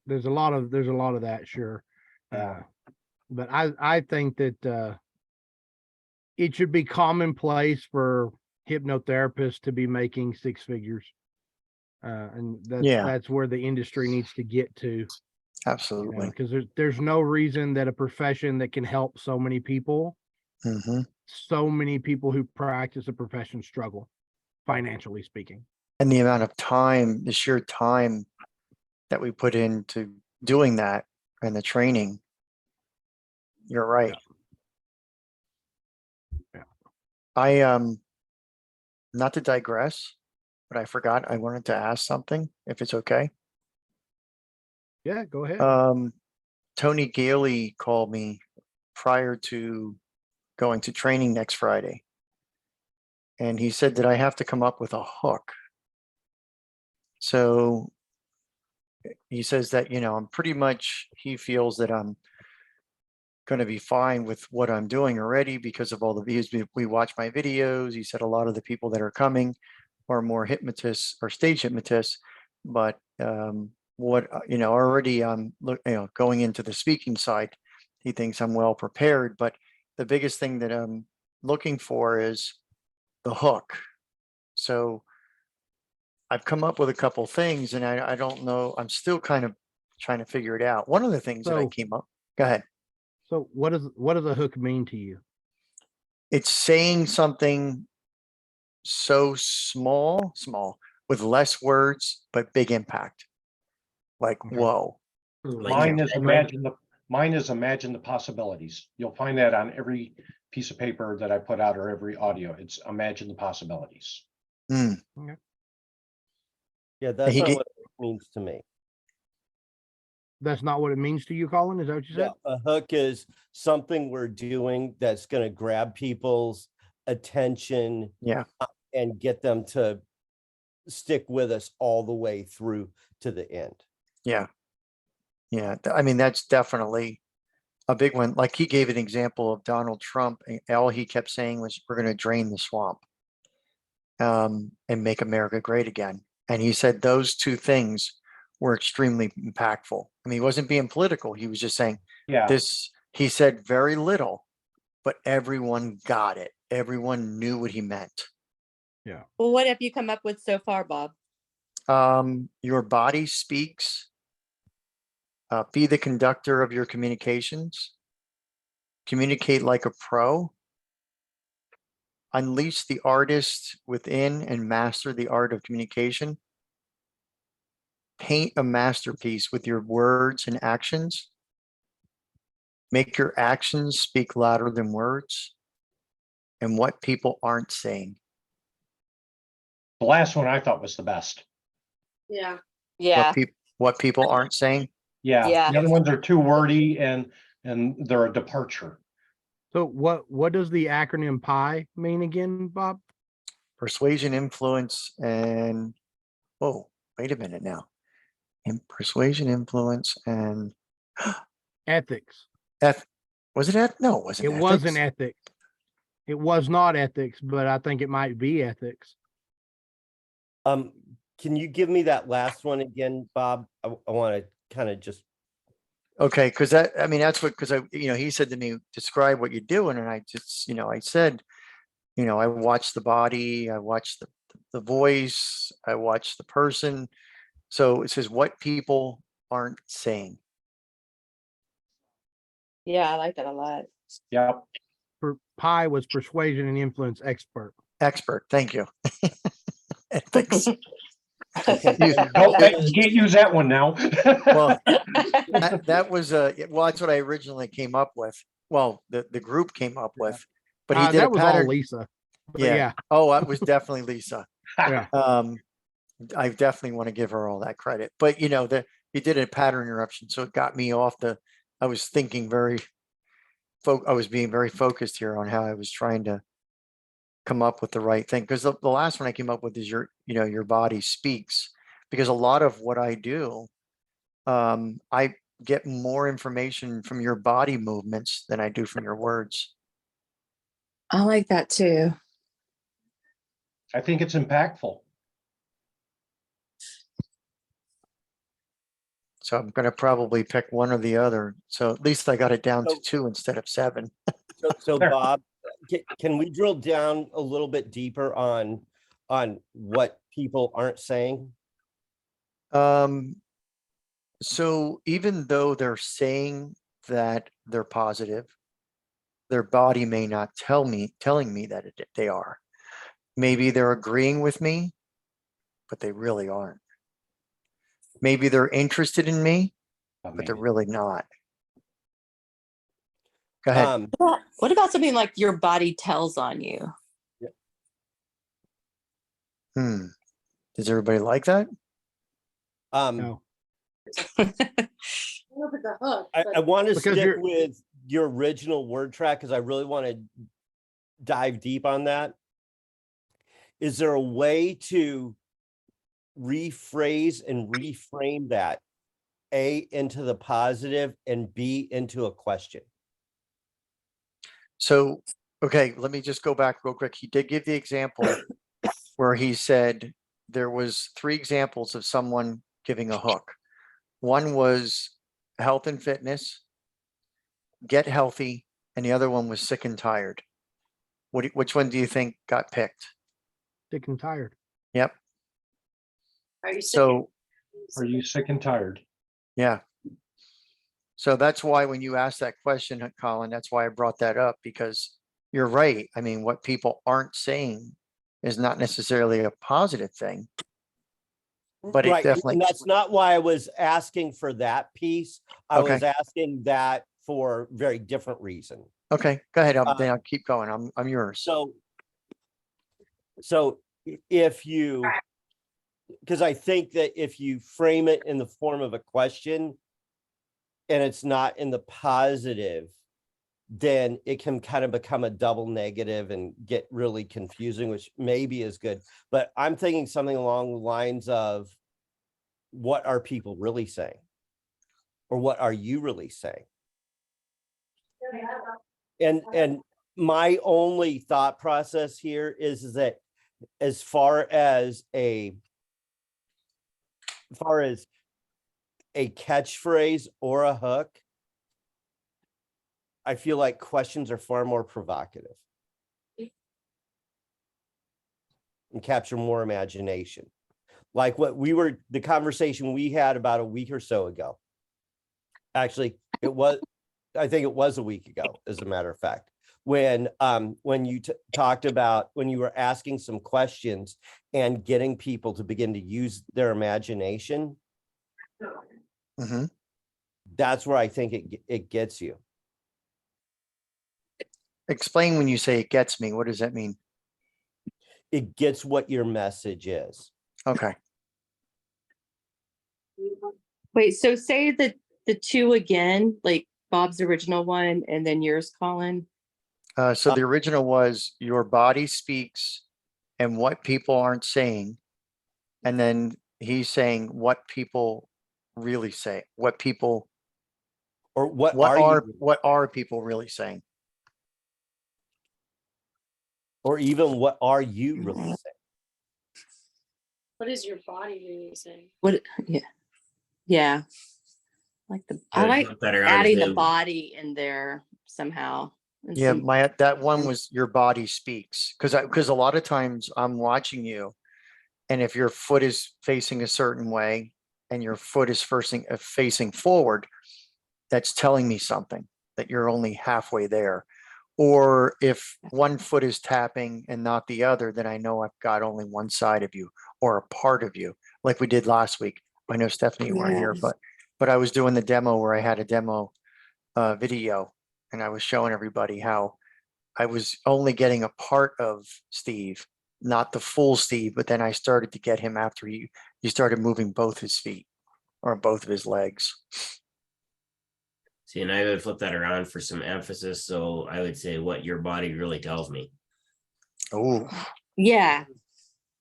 There's a lot of that, sure. But I think that it should be commonplace for hypnotherapists to be making six figures. And that's where the industry needs to get to. Absolutely. Because there's no reason that a profession that can help so many people, so many people who practice a profession struggle, financially speaking. And the amount of time, the sheer time that we put into doing that and the training. You're right. Yeah. I not to digress, but I forgot I wanted to ask something, if it's okay. Yeah, go ahead. Tony Gailey called me prior to going to training next Friday. And he said that I have to come up with a hook. So he says that, I'm pretty much, he feels that I'm going to be fine with what I'm doing already because of all the views. We watch my videos. He said a lot of the people that are coming are more hypnotists or stage hypnotists, but already I'm going into the speaking side. He thinks I'm well prepared, but the biggest thing that I'm looking for is the hook. So I've come up with a couple things and I don't know, I'm still kind of trying to figure it out. One of the things that I came up, go ahead. So what does a hook mean to you? It's saying something so small with less words, but big impact. Like, whoa. Mine is imagine the possibilities. You'll find that on every piece of paper that I put out or every audio. It's imagine the possibilities. Yeah, that's not what it means to me. That's not what it means to you, Colin? Is that what you said? Yeah, a hook is something we're doing that's going to grab people's attention and get them to stick with us all the way through to the end. Yeah. I mean, that's definitely a big one. Like he gave an example of Donald Trump, and all he kept saying was, we're going to drain the swamp and make America great again. And he said those two things were extremely impactful. I mean, he wasn't being political. He was just saying this, he said very little, but everyone got it. Everyone knew what he meant. Yeah. Well, what have you come up with so far, Bob? Your body speaks. Be the conductor of your communications. Communicate like a pro. Unleash the artist within and master the art of communication. Paint a masterpiece with your words and actions. Make your actions speak louder than words. And what people aren't saying. The last one I thought was the best. Yeah. What people aren't saying. Yeah. The other ones are too wordy and they're a departure. So what does the acronym PI mean again, Bob? Persuasion, influence, and wait a minute now. Persuasion, influence, and ethics. Was it no, it wasn't. It wasn't ethics. It was not ethics, but I think it might be ethics. Can you give me that last one again, Bob? I want to kind of just Okay, because I mean, that's what, because he said to me, describe what you're doing, and I just, I said, I watch the body, I watch the voice, I watch the person. So it says what people aren't saying. Yeah, I like that a lot. Yep. Pi was persuasion and influence expert. Expert, thank you. Thanks. You can't use that one now. Well, that was well, that's what I originally came up with. Well, the group came up with, but he did that a was pattern. all Lisa. Yeah. Oh, that was definitely Lisa. Yeah. I definitely want to give her all that credit. But he did a pattern interruption, so it got me off I was thinking I was being very focused here on how I was trying to come up with the right thing. Because the last one I came up with is your body speaks. Because a lot of what I do, I get more information from your body movements than I do from your words. I like that too. I think it's impactful. So I'm going to probably pick one or the other. So at least I got it down to 2 instead of 7. So Bob, can we drill down a little bit deeper on what people aren't saying? So even though they're saying that they're positive, their body may not telling me that they are. Maybe they're agreeing with me, but they really aren't. Maybe they're interested in me, but they're really not. Go ahead. What about something like your body tells on you? Does everybody like that? No. I want to stick with your original word track because I really want to dive deep on that. Is there a way to rephrase and reframe that, A, into the positive and B, into a question? So, okay, let me just go back real quick. He did give the example where he said there was 3 examples of someone giving a hook. One was health and fitness, get healthy, and the other one was sick and tired. Which one do you think got picked? Sick and tired. Yep. Are you sick? So, are you sick and tired? Yeah. So that's why when you asked that question, Colin, that's why I brought that up, because you're right. I mean, what people aren't saying is not necessarily a positive thing. But it definitely. And that's not why I was asking for that piece. I was asking that for a very different reason. Okay, go ahead. Then I'll keep going. I'm yours. So if you, because I think that if you frame it in the form of a question and it's not in the positive, then it can kind of become a double negative and get really confusing, which maybe is good. But I'm thinking something along the lines of, what are people really saying? Or what are you really saying? And my only thought process here is that as far as a catchphrase or a hook, I feel like questions are far more provocative and capture more imagination. Like the conversation we had about a week or so ago. Actually, I think it was a week ago, as a matter of fact, when you talked about when you were asking some questions and getting people to begin to use their imagination. Mm-hmm. That's where I think it gets you. Explain when you say it gets me. What does that mean? It gets what your message is. Okay. Wait, so say the 2 again, like Bob's original one and then yours, Colin. So the original was your body speaks and what people aren't saying. And then he's saying what people really say, what people, or what are people really saying? Or even what are you really saying? What is your body really saying? What? Yeah. Like I I would like flip that around adding the too. body in there somehow. and Yeah, some- that one was your body speaks, because a lot of times I'm watching you, and if your foot is facing a certain way and your foot is facing forward, that's telling me something, that you're only halfway there. Or if one foot is tapping and not the other, then I know I've got only one side of you or a part of you, like we did last week. I know Stephanie, you weren't here, Yes. but I was doing the demo where I had a demo video, and I was showing everybody how I was only getting a part of Steve, not the full Steve, but then I started to get him after he started moving both his feet or both of his legs. See, and I would flip that around for some emphasis. So I would say what your body really tells me. Oh, Yeah,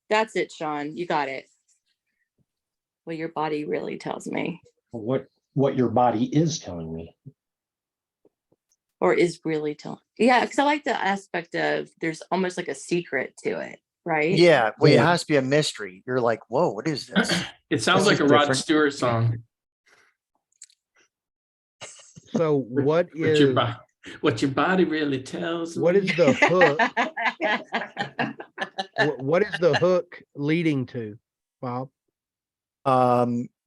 that's it, Sean. You got it. Well, your body really tells me, What your body is telling me. or is really telling. Yeah, because I like the aspect of there's almost like a secret to it, right? yeah. Well, it Yeah. has to be a mystery. You're like, whoa, what is this? It sounds This like is a Rod different. Stewart song. So what What your body really tells what me. is the hook? What is the hook leading to, Bob?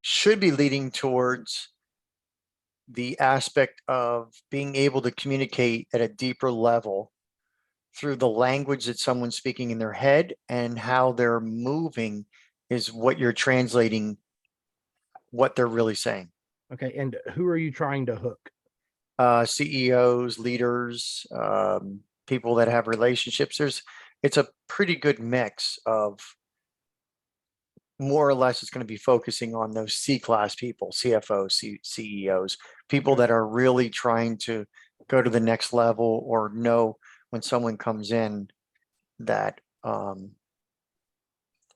Should be leading towards the aspect of being able to communicate at a deeper level through the language that someone's speaking in their head, and how they're moving is what you're translating what they're really saying. Okay, and who are you trying to hook? CEOs, leaders, people that have relationships. It's a pretty good mix of, more or less, it's going to be focusing on those C-class people, CFOs, CEOs, people that are really trying to go to the next level, or know when someone comes in that,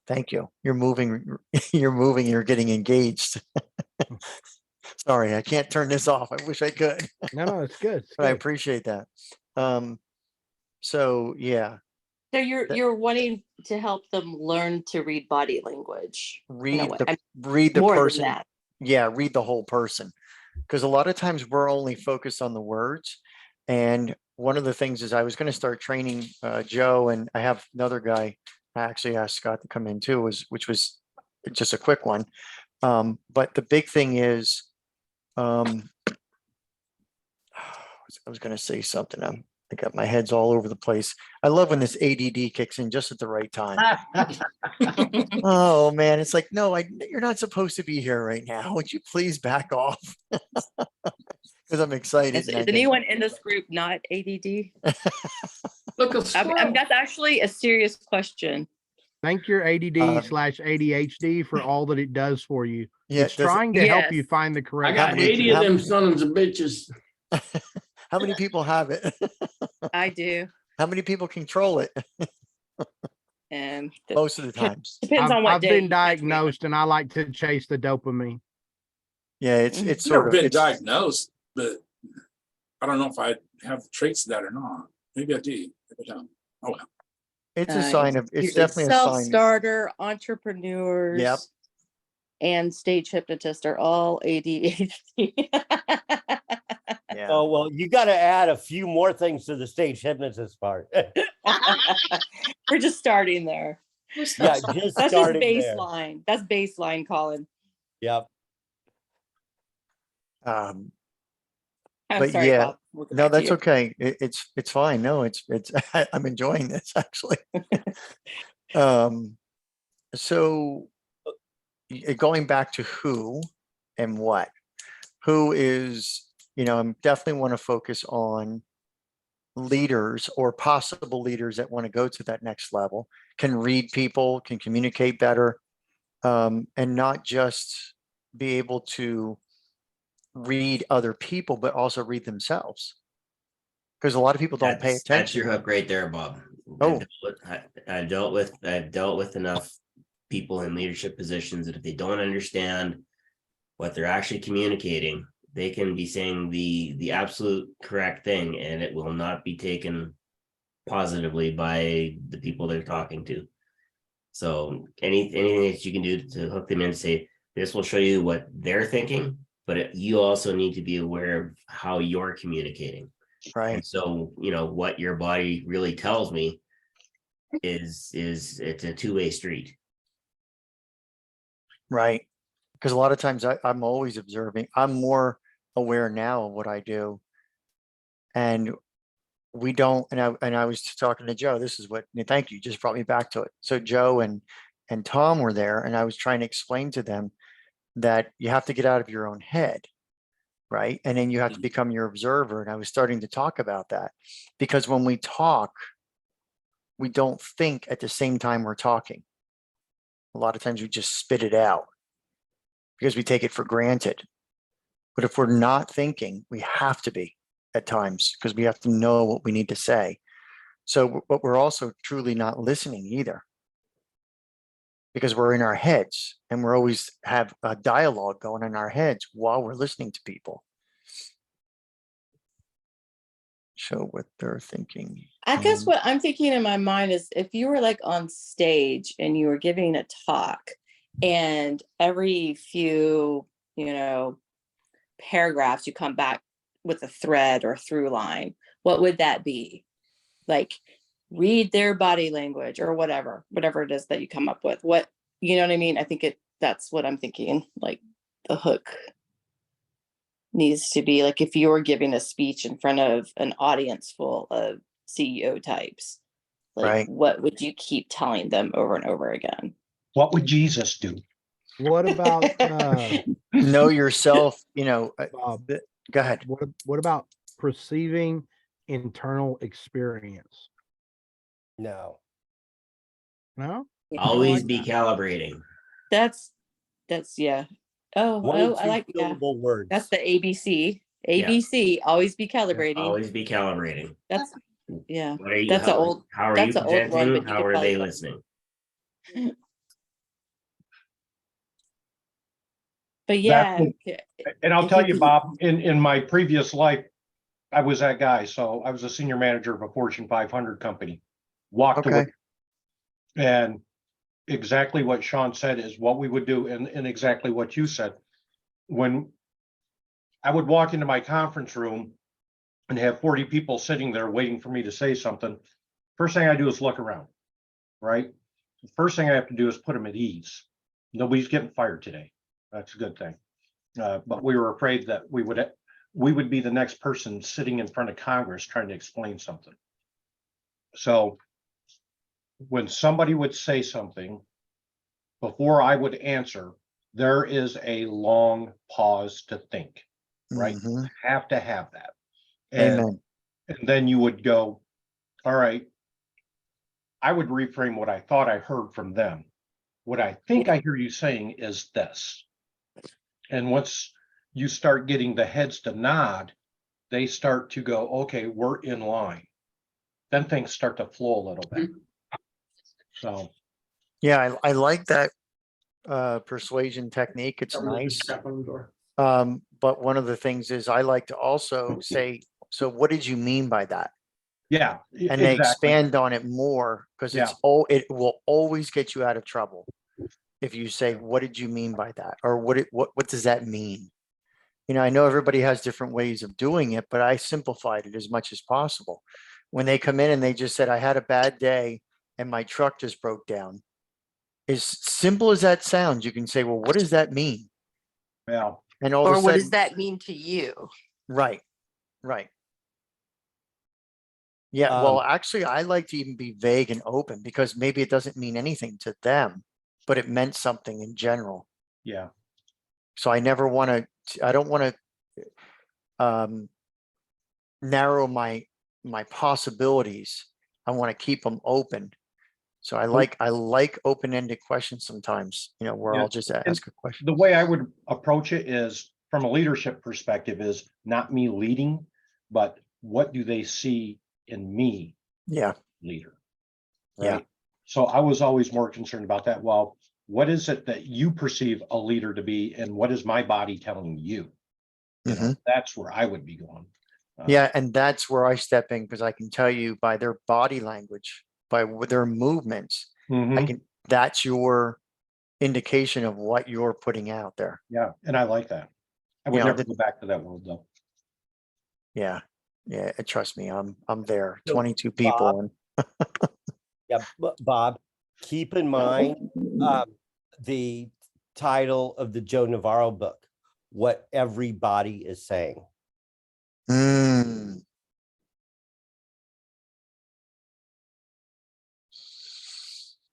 thank you, you're moving, you're getting engaged. Sorry, I can't turn this off. I wish I could. No, it's good. It's But I good. appreciate that. So yeah, So you're wanting to help them learn to read body language. in a read way. the More than person. that. Yeah, read the whole person. Because a lot of times we're only focused on the words. And one of the things is, I was going to start training Joe, and I have another guy. I actually asked Scott to come in too, which was just a quick one. But the big thing is, I was going to say something. I got my head's all over the place. I love when this ADD kicks in just at the right time. Oh man, it's like, no, you're not supposed to be here right now. Would you please back off? Because I'm excited. Is anyone in this group not ADD? Look, that's actually a serious question. Thank your ADD/ADHD for all that it does for you. Yeah, It's trying to help you find the I correct. got 80 of them sons of bitches. How many people have it? I do. How many people control it? And most of the times. Depends on what I've day been you catch me. diagnosed, and I like to chase the dopamine. Yeah, it's I've sort never of been it's, diagnosed, but I don't know if I have traits of that or not. Maybe I do. Maybe I don't. Oh well. it's a sign of, it's definitely a sign. Self-starter, entrepreneurs, Yep. and stage hypnotist are all ADHD. Yeah. Oh, well, you got to add a few more things to the stage hypnotist part. We're just starting there. Yeah, just That's just starting there. baseline. That's baseline, Colin. Yep. I'm But sorry, yeah, Bob. We'll go no, back to that's you. okay. It's fine. No, it's I'm enjoying this actually. So going back to who and what, who is, I definitely want to focus on leaders or possible leaders that want to go to that next level, can read people, can communicate better, and not just be able to read other people, but also read themselves. Because a lot of people don't pay That's attention. your hook right there, Bob. Oh. I've dealt with enough people in leadership positions that if they don't understand what they're actually communicating, they can be saying the absolute correct thing, and it will not be taken positively by the people they're talking to. So anything that you can do to hook them in, say this will show you what they're thinking, but you also need to be aware of how you're communicating. Right. And so, what your body really tells me is it's a two-way street. Right. Because a lot of times I'm always observing. I'm more aware now of what I do. And we don't, and I was talking to Joe, this is what, thank you, just brought me back to it. So Joe and Tom were there, and I was trying to explain to them that you have to get out of your own head, right? And then you have to become your observer. And I was starting to talk about that because when we talk, we don't think at the same time we're talking. A lot of times we just spit it out because we take it for granted. But if we're not thinking, we have to be at times because we have to know what we need to say. So, but we're also truly not listening either because we're in our heads and we're always have a dialogue going in our heads while we're listening to people. Show what they're thinking. I guess what I'm thinking in my mind is if you were like on stage and you were giving a talk and every few, paragraphs you come back with a thread or through line, what would that be? Like read their body language or whatever it is that you come up with. What, you know what I mean? I think that's what I'm thinking. Like the hook needs to be like if you're giving a speech in front of an audience full of CEO types, like right. What would you keep telling them over and over again? What would Jesus do? What about know yourself? Go ahead. What about perceiving internal experience? No. Always be calibrating. That's yeah. I like words. That's the ABC. ABC, always be calibrating. Always be calibrating. That's yeah. What are you, that's how, an old. how are that's you an old one, presenting? but you How could are they probably- listening? But yeah, And I'll tell you, Bob, in my previous life, I was that guy. So I was a senior manager of a Fortune 500 company. Walked away. And exactly what Sean said is what we would do, and exactly what you said. When I would walk into my conference room and have 40 people sitting there waiting for me to say something, first thing I do is look around, right? The first thing I have to do is put them at ease. Nobody's getting fired today. That's a good thing. But we were afraid that we would be the next person sitting in front of Congress trying to explain something. So when somebody would say something, before I would answer, there is a long pause to think, right? Mm-hmm. Have to have that. And, Amen. And then you would go, all right, I would reframe what I thought I heard from them. What I think I hear you saying is this. And once you start getting the heads to nod, they start to go, okay, we're in line. Then things start to flow a little bit. So. Yeah, I like that persuasion technique. It's nice. But one of the things is I like to also say, so what did you mean by that? Yeah. And they expand on it more because it will always get you out of trouble. If you say, what did you mean by that? Or what does that mean? I know everybody has different ways of doing it, but I simplified it as much as possible. When they come in and they just said, I had a bad day and my truck just broke down. As simple as that sounds, you can say, well, what does that mean? Yeah. And all of a what sudden, does that mean to you? Right. Yeah. Well, actually, I like to even be vague and open because maybe it doesn't mean anything to them, but it meant something in general. Yeah. So I don't want to narrow my possibilities. I want to keep them open. So I like open-ended questions sometimes, where I'll just ask a question. The way I would approach it is from a leadership perspective is not me leading, but what do they see in me? Yeah. Leader. Right. Yeah. So I was always more concerned about that. Well, what is it that you perceive a leader to be? And what is my body telling you? That's where I would be going. Yeah. And that's where I step in because I can tell you by their body language, by their movements, that's your indication of what you're putting out there. Yeah. And I like that. I would You know, never go back to that world though. yeah, yeah, trust me, I'm there, So, 22 Bob, people and Yeah, Bob, keep in mind the title of the Joe Navarro book, What Everybody is Saying. Mm.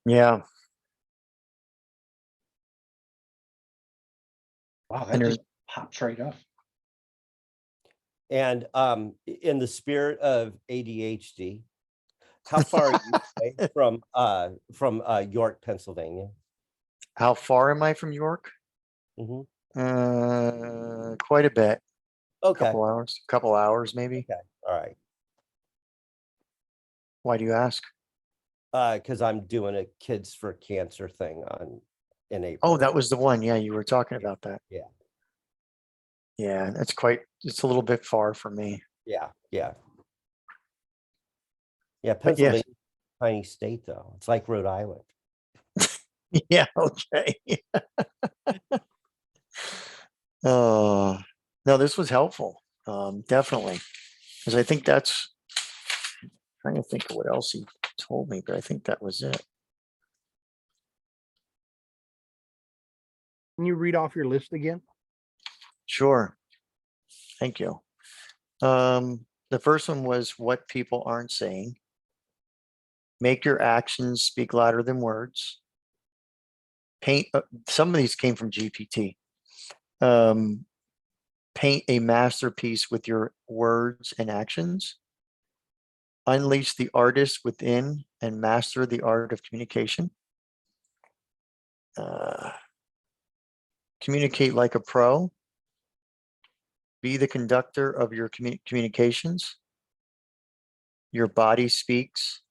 Yeah. Wow, that And just popped right up. And in the spirit of ADHD, how far are you away from York, Pennsylvania? How far am I from York? Mhm. Quite a bit. Okay. Couple hours maybe. Okay. All right. Why do you ask? Because I'm doing a Kids for Cancer thing in April. Oh, that was the one. Yeah, you were talking about that. Yeah. Yeah, it's a little bit far for me. Yeah. Yeah. But yes. Pennsylvania, tiny state though. It's like Rhode Island. Yeah, okay. Oh, no, this was helpful. Definitely. Because I think that's trying to think of what else he told me, but I think that was it. Can you read off your list again? Sure. Thank you. The first one was what people aren't saying. Make your actions speak louder than words. Paint, some of these came from GPT. Paint a masterpiece with your words and actions. Unleash the artist within and master the art of communication. Communicate like a pro. Be the conductor of your communications. Your body speaks.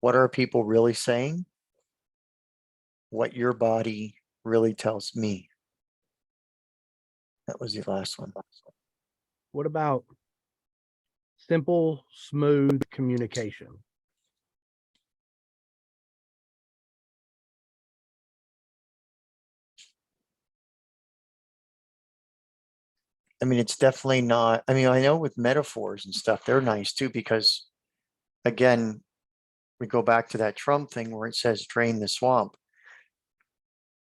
What are people really saying? What your body really tells me. That was the last one. What about simple, smooth communication? I mean, it's definitely not, I mean, I know with metaphors and stuff, they're nice too, because again, we go back to that Trump thing where it says drain the swamp.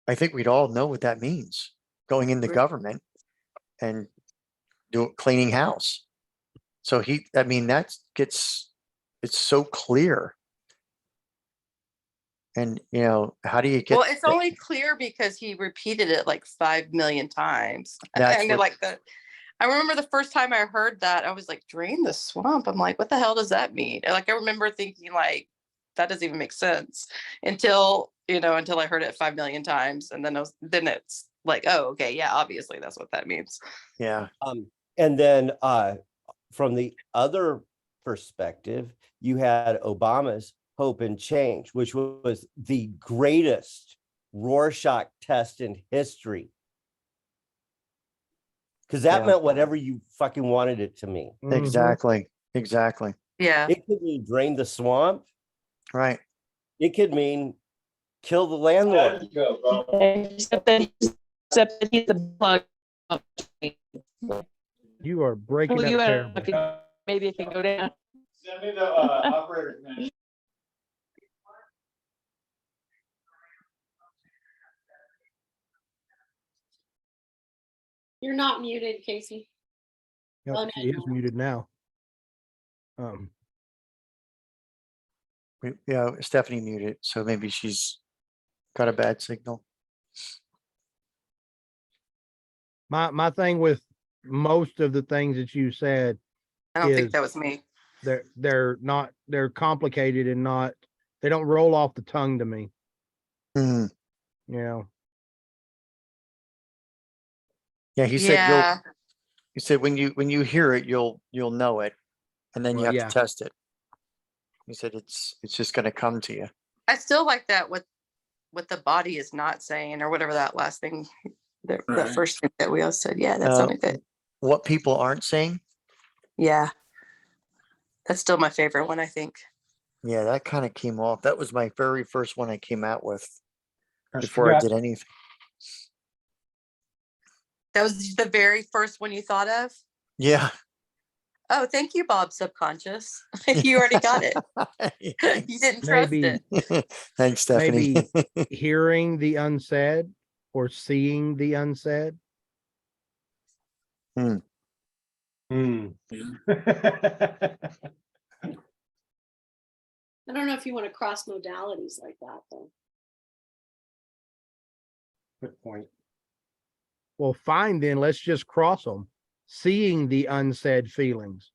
I think we'd all know what that means, going into government and cleaning house. So I mean, it's so clear. And how do you get? Well, it's only clear because he repeated it like 5 million times. That's And like I remember the first time I heard that, I was like, drain the swamp. I'm like, what the hell does that mean? And like, I remember thinking like, that doesn't even make sense until I heard it 5 million times. And then it's like, oh, okay. Yeah, obviously that's what that means. Yeah. And then from the other perspective, you had Obama's Hope and Change, which was the greatest Rorschach test in history. Because that meant whatever you fucking wanted it to mean. Exactly. Exactly. Yeah. It could mean drain the swamp. Right. It could mean kill the landlord. Except that he's the plug. You are breaking Well, up terribly. maybe it can go down. Send me the operator's name. You're not muted, Casey. Yep, she is muted now. Yeah, Stephanie muted, so maybe she's got a bad signal. My thing with most of the things that you said, I don't think that was me. They're complicated and they don't roll off the tongue to me. Mm. Yeah, he said when you hear it, you'll know it, and then you have to test it. He said it's just going to come to you. I still like that what the body is not saying, or whatever that last thing, that first thing that we all said. Yeah, that sounded good. What people aren't saying. Yeah, that's still my favorite one, I think. Yeah, that kind of came off. That was my very first one I came out with before I did anything. That was the very first one you thought of? Yeah. Oh, thank you, Bob Subconscious. You already got it. You didn't trust Maybe, it. Thanks, Stephanie. maybe hearing the unsaid or seeing the unsaid. Hmm. Yeah. I don't know if you want to cross modalities like that though. Good point. Well, fine then, let's just cross them. Seeing the unsaid feelings.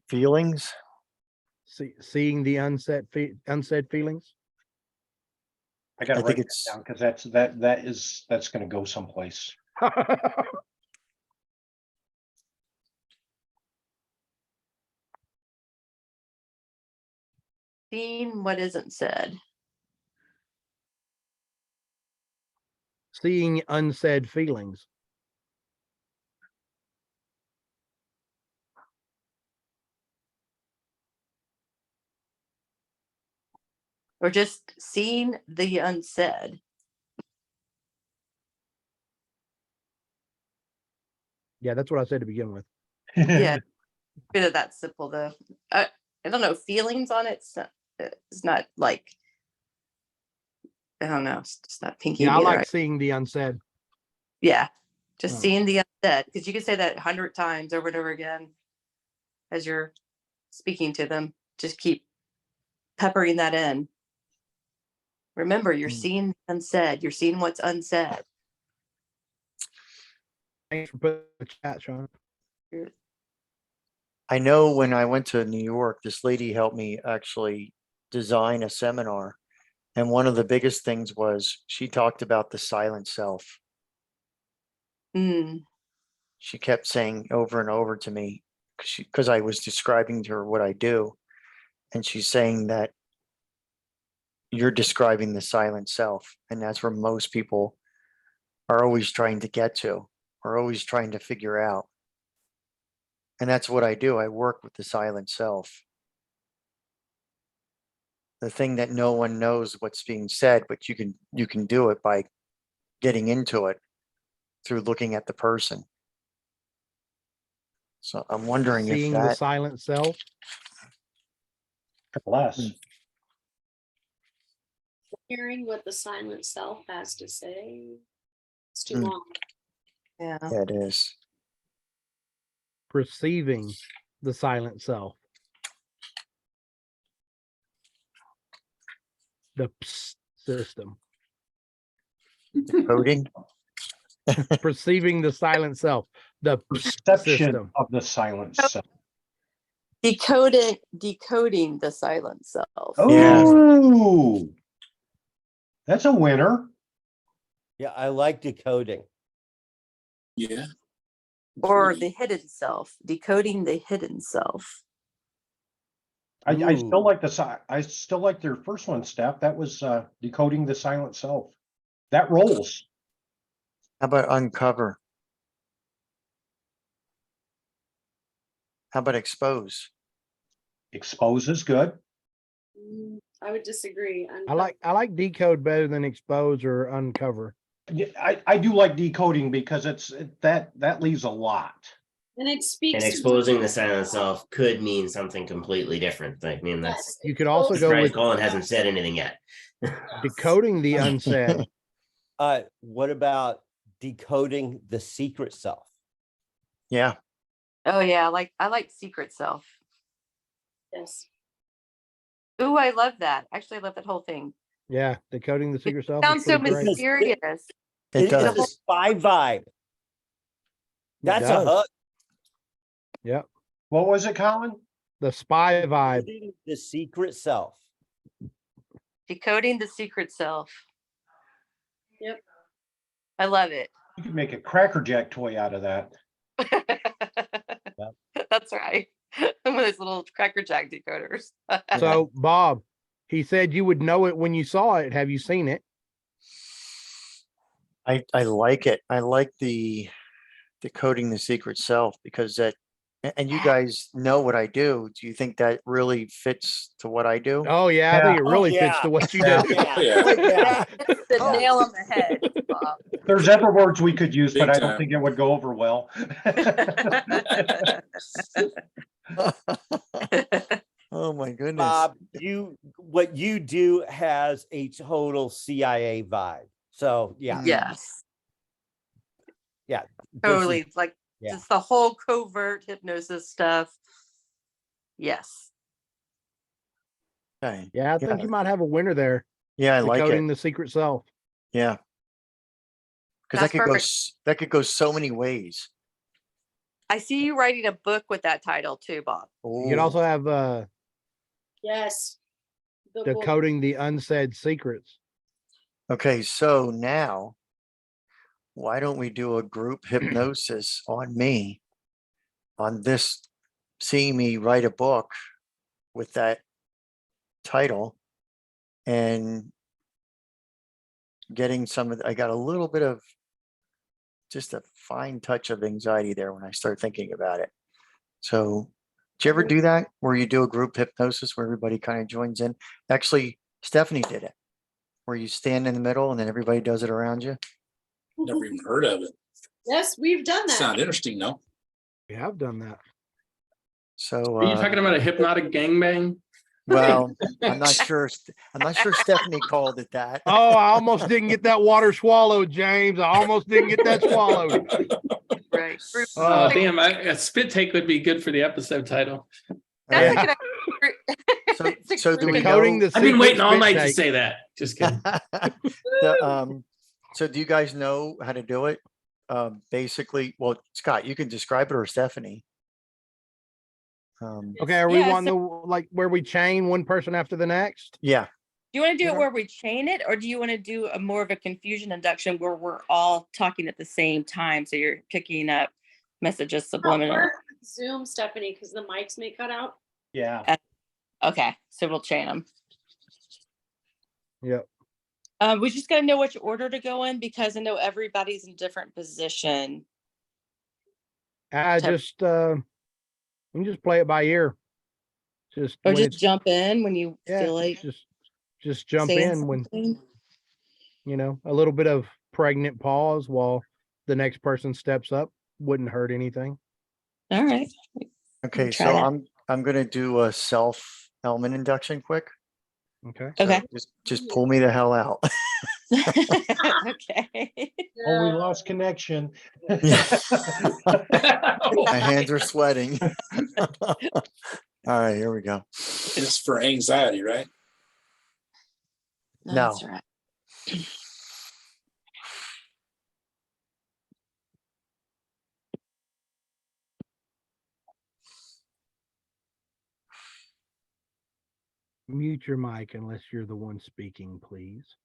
Feelings. Seeing the unsaid feelings. I gotta I think write that it's down because that's gonna go someplace. Seeing what isn't said. Seeing unsaid feelings. Or just seeing the unsaid. Yeah, that's what I said to begin with. Yeah. Bit of that simple though. I don't know, feelings on it's not like, I don't know, it's just not pinky. Yeah, I either. like seeing the unsaid. Yeah, just Oh. seeing the unsaid, because you can say that 100 times over and over again as you're speaking to them. Just keep peppering that in. Remember, you're seeing the unsaid. You're seeing what's unsaid. Thanks for putting the chat, Sean. I know when I went to New York, this lady helped me actually design a seminar. And one of the biggest things was she talked about the silent self. She kept saying over and over to me, because I was describing to her what I do. And she's saying that you're describing the silent self. And that's where most people are always trying to get to, or always trying to figure out. And that's what I do. I work with the silent self. The thing that no one knows what's being said, but you can do it by getting into it through looking at the person. So I'm wondering if Seeing the that silent self. Less. Hearing what the silent self has to say. It's too Mm. long. Yeah. Yeah, it is. Perceiving the silent self. The system. Coding. Perceiving the silent self. The Perception system. of the silent self. Decoding the silent self. Oh, that's a winner. Yeah, I like decoding. Yeah. Or the hidden self. Decoding the hidden self. I still like I still like their first one, Steph. That was decoding the silent self. That rolls. How about uncover? How about expose? Expose is good. I would disagree. I like decode better than expose or uncover. Yeah, I do like decoding because that leaves a lot. And it speaks And to exposing the silent self could mean something completely different. I mean, that's You could also go surprised with Colin hasn't said anything yet. decoding the unsaid. What about decoding the secret self? Yeah. Oh yeah, I like secret self. Yes. Ooh, I love that. Actually, I love that whole thing. Yeah, decoding the secret self. Sounds so great. mysterious. It It's does. a spy vibe. That's a does. hook. Yep. What was it, Colin? The spy vibe. Decoding the secret self. Decoding the secret self. Yep. I love it. You could make a Cracker Jack toy out of that. That's right. One of those little Cracker Jack decoders. So, Bob, he said you would know it when you saw it. Have you seen it? I like it. I like the decoding the secret self because that And you guys know what I do. Do you think that really fits to what I do? Oh yeah, I think it Oh, really fits yeah. to what you Yeah. do. Yeah. That's the Oh. nail on the head, Bob. There's other words we could use, but Big I don't time. think it would go over well. Oh my goodness. Bob, what you do has a total CIA vibe. So yeah, Yes, yeah, this totally. is- It's like yeah. just the whole covert hypnosis stuff. Yes. Okay. Yeah, I think you might have a winner there. Yeah, I like Decoding it. the secret self. Yeah. Because That's that could go perfect. that could go so many ways. I see you writing a book with that title too, Bob. You could also have Yes. The book. decoding the unsaid secrets. Okay, so now why don't we do a group hypnosis on me on this, seeing me write a book with that title and getting some of I got a little bit of just a fine touch of anxiety there when I start thinking about it. So do you ever do that where you do a group hypnosis where everybody kind of joins in? Actually, Stephanie did it, where you stand in the middle and then everybody does it around you. Never even heard of it. Yes, we've done that. Sound interesting, though. We have done that. So Are you talking about a hypnotic gangbang? well, I'm not sure. I'm not sure Stephanie called it that. Oh, I almost didn't get that water swallowed, James. I almost didn't get that swallowed. Right. Oh, damn. A spit take would be good for the episode title. That's Yeah. So do we Decoding know? the I've been secret waiting all spit night to take. say that. Just kidding. So do you guys know how to do it? Basically, well, Scott, you can describe it, or Stephanie. Okay, are we Yeah, wanting to like where we chain one person after the next? Yeah. Do you want to do it where we chain it, or do you want to do a more of a confusion induction where we're all talking at the same time, so you're picking up messages subliminal? Zoom, Stephanie, because the mics may cut out. Yeah. Okay, so we'll chain them. Yep. We just got to know which order to go in because I know everybody's in different position. I just you can just play it by ear. Just Or when just it's- jump in when you feel like just jump saying in when something. you know a little bit of pregnant pause while the next person steps up wouldn't hurt anything. All right. Okay, Try so that. I'm gonna do a self element induction quick. Okay. Okay. Just pull me the hell out. Okay. Oh, we lost connection. My hands are sweating. All right, here we go. It's for anxiety, right? No. That's right. Mute your mic unless you're the one speaking, please.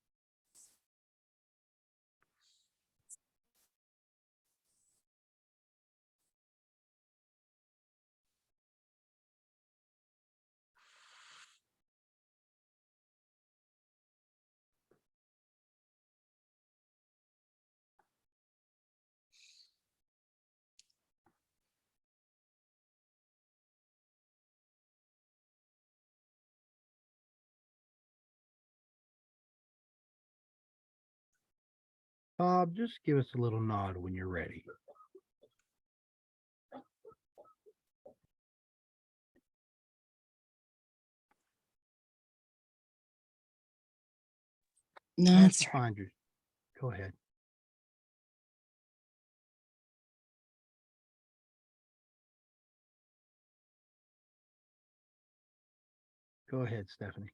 Bob, just give us a little nod when you're ready. That's right. Find your. Go ahead. Go ahead, Stephanie.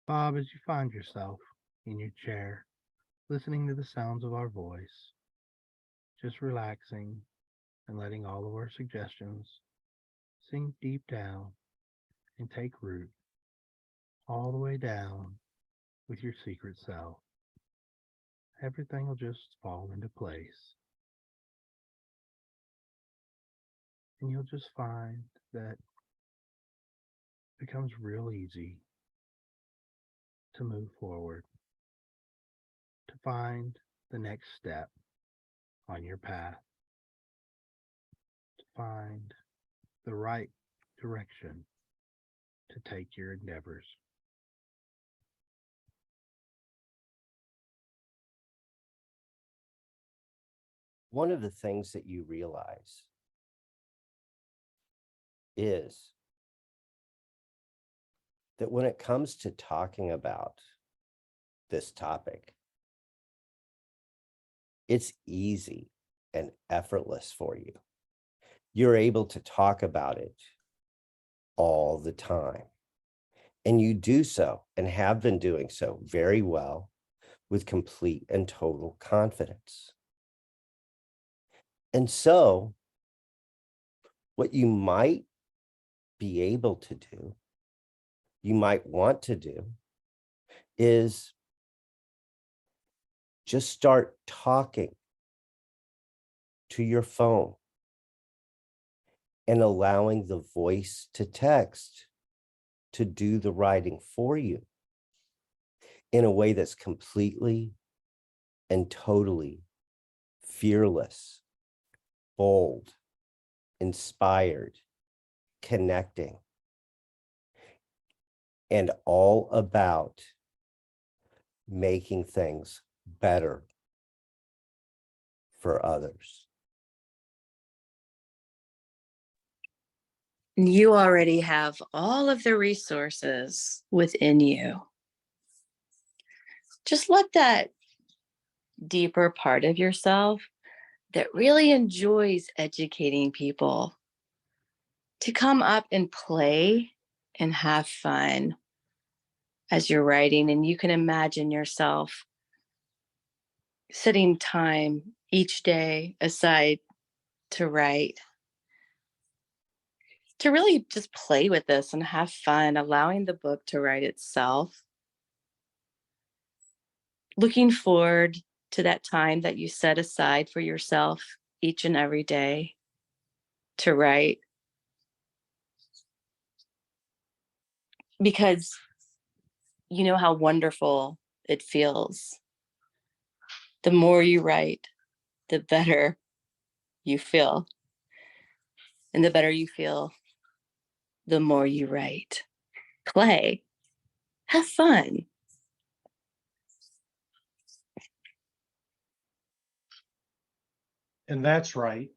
Bob, as you find yourself in your chair, listening to the sounds of our voice, just relaxing and letting all of our suggestions sink deep down and take root all the way down with your secret self. Everything will just fall into place. And you'll just find that it becomes real easy to move forward, to find the next step on your path, to find the right direction to take your endeavors. One of the things that you realize is that when it comes to talking about this topic, it's easy and effortless for you. You're able to talk about it all the time. And you do so and have been doing so very well with complete and total confidence. And so what you might be able to do, you might want to do, is just start talking to your phone and allowing the voice to text to do the writing for you in a way that's completely and totally fearless, bold, inspired, connecting, and all about making things better for others. You already have all of the resources within you. Just let that deeper part of yourself that really enjoys educating people to come up and play and have fun as you're writing. And you can imagine yourself setting time each day aside to write, to really just play with this and have fun, allowing the book to write itself. Looking forward to that time that you set aside for yourself each and every day to write. Because you know how wonderful it feels. The more you write, the better you feel. And the better you feel, the more you write. Play. Have fun. And that's right.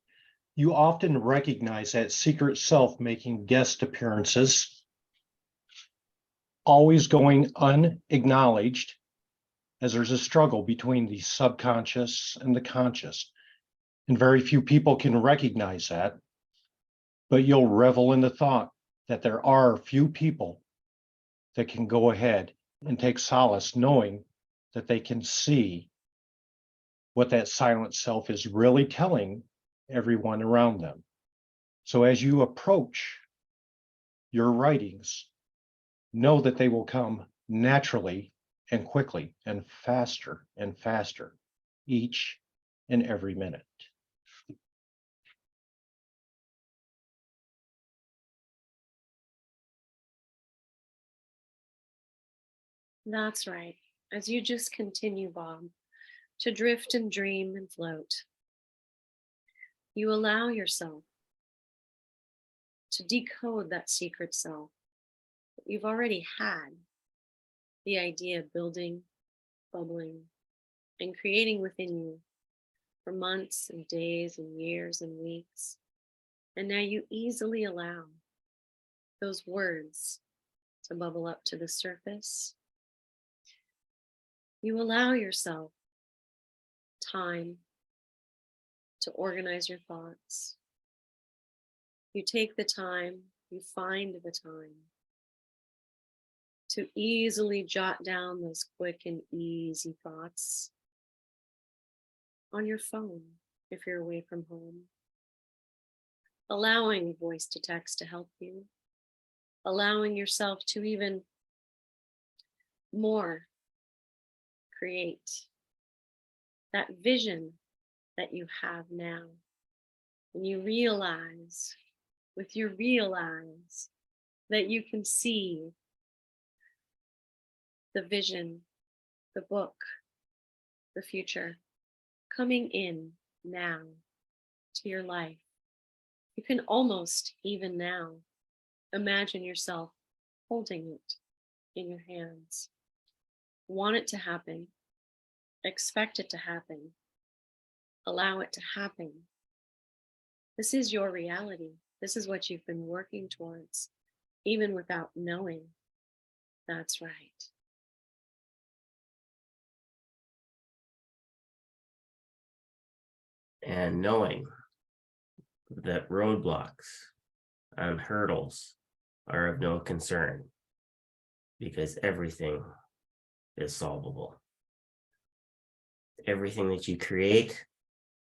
You often recognize that secret self making guest appearances, always going unacknowledged, as there's a struggle between the subconscious and the conscious. And very few people can recognize that, but you'll revel in the thought that there are few people that can go ahead and take solace knowing that they can see what that silent self is really telling everyone around them. So as you approach your writings, know that they will come naturally and quickly and faster each and every minute. That's right. As you just continue, Bob, to drift and dream and float, you allow yourself to decode that secret self that you've already had the idea of building, bubbling, and creating within you for months and days and years and weeks. And now you easily allow those words to bubble up to the surface. You allow yourself time to organize your thoughts. You take the time, you find the time to easily jot down those quick and easy thoughts on your phone if you're away from home. Allowing voice to text to help you. Allowing yourself to even more create that vision that you have now. And you realize with your real eyes, that you can see the vision, the book, the future coming in now to your life. You can almost even now imagine yourself holding it in your hands. Want it to happen, expect it to happen, allow it to happen. This is your reality. This is what you've been working towards, even without knowing. That's right. And knowing that roadblocks and hurdles are of no concern, because everything is solvable. Everything that you create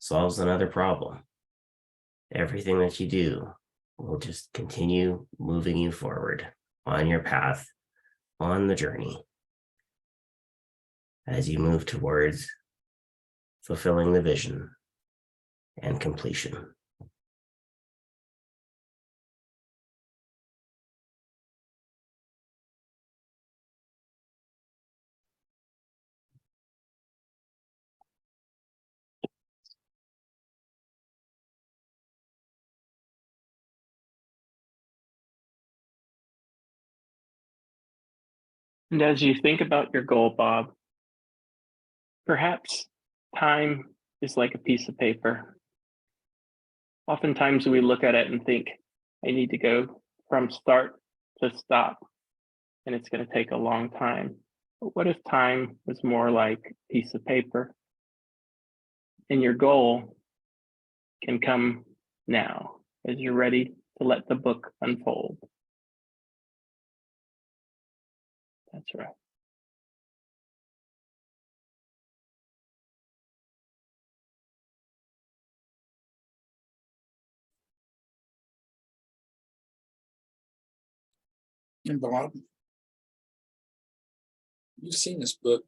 solves another problem. Everything that you do will just continue moving you forward on your path, on the journey, as you move towards fulfilling the vision and completion. And as you think about your goal, Bob, perhaps time is like a piece of paper. Oftentimes we look at it and think, I need to go from start to stop, and it's going to take a long time. But what if time was more like a piece of paper? And your goal can come now as you're ready to let the book unfold. That's right. And Bob, you've seen this book,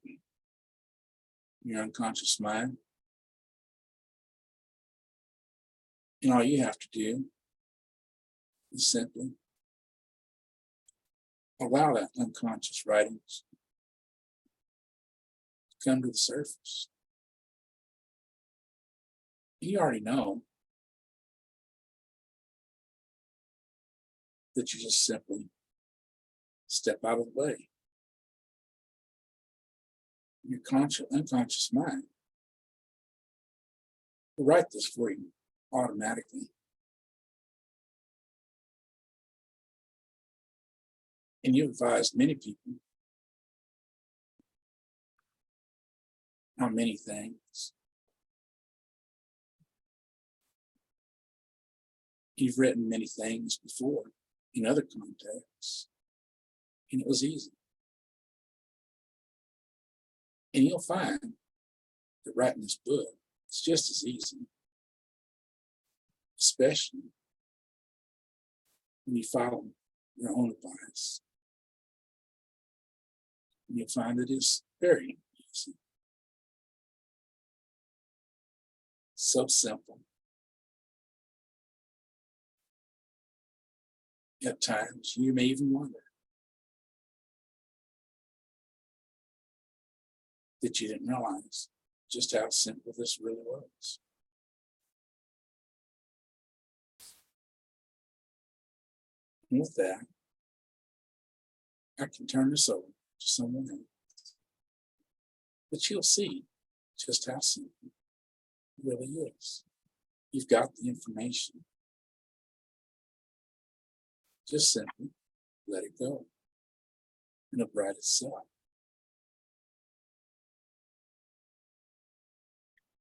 Your Unconscious Mind. And all you have to do is simply allow that unconscious writings to come to the surface. You already know that you just simply step out of the way. Your unconscious mind will write this for you automatically. And you advised many people on many things. You've written many things before in other contexts, and it was easy. And you'll find that writing this book is just as easy, especially when you follow your own advice. And you'll find that it's very easy. So simple. At times, you may even wonder that you didn't realize just how simple this really was. And with that, I can turn this over to someone else. But you'll see just how simple it really is. You've got the information. Just simply let it go, and it'll write itself.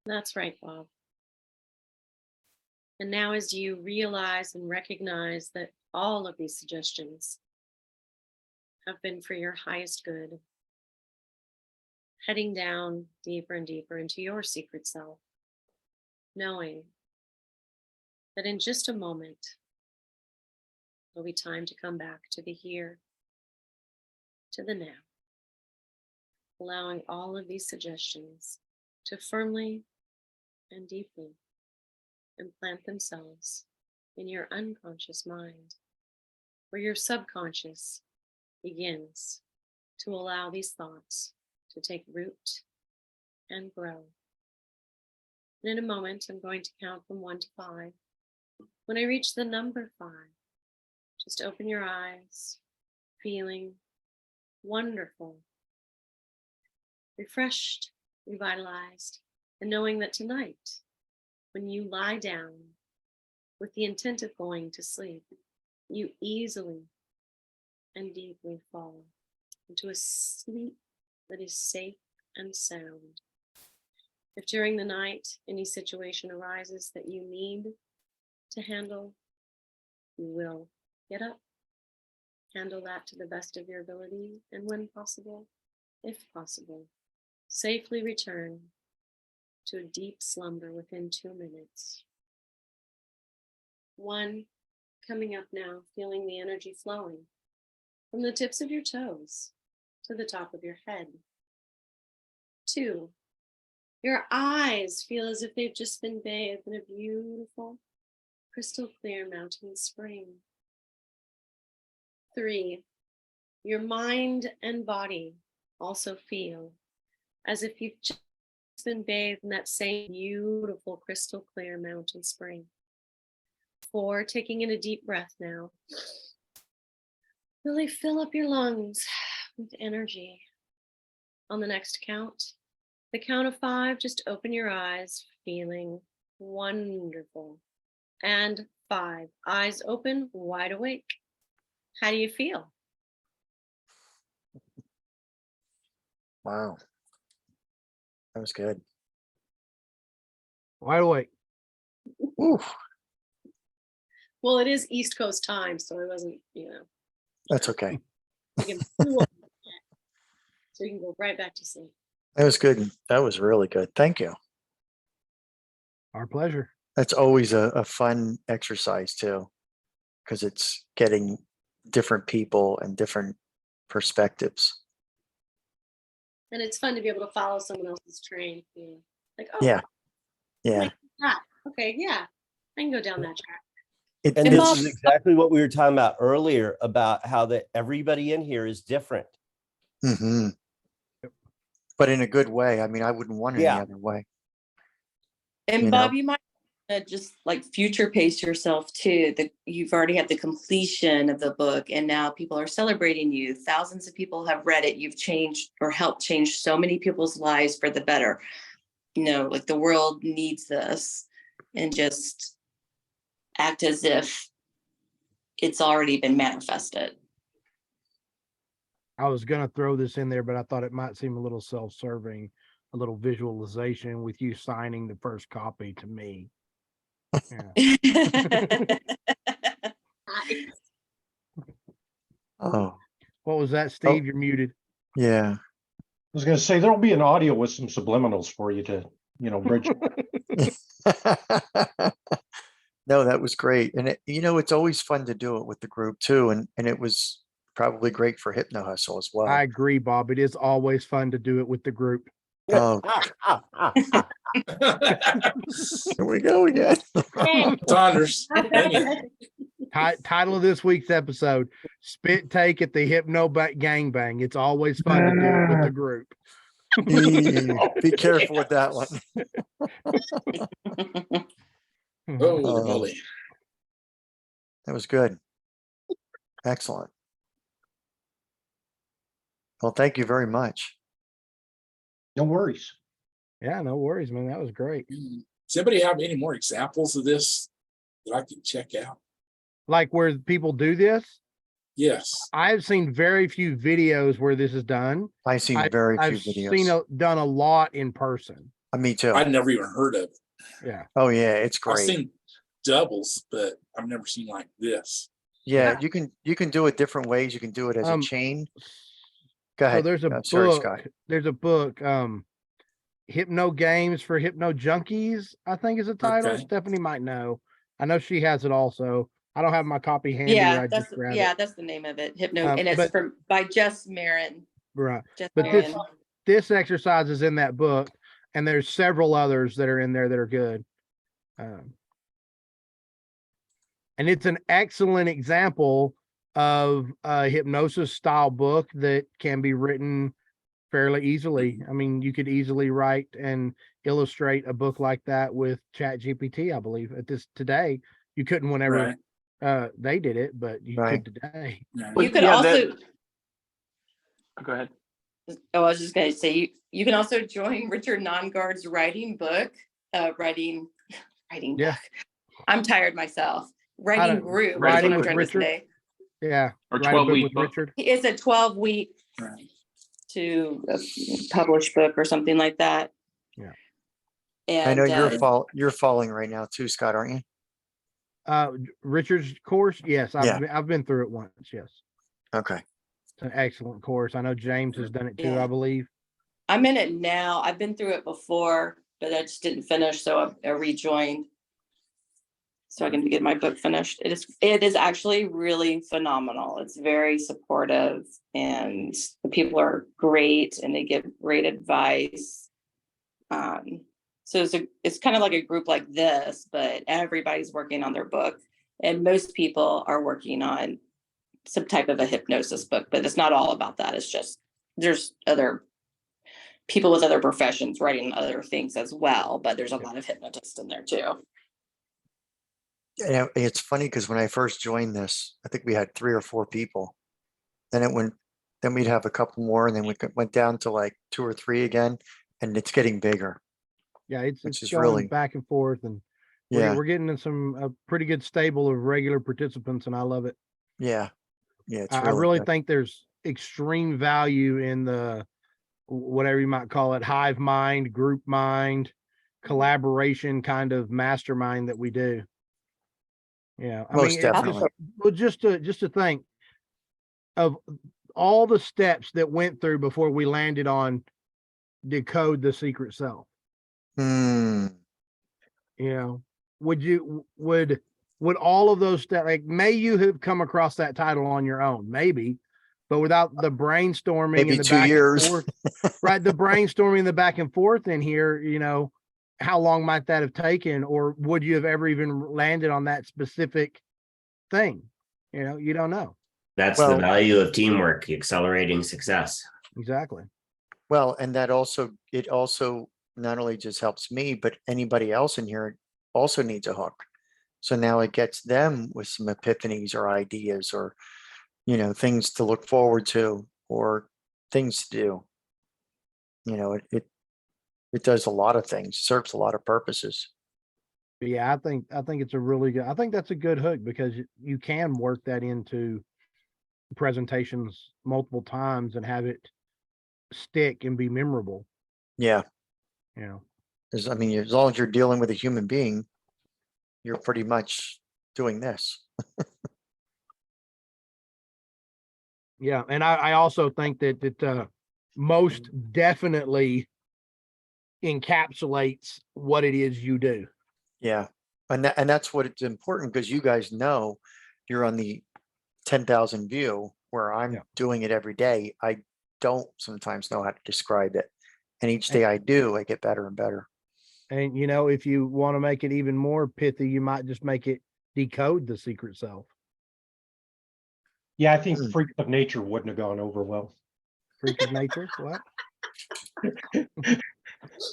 That's right, Bob. And now as you realize and recognize that all of these suggestions have been for your highest good, heading down deeper and deeper into your secret self, knowing that in just a moment, there'll be time to come back to the here, to the now, allowing all of these suggestions to firmly and deeply implant themselves in your unconscious mind, where your subconscious begins to allow these thoughts to take root and grow. And in a moment, I'm going to count from 1 to 5. When I reach the number 5, just open your eyes, feeling wonderful, refreshed, revitalized, and knowing that tonight, when you lie down with the intent of going to sleep, you easily and deeply fall into a sleep that is safe and sound. If during the night any situation arises that you need to handle, you will get up, handle that to the best of your ability, and when possible, if possible, safely return to a deep slumber within 2 minutes. 1, coming up now, feeling the energy flowing from the tips of your toes to the top of your head. 2, your eyes feel as if they've just been bathed in a beautiful, crystal clear mountain spring. 3, your mind and body also feel as if you've just been bathed in that same beautiful, crystal clear mountain spring. 4, taking in a deep breath now. Really fill up your lungs with energy. On the next count, the count of 5, just open your eyes, feeling wonderful. And 5, eyes open, wide awake. How do you feel? Wow. That was good. Wide awake. Oof, Well, it is East Coast time, so it wasn't, that's okay. you can so you can go right back to sleep. That was good. That was really good. Thank you. Our pleasure. That's always a fun exercise too, because it's getting different people and different perspectives. And it's fun to be able to follow someone else's train. Like, oh, Yeah. Yeah. like that. Okay, yeah, I can go down that track. It, And it's- this is exactly what we were talking about earlier about how that everybody in here is different. Mhm. But in a good way. I mean, I wouldn't want it any other way. And You Bob, know? you might just like future pace yourself too. That you've already had the completion of the book, and now people are celebrating you. Thousands of people have read it. You've changed or helped change so many people's lives for the better. Like the world needs this, and just act as if it's already been manifested. I was going to throw this in there, but I thought it might seem a little self-serving, a little visualization with you signing the first copy to me. Yeah. Oh. What was that, Steve? You're muted. Yeah. I was going to say there'll be an audio with some subliminals for you to, bridge. No, that was great. And it's always fun to do it with the group too. And it was probably great for Hypno Hustle as well. I agree, Bob. It is always fun to do it with the group. Oh, here we go again. Saunders. Title of this week's episode: Spit Take at the Hypno Gangbang. It's always fun to do it with the group. Be careful with that one. Oh, moly. That was good. Excellent. Well, thank you very much. No worries. Yeah, no worries, man. That was great. Does anybody have any more examples of this that I can check out? Like where people do this? Yes. I've seen very few videos where this is done. I've seen very few I've videos. seen done a lot in person. Me too. I've never even heard of it. Yeah. Oh yeah, it's I've great. seen doubles, but I've never seen like this. Yeah, you can do it different ways. You can do it as a chain. Go ahead. So there's a Sorry, book. Scott. There's a book, Hypno Games for Hypno Junkies, I think is the title. Okay. Stephanie might know. I know she has it also. I don't have my copy handy. Yeah, I just grabbed it. that's the name of it. Hypno, and it's but- by Jess Marin. Right. Jess But Marin. this exercise is in that book, and there's several others that are in there that are good. And it's an excellent example of a hypnosis style book that can be written fairly easily. I mean, you could easily write and illustrate a book like that with Chat GPT, I believe. At this today, you couldn't whenever they did it, but you could today. You could also, go ahead. oh, I was just gonna say, you can also join Richard Nongard's writing book, writing Yeah. book. I'm tired myself. Writing group. That's what Writing I'm with trying Richard. to say. Yeah. Or write a book 12-week with book. Richard. It's a 12-week to publish book or something like that. Yeah. And I know you're following right now too, Scott, aren't you? Richard's course, yes, Yeah. I've been through it once. Yes, Okay. it's an excellent course. I know James has done it too. Yeah. I believe. I'm in it now. I've been through it before, but I just didn't finish, so I rejoined. So I can get my book finished. It is actually really phenomenal. It's very supportive, and the people are great, and they give great advice. So it's kind of like a group like this, but everybody's working on their book, and most people are working on some type of a hypnosis book, but it's not all about that. It's just there's other people with other professions writing other things as well, but there's a lot of hypnotists in there too. Yeah, it's funny because when I first joined this, I think we had 3 or 4 people. Then we'd have a couple more, and then we went down to like 2 or 3 again, and it's getting bigger. Yeah, it's is going really- back and forth, and Yeah. we're getting in a pretty good stable of regular participants, and I love it. Yeah. Yeah. It's I really good. think there's extreme value in the whatever you might call it, hive mind, group mind, collaboration kind of mastermind that we do. Yeah, I Most mean, definitely. just to think of all the steps that went through before we landed on decode the secret self. You know, would all of those steps, like, may you have come across that title on your own, maybe, but without the brainstorming Maybe and the 2 back years. and forth, right? The brainstorming, the back and forth in here, you know, how long might that have taken, or would you have ever even landed on that specific thing? You know, you don't know. That's the value of teamwork, accelerating success. Exactly. Well, and it also not only just helps me, but anybody else in here also needs a hook. So now it gets them with some epiphanies or ideas or, you know, things to look forward to or things to do. You know, it does a lot of things, serves a lot of purposes. But yeah, I think it's a really good, I think that's a good hook because you can work that into presentations multiple times and have it stick and be memorable. Yeah. You know, I mean, as long as you're dealing with a human being, you're pretty much doing this. yeah. And I also think that most definitely encapsulates what it is you do. Yeah. And that's what it's important because you guys know you're on the 10,000 view where I'm doing it every day. I don't sometimes know how to describe it. And each day I do, I get better and better. And, you know, if you want to make it even more pithy, you might just make it decode the secret self. Yeah, I think Freak of Nature wouldn't have gone over well. Freak of Nature? What?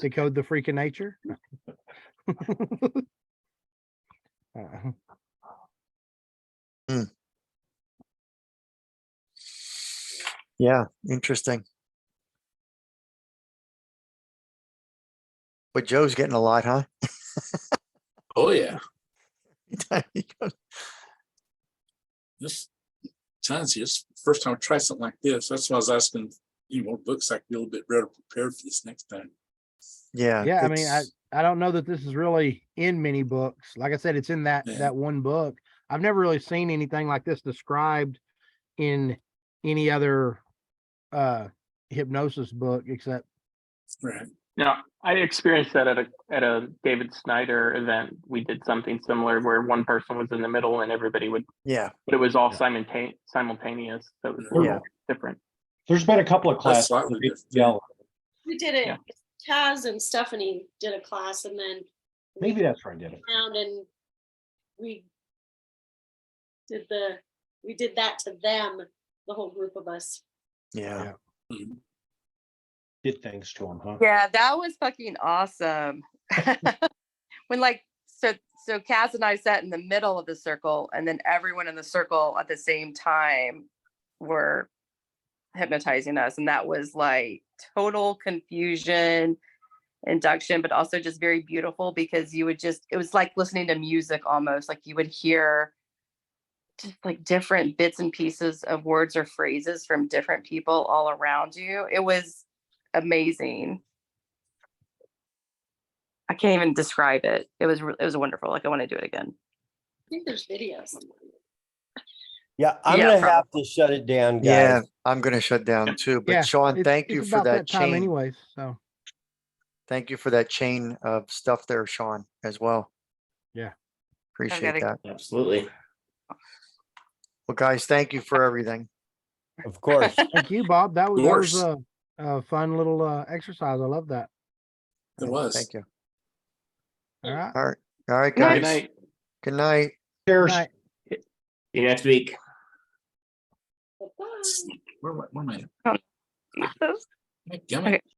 Decode the freak of nature? Yeah, interesting. But Joe's getting a lot, huh? Oh yeah. This challenge is first time I try something like this. That's why I was asking, you know, books I could be a little bit better prepared for this next time. Yeah. Yeah, I mean, I don't know that this is really in many books. Like I said, it's in that one book. I've never really seen anything like this described in any other hypnosis book except right. Now, I experienced that at a David Snyder event. We did something similar where one person was in the middle and everybody would. Yeah. But it was all simultaneous. So it was a little different. There's been a couple of classes. We did it. Taz and Stephanie did a class, and then maybe that's where I did it. And we we did that to them, the whole group of us. Yeah. Did things to him, huh? Yeah, that was fucking awesome. When so Cass and I sat in the middle of the circle, and then everyone in the circle at the same time were hypnotizing us, and that was like total confusion, induction, but also just very beautiful because it was like listening to music almost. Like you would hear just like different bits and pieces of words or phrases from different people all around you. It was amazing. I can't even describe it. It was wonderful. Like I want to do it again. I think there's videos. Yeah, I'm gonna have to shut it down, guys. Yeah, I'm gonna shut down too. But Yeah, Sean, thank you it's for about that time chain. anyways. So Thank you for that chain of stuff there, Sean, as well. Yeah. Appreciate that. Absolutely. Well, guys, thank you for everything. Of course. thank you, Bob. That was course. a fun little exercise. I love that. It was. Thank you. All right. All right. All right, Good night. guys. Good night. Good night. Cheers. Night. See you next week. Where am I? Oh. Damn it. Okay.